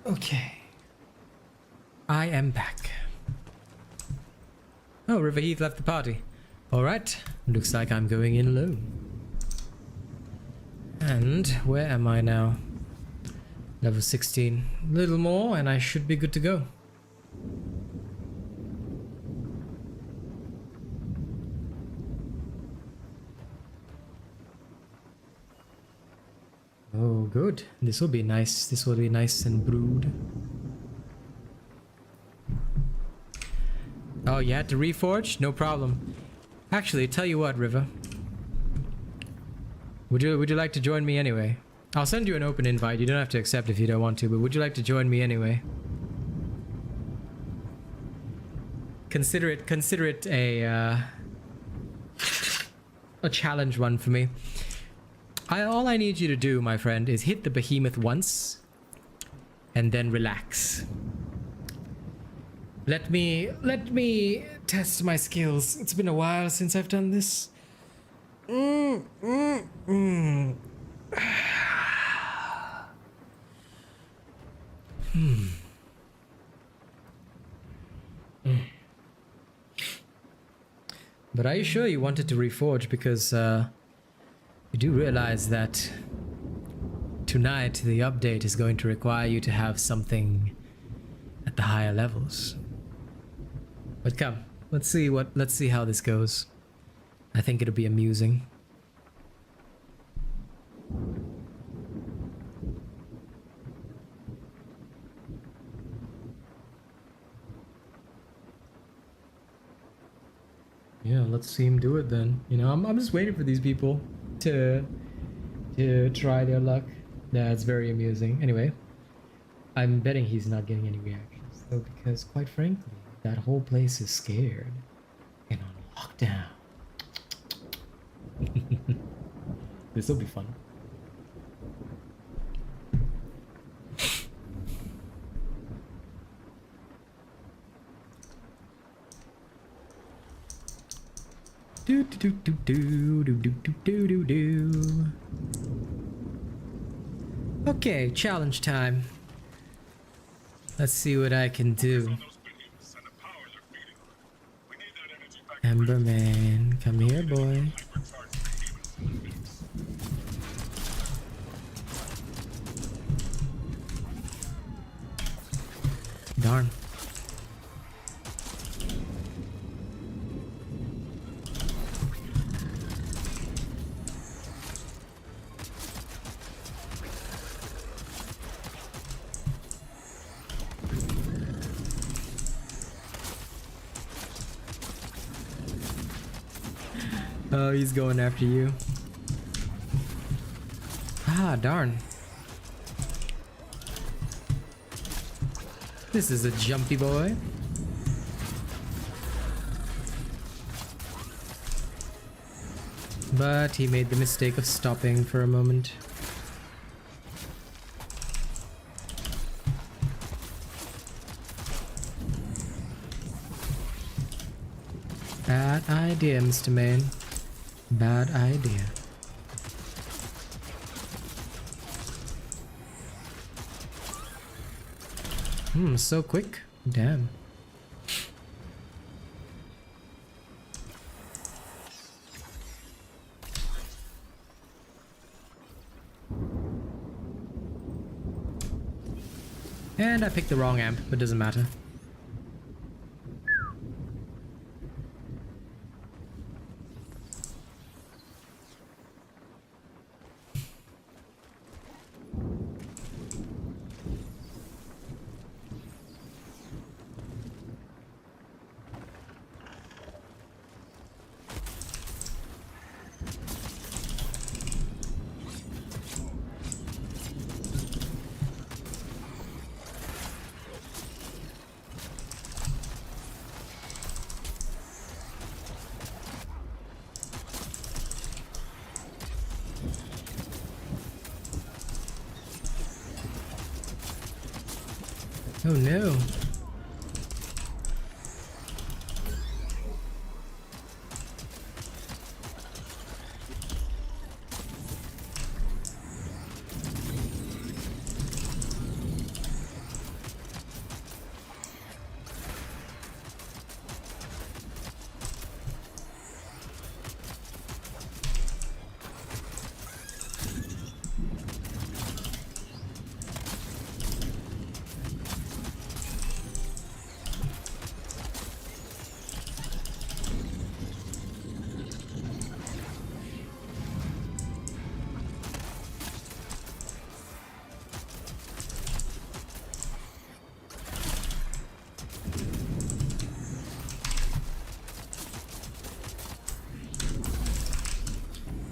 Okay. I am back. Oh, River Heath left the party. Alright, looks like I'm going in alone. And where am I now? Level 16. Little more and I should be good to go. Oh, good. This will be nice. This will be nice and brewed. Oh, you had to reforge? No problem. Actually, tell you what, River. Would you like to join me anyway? I'll send you an open invite. You don't have to accept if you don't want to, but would you like to join me anyway? Consider it a challenge one for me. All I need you to do, my friend, is hit the behemoth once and then relax. Let me test my skills. It's been a while since I've done this. But are you sure you wanted to reforge? Because you do realize that tonight the update is going to require you to have something at the higher levels. But come, let's see how this goes. I think it'll be amusing. Yeah, let's see him do it then. You know, I'm just waiting for these people to try their luck. That's very amusing. Anyway, I'm betting he's not getting any reactions though, because quite frankly, that whole place is scared and on lockdown. This will be fun. Do do do do do do do do do do. Okay, challenge time. Let's see what I can do. Emberman, come here, boy. Darn. Oh, he's going after you. Ah, darn. This is a jumpy boy. But he made the mistake of stopping for a moment. Bad idea, Mr. Main. Bad idea. So quick. Damn. And I picked the wrong amp, but doesn't matter. Oh no.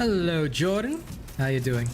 Hello, Jordan. How you doing?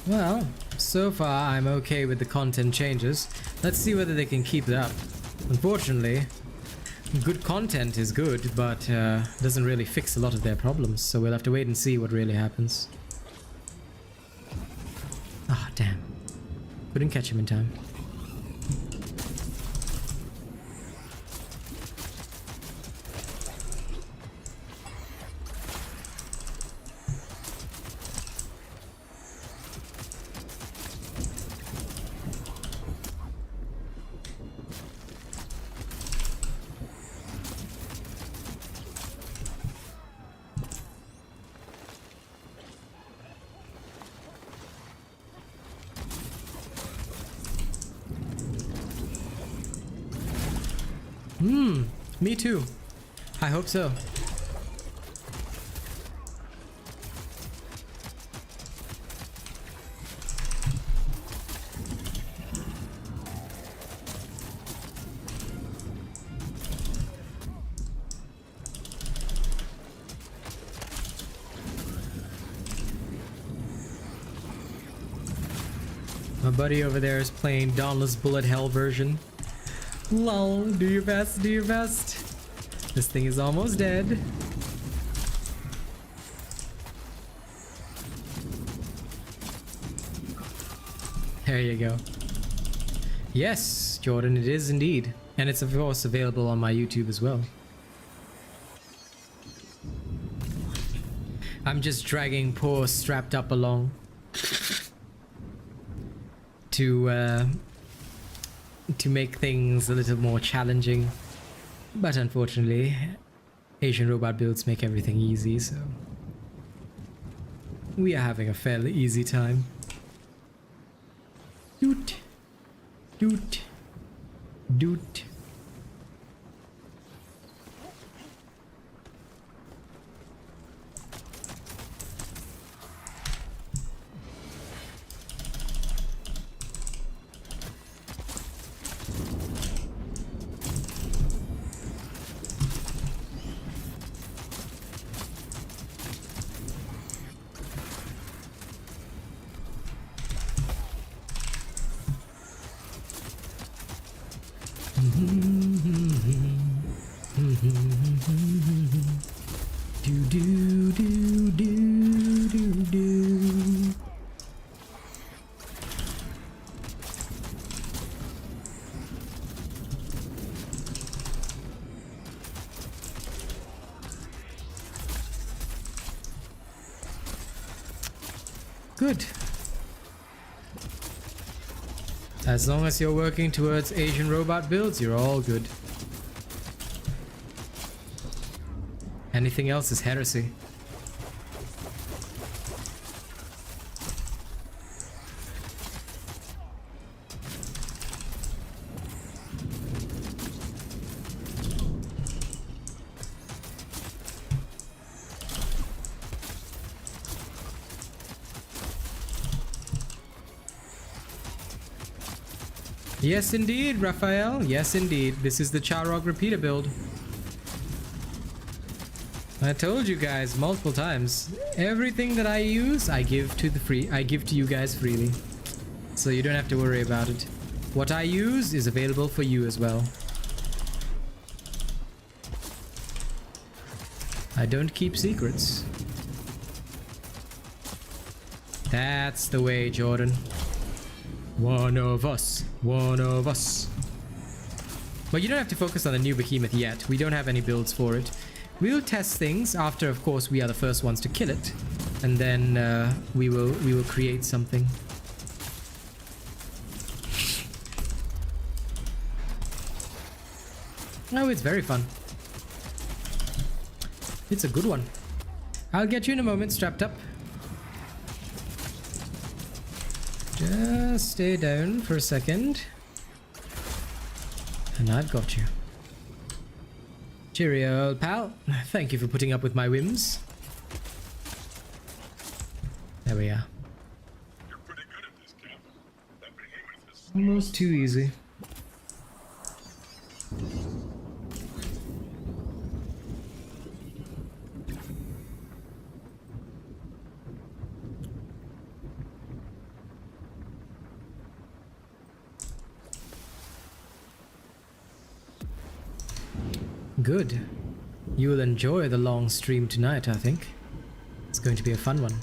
Well, so far I'm okay with the content changes. Let's see whether they can keep it up. Unfortunately, good content is good, but doesn't really fix a lot of their problems, so we'll have to wait and see what really happens. Ah, damn. Couldn't catch him in time. Me too. I hope so. My buddy over there is playing Dauntless Bullet Hell version. Lol, do your best, do your best. This thing is almost dead. There you go. Yes, Jordan, it is indeed. And it's of course available on my YouTube as well. I'm just dragging poor Strapped Up along to make things a little more challenging, but unfortunately Asian robot builds make everything easy, so we are having a fairly easy time. Doot doot doot. Good. As long as you're working towards Asian robot builds, you're all good. Anything else is heresy. Yes indeed, Raphael. Yes indeed. This is the Charog repeater build. I told you guys multiple times. Everything that I use, I give to you guys freely. So you don't have to worry about it. What I use is available for you as well. I don't keep secrets. That's the way, Jordan. One of us. One of us. But you don't have to focus on the new behemoth yet. We don't have any builds for it. We'll test things after, of course, we are the first ones to kill it, and then we will create something. Oh, it's very fun. It's a good one. I'll get you in a moment, strapped up. Just stay down for a second. And I've got you. Cheerio, old pal. Thank you for putting up with my whims. There we are. You're pretty good at this, Cap. That behemoth is Almost too easy. Good. You will enjoy the long stream tonight, I think. It's going to be a fun one.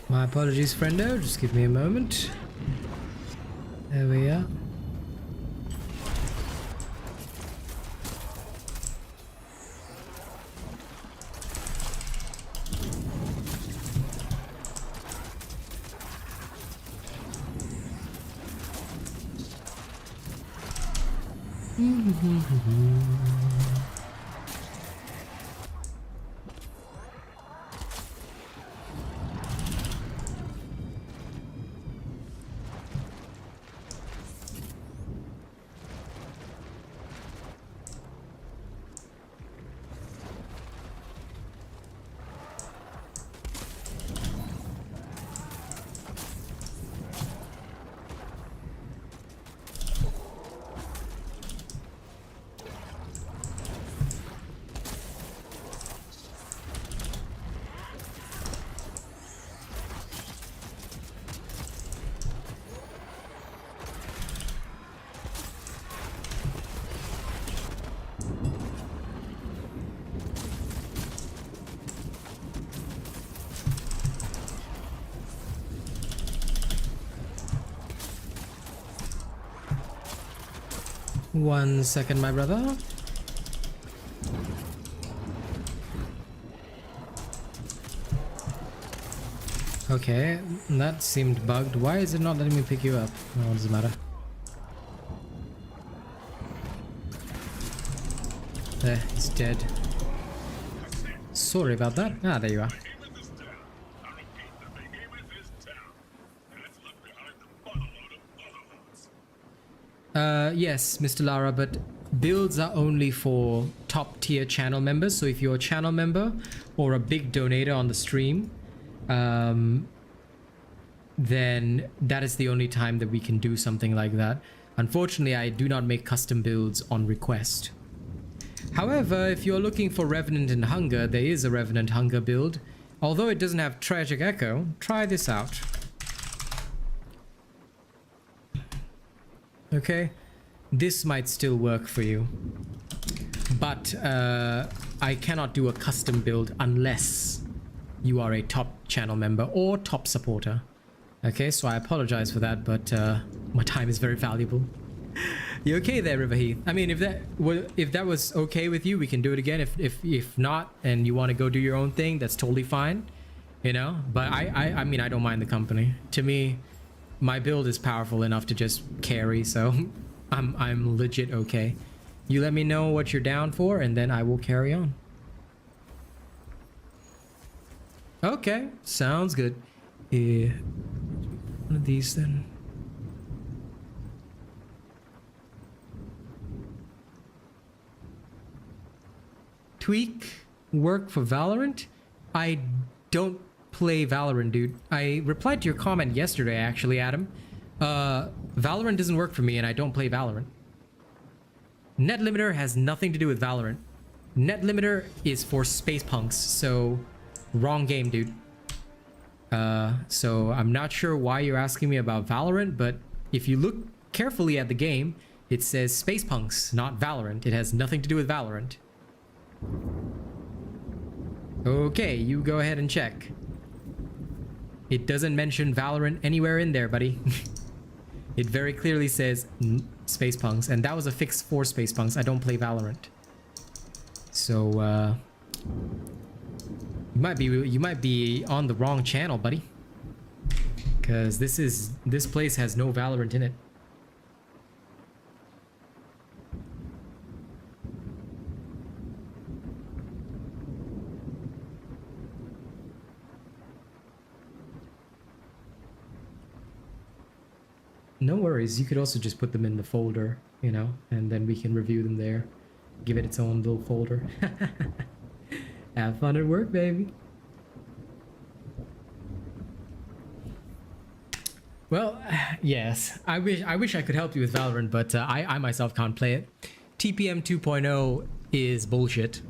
My apologies, friendo. Just give me a moment. There we are. One second, my brother. Okay, that seemed bugged. Why is it not letting me pick you up? Oh, what does it matter? There, he's dead. Sorry about that. Ah, there you are. behemoth is down. I repeat, the behemoth is down. And it's left behind the buttload of loadouts. Yes, Mr. Lara, but builds are only for top tier channel members. So if you're a channel member or a big donator on the stream, then that is the only time that we can do something like that. Unfortunately, I do not make custom builds on request. However, if you're looking for Revenant and Hunger, there is a Revenant Hunger build. Although it doesn't have Tragic Echo, try this out. Okay, this might still work for you. But I cannot do a custom build unless you are a top channel member or top supporter. Okay, so I apologize for that, but my time is very valuable. You okay there, Riverheath? I mean, if that was okay with you, we can do it again. If not, and you want to go do your own thing, that's totally fine. you know. But I mean, I don't mind the company. To me, my build is powerful enough to just carry, so I'm legit okay. You let me know what you're down for, and then I will carry on. Okay, sounds good. One of these then. Tweak work for Valorant? I don't play Valorant, dude. I replied to your comment yesterday, actually, Adam. Valorant doesn't work for me, and I don't play Valorant. Net limiter has nothing to do with Valorant. Net limiter is for space punks, so wrong game, dude. So I'm not sure why you're asking me about Valorant, but if you look carefully at the game, it says space punks, not Valorant. It has nothing to do with Valorant. Okay, you go ahead and check. It doesn't mention Valorant anywhere in there, buddy. It very clearly says space punks, and that was a fix for space punks. I don't play Valorant. So, you might be on the wrong channel, buddy. Because this place has no Valorant in it. No worries, you could also just put them in the folder, you know, and then we can review them there. Give it its own little folder. Have fun at work, baby. Well, yes, I wish I could help you with Valorant, but I myself can't play it. TPM 2.0 is bullshit,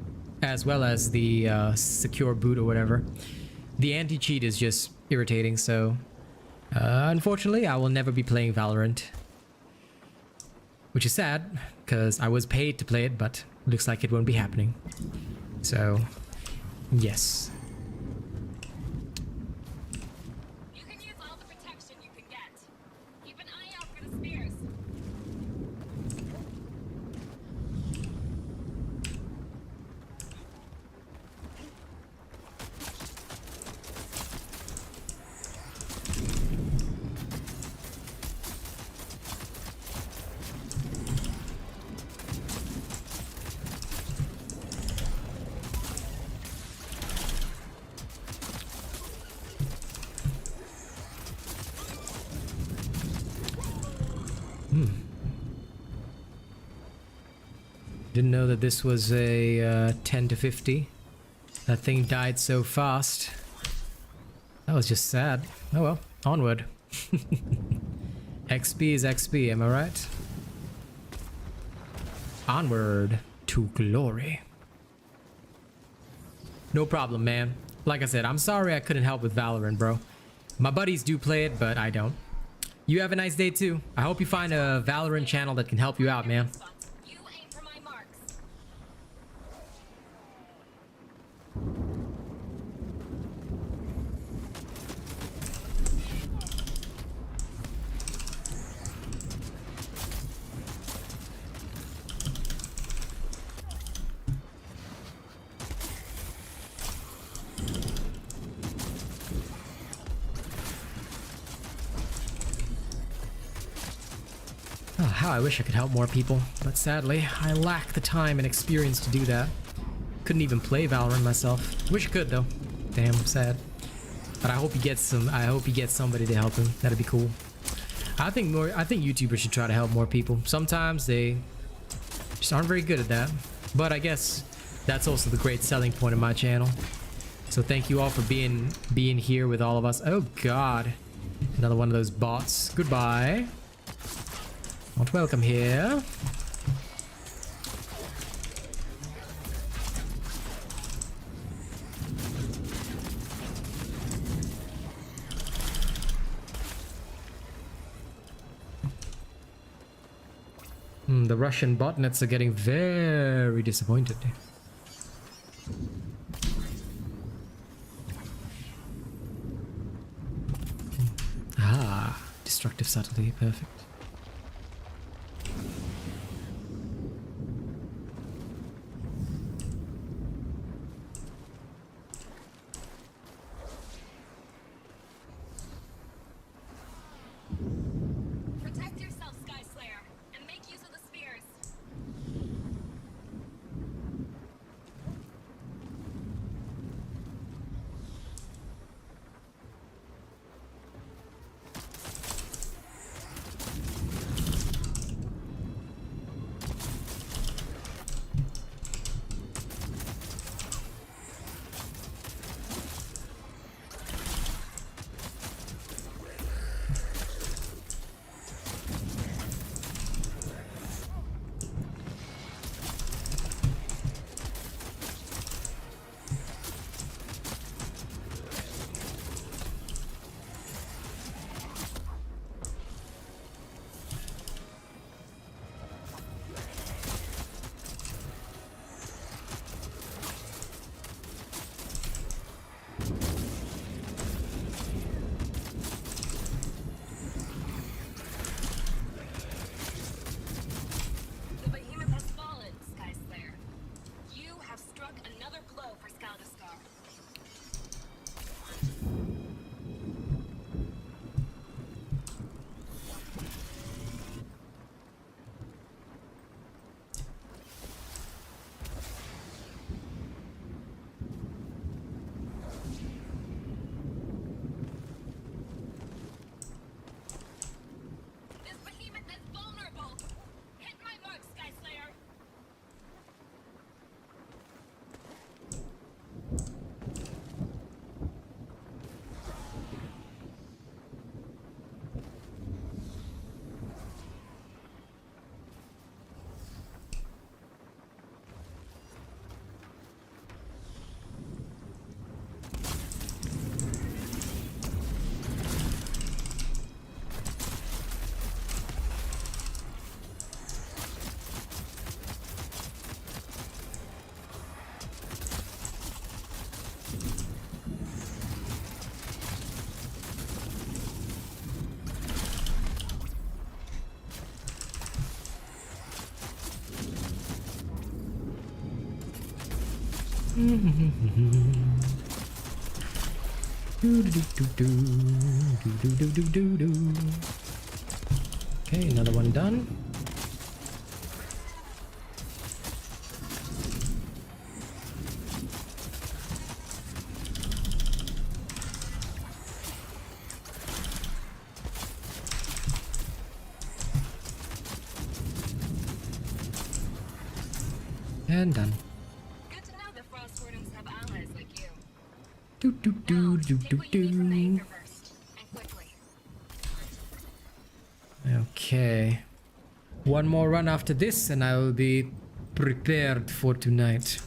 as well as the secure boot or whatever. The anti-cheat is just irritating, so unfortunately, I will never be playing Valorant. Which is sad, because I was paid to play it, but looks like it won't be happening. So, yes. You can use all the protection you can get. Keep an eye out for the spears. Didn't know that this was a 10 to 50. That thing died so fast. That was just sad. Oh well, onward. XP is XP, am I right? Onward to glory. No problem, man. Like I said, I'm sorry I couldn't help with Valorant, bro. My buddies do play it, but I don't. You have a nice day too. I hope you find a Valorant channel that can help you out, man. You aim for my marks. Oh, how I wish I could help more people, but sadly, I lack the time and experience to do that. Couldn't even play Valorant myself. Wish I could though. Damn, sad. But I hope he gets some. I hope he gets somebody to help him. That'd be cool. I think YouTubers should try to help more people. Sometimes they just aren't very good at that. But I guess that's also the great selling point of my channel. So thank you all for being here with all of us. Oh God, another one of those bots. Goodbye. Not welcome here. The Russian botnets are getting very disappointed. Ah, destructive subtlety, perfect. Okay, another one done. And done. Good to know the Frost Wardens have allies like you. Do do do do Take do what you need from the do. anchor first, and quickly. Okay. One more run after this and I will be prepared for tonight.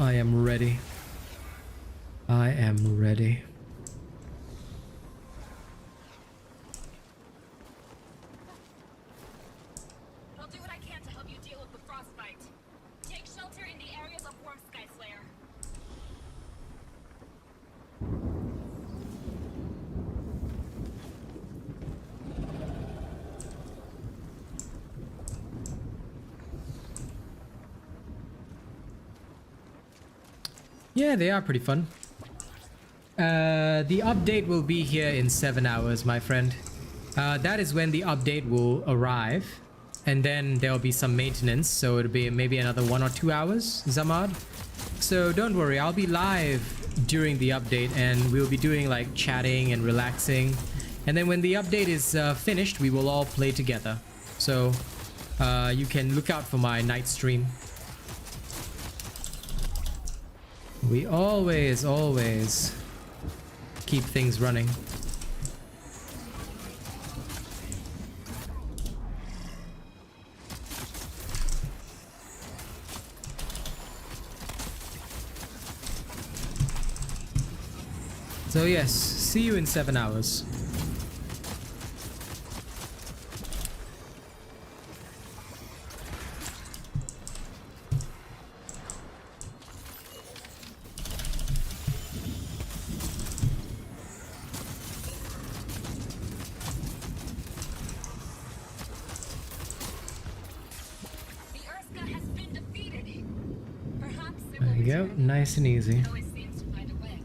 I am ready. I am ready. I'll do what I can to help you deal with the frostbite. Take shelter in the areas of Warm Sky Slayer. Yeah, they are pretty fun. The update will be here in 7 hours, my friend. That is when the update will arrive. And then there'll be some maintenance, so it'll be maybe another 1 or 2 hours, Zamad. So don't worry, I'll be live during the update and we'll be doing like chatting and relaxing. And then when the update is finished, we will all play together. So you can look out for my night stream. We always keep things running. So yes, see you in 7 hours. The Urska has been defeated. Perhaps it will There you go, return. nice and easy. It always seems to find a way.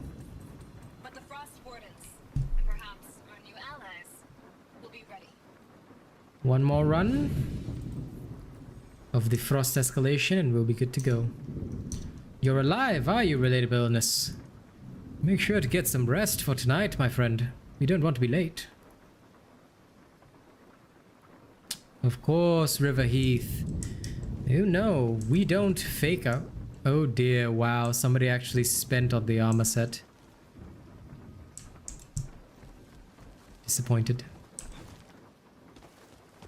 But the Frost Wardens, and perhaps our new allies, will be ready. One more run of the frost escalation and we'll be good to go. You're alive, are you, relatable illness? Make sure to get some rest for tonight, my friend. We don't want to be late. Of course, River Heath. You know, we don't fake out. Oh dear, wow, somebody actually spent on the armor set. Disappointed.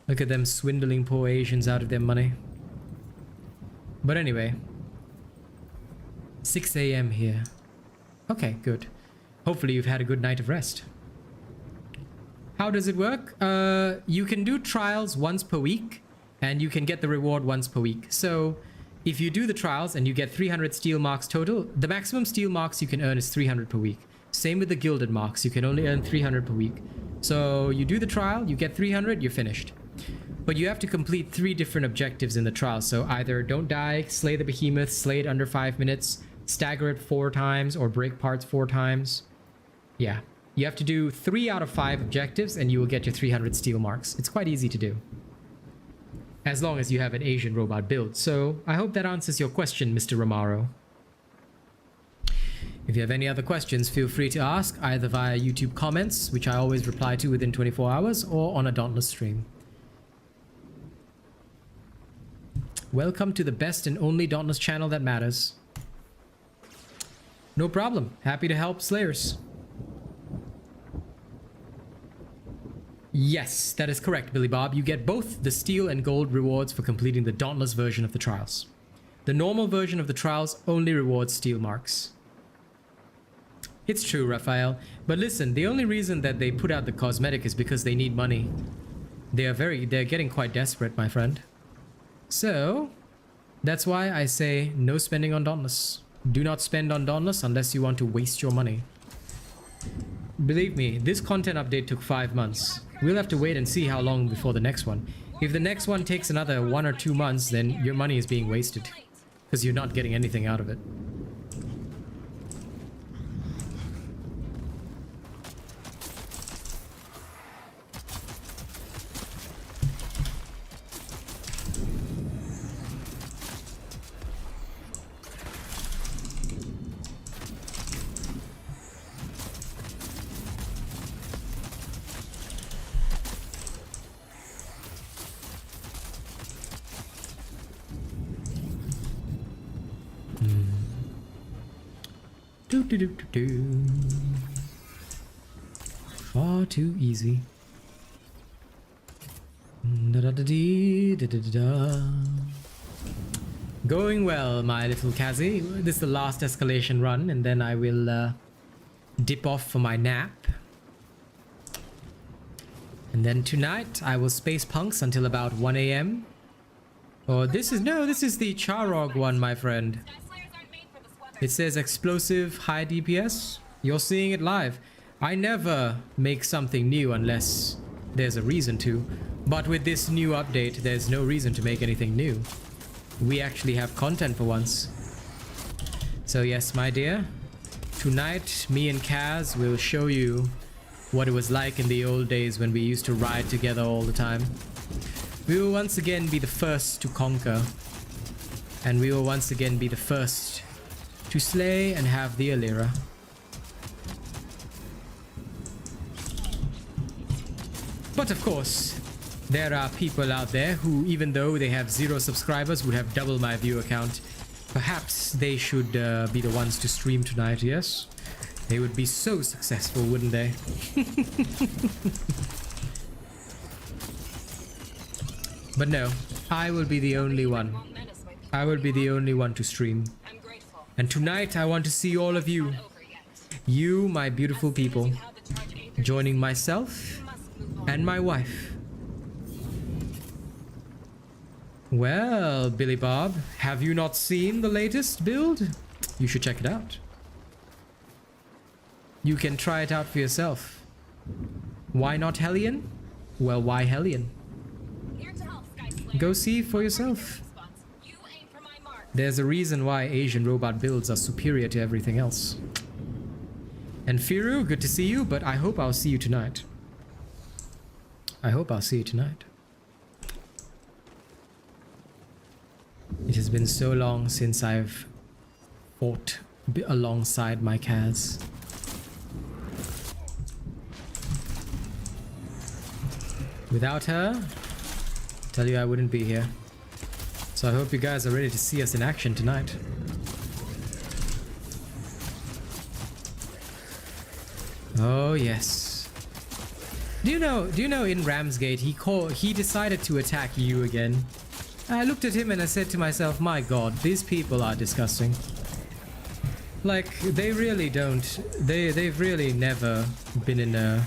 Look at them swindling poor Asians out of their money. But anyway. 6 AM here. Okay, good. Hopefully you've had a good night of rest. How does it work? You can do trials once per week and you can get the reward once per week. So if you do the trials and you get 300 steel marks total, the maximum steel marks you can earn is 300 per week. Same with the gilded marks, you can only earn 300 per week. So you do the trial, you get 300, you're finished. But you have to complete 3 different objectives in the trial. So either don't die, slay the behemoth, slay it under 5 minutes, stagger it 4 times, or break parts 4 times. Yeah. You have to do 3 out of 5 objectives and you will get your 300 steel marks. It's quite easy to do. As long as you have an Asian robot build. So I hope that answers your question, Mr. Romaro. If you have any other questions, feel free to ask either via YouTube comments, which I always reply to within 24 hours, or on a Dauntless stream. Welcome to the best and only Dauntless channel that matters. No problem. Happy to help Slayers. Yes, that is correct, Billy Bob. You get both the steel and gold rewards for completing the Dauntless version of the trials. The normal version of the trials only rewards steel marks. It's true, Raphael. But listen, the only reason that they put out the cosmetic is because they need money. They're getting quite desperate, my friend. So, that's why I say no spending on Dauntless. Do not spend on Dauntless unless you want to waste your money. Believe me, this content update took 5 months. We'll have to wait and see how long before the next one. If the next one takes another 1 or 2 months, then your money is being wasted. because you're not getting anything out of it. Do. Far too easy. Going well, my little Kazi. This is the last escalation run, and then I will dip off for my nap. And then tonight I will space punks until about 1 a.m. Oh, this is the Charog one, my friend. Sky Slayers aren't made for this weather. It says explosive high DPS. You're seeing it live. I never make something new unless there's a reason to. But with this new update, there's no reason to make anything new. We actually have content for once. So yes, my dear. Tonight, me and Kaz will show you what it was like in the old days when we used to ride together all the time. We will once again be the first to conquer. And we will once again be the first to slay and have the Alira. But of course, there are people out there who, even though they have 0 subscribers, would have double my view account. Perhaps they should be the ones to stream tonight, yes? They would be so successful, wouldn't they? But no, I will be the only one. I will be the only one to stream. I'm grateful. And tonight I want to see all of you. Not over yet. You, my beautiful people, You have the charge Aether. joining myself You must move on. and my wife. Well, Billy Bob, have you not seen the latest build? You should check it out. You can try it out for yourself. Why not Hellion? Well, why Hellion? Here to help, Sky Slayer. Go see for yourself. You aim for my mark. There's a reason why Asian robot builds are superior to everything else. And Firu, good to see you, but I hope I'll see you tonight. I hope I'll see you tonight. It has been so long since I've fought alongside my Kaz. Without her, I tell you I wouldn't be here. So I hope you guys are ready to see us in action tonight. Oh yes. Do you know in Ramsgate he decided to attack you again? I looked at him and I said to myself, my god, these people are disgusting. Like, they really don't, they've really never been in a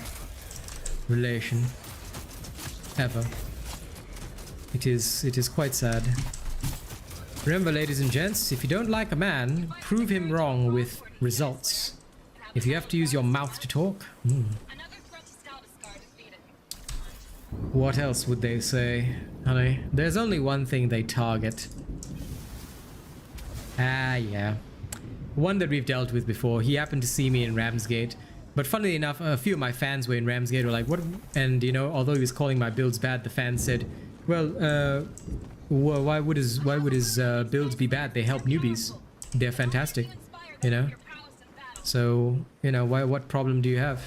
relation. Ever. It is quite sad. Remember, ladies and gents, if you don't like a man, prove him wrong with results. If you have to use your mouth to talk, Another threat to Scout is defeated. what else would they say, honey? There's only one thing they target. Ah, yeah. One that we've dealt with before. He happened to see me in Ramsgate. But funnily enough, a few of my fans were in Ramsgate, were like, what? And, you know, although he was calling my builds bad, the fans said, well, why would his builds be bad? They help newbies. They're fantastic, you know? So, you know, what problem do you have?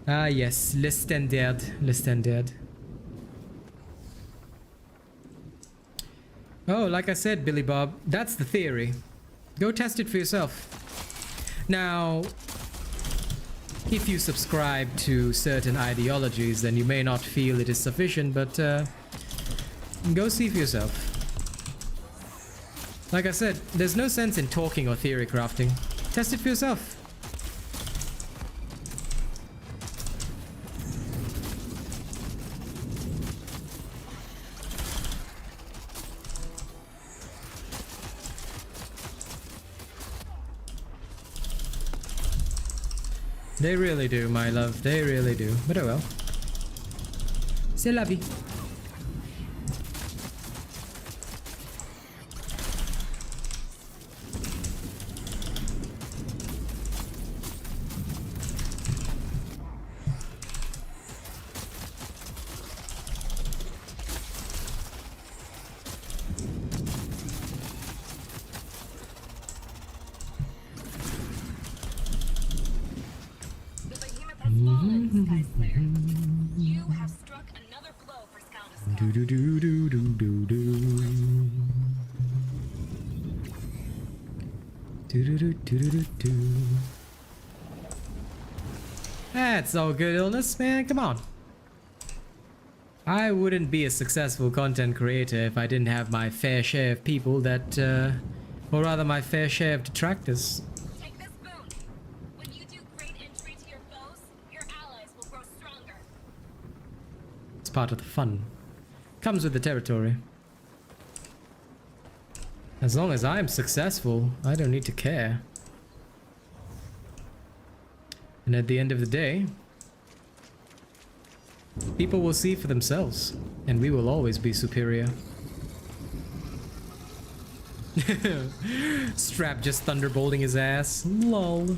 Ah, yes, le standard, le standard. Oh, like I said, Billy Bob, that's the theory. Go test it for yourself. Now, if you subscribe to certain ideologies, then you may not feel it is sufficient, but go see for yourself. Like I said, there's no sense in talking or theory crafting. Test it for yourself. They really do, my love. They really do. But oh well. C'est la vie. Sky Slayer. You have struck another blow for Skaldascar. Do do do do do do do. Do do do do do do. That's all good, Illness, man. Come on. I wouldn't be a successful content creator if I didn't have my fair share of people that, or rather my fair share of detractors. Take this boon. When you do great injury to your foes, your allies will grow stronger. It's part of the fun. Comes with the territory. As long as I'm successful, I don't need to care. And at the end of the day, people will see for themselves, and we will always be superior. Strap just thunderbolting his ass. Lol.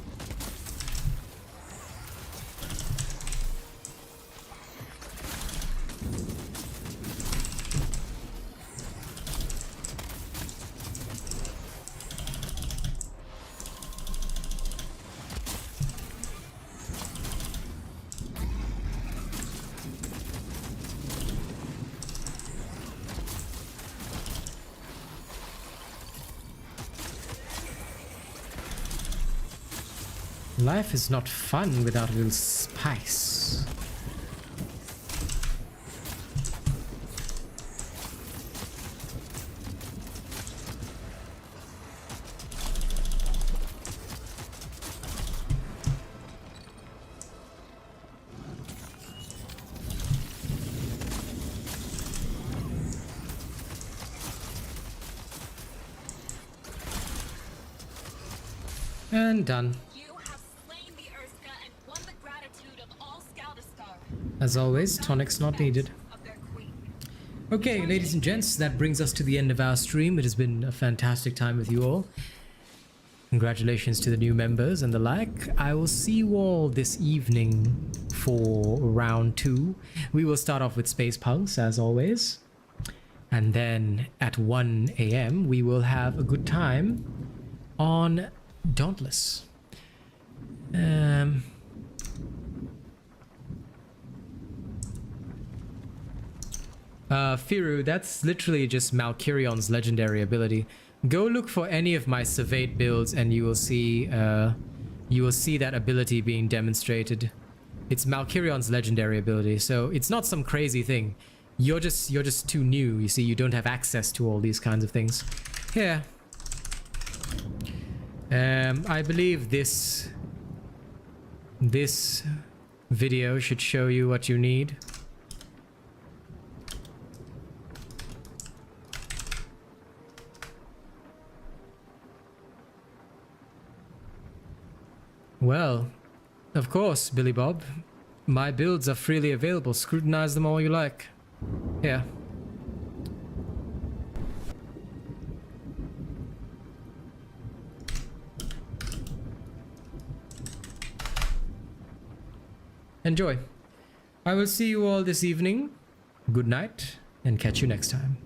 Life is not fun without a little spice. And done. As always, tonics not needed. Okay, ladies and gents, that brings us to the end of our stream. It has been a fantastic time with you all. Congratulations to the new members and the like. I will see you all this evening for round 2. We will start off with Space Punks, as always. And then at 1 AM, we will have a good time on Dauntless. Firu, that's literally just Malkirion's legendary ability. Go look for any of my Surveyed builds and you will see that ability being demonstrated. It's Malkirion's legendary ability, so it's not some crazy thing. You're just too new, you see, you don't have access to all these kinds of things. Here. I believe this video should show you what you need. Well, of course, Billy Bob. My builds are freely available. Scrutinize them all you like. Here. Enjoy. I will see you all this evening. Good night, and catch you next time.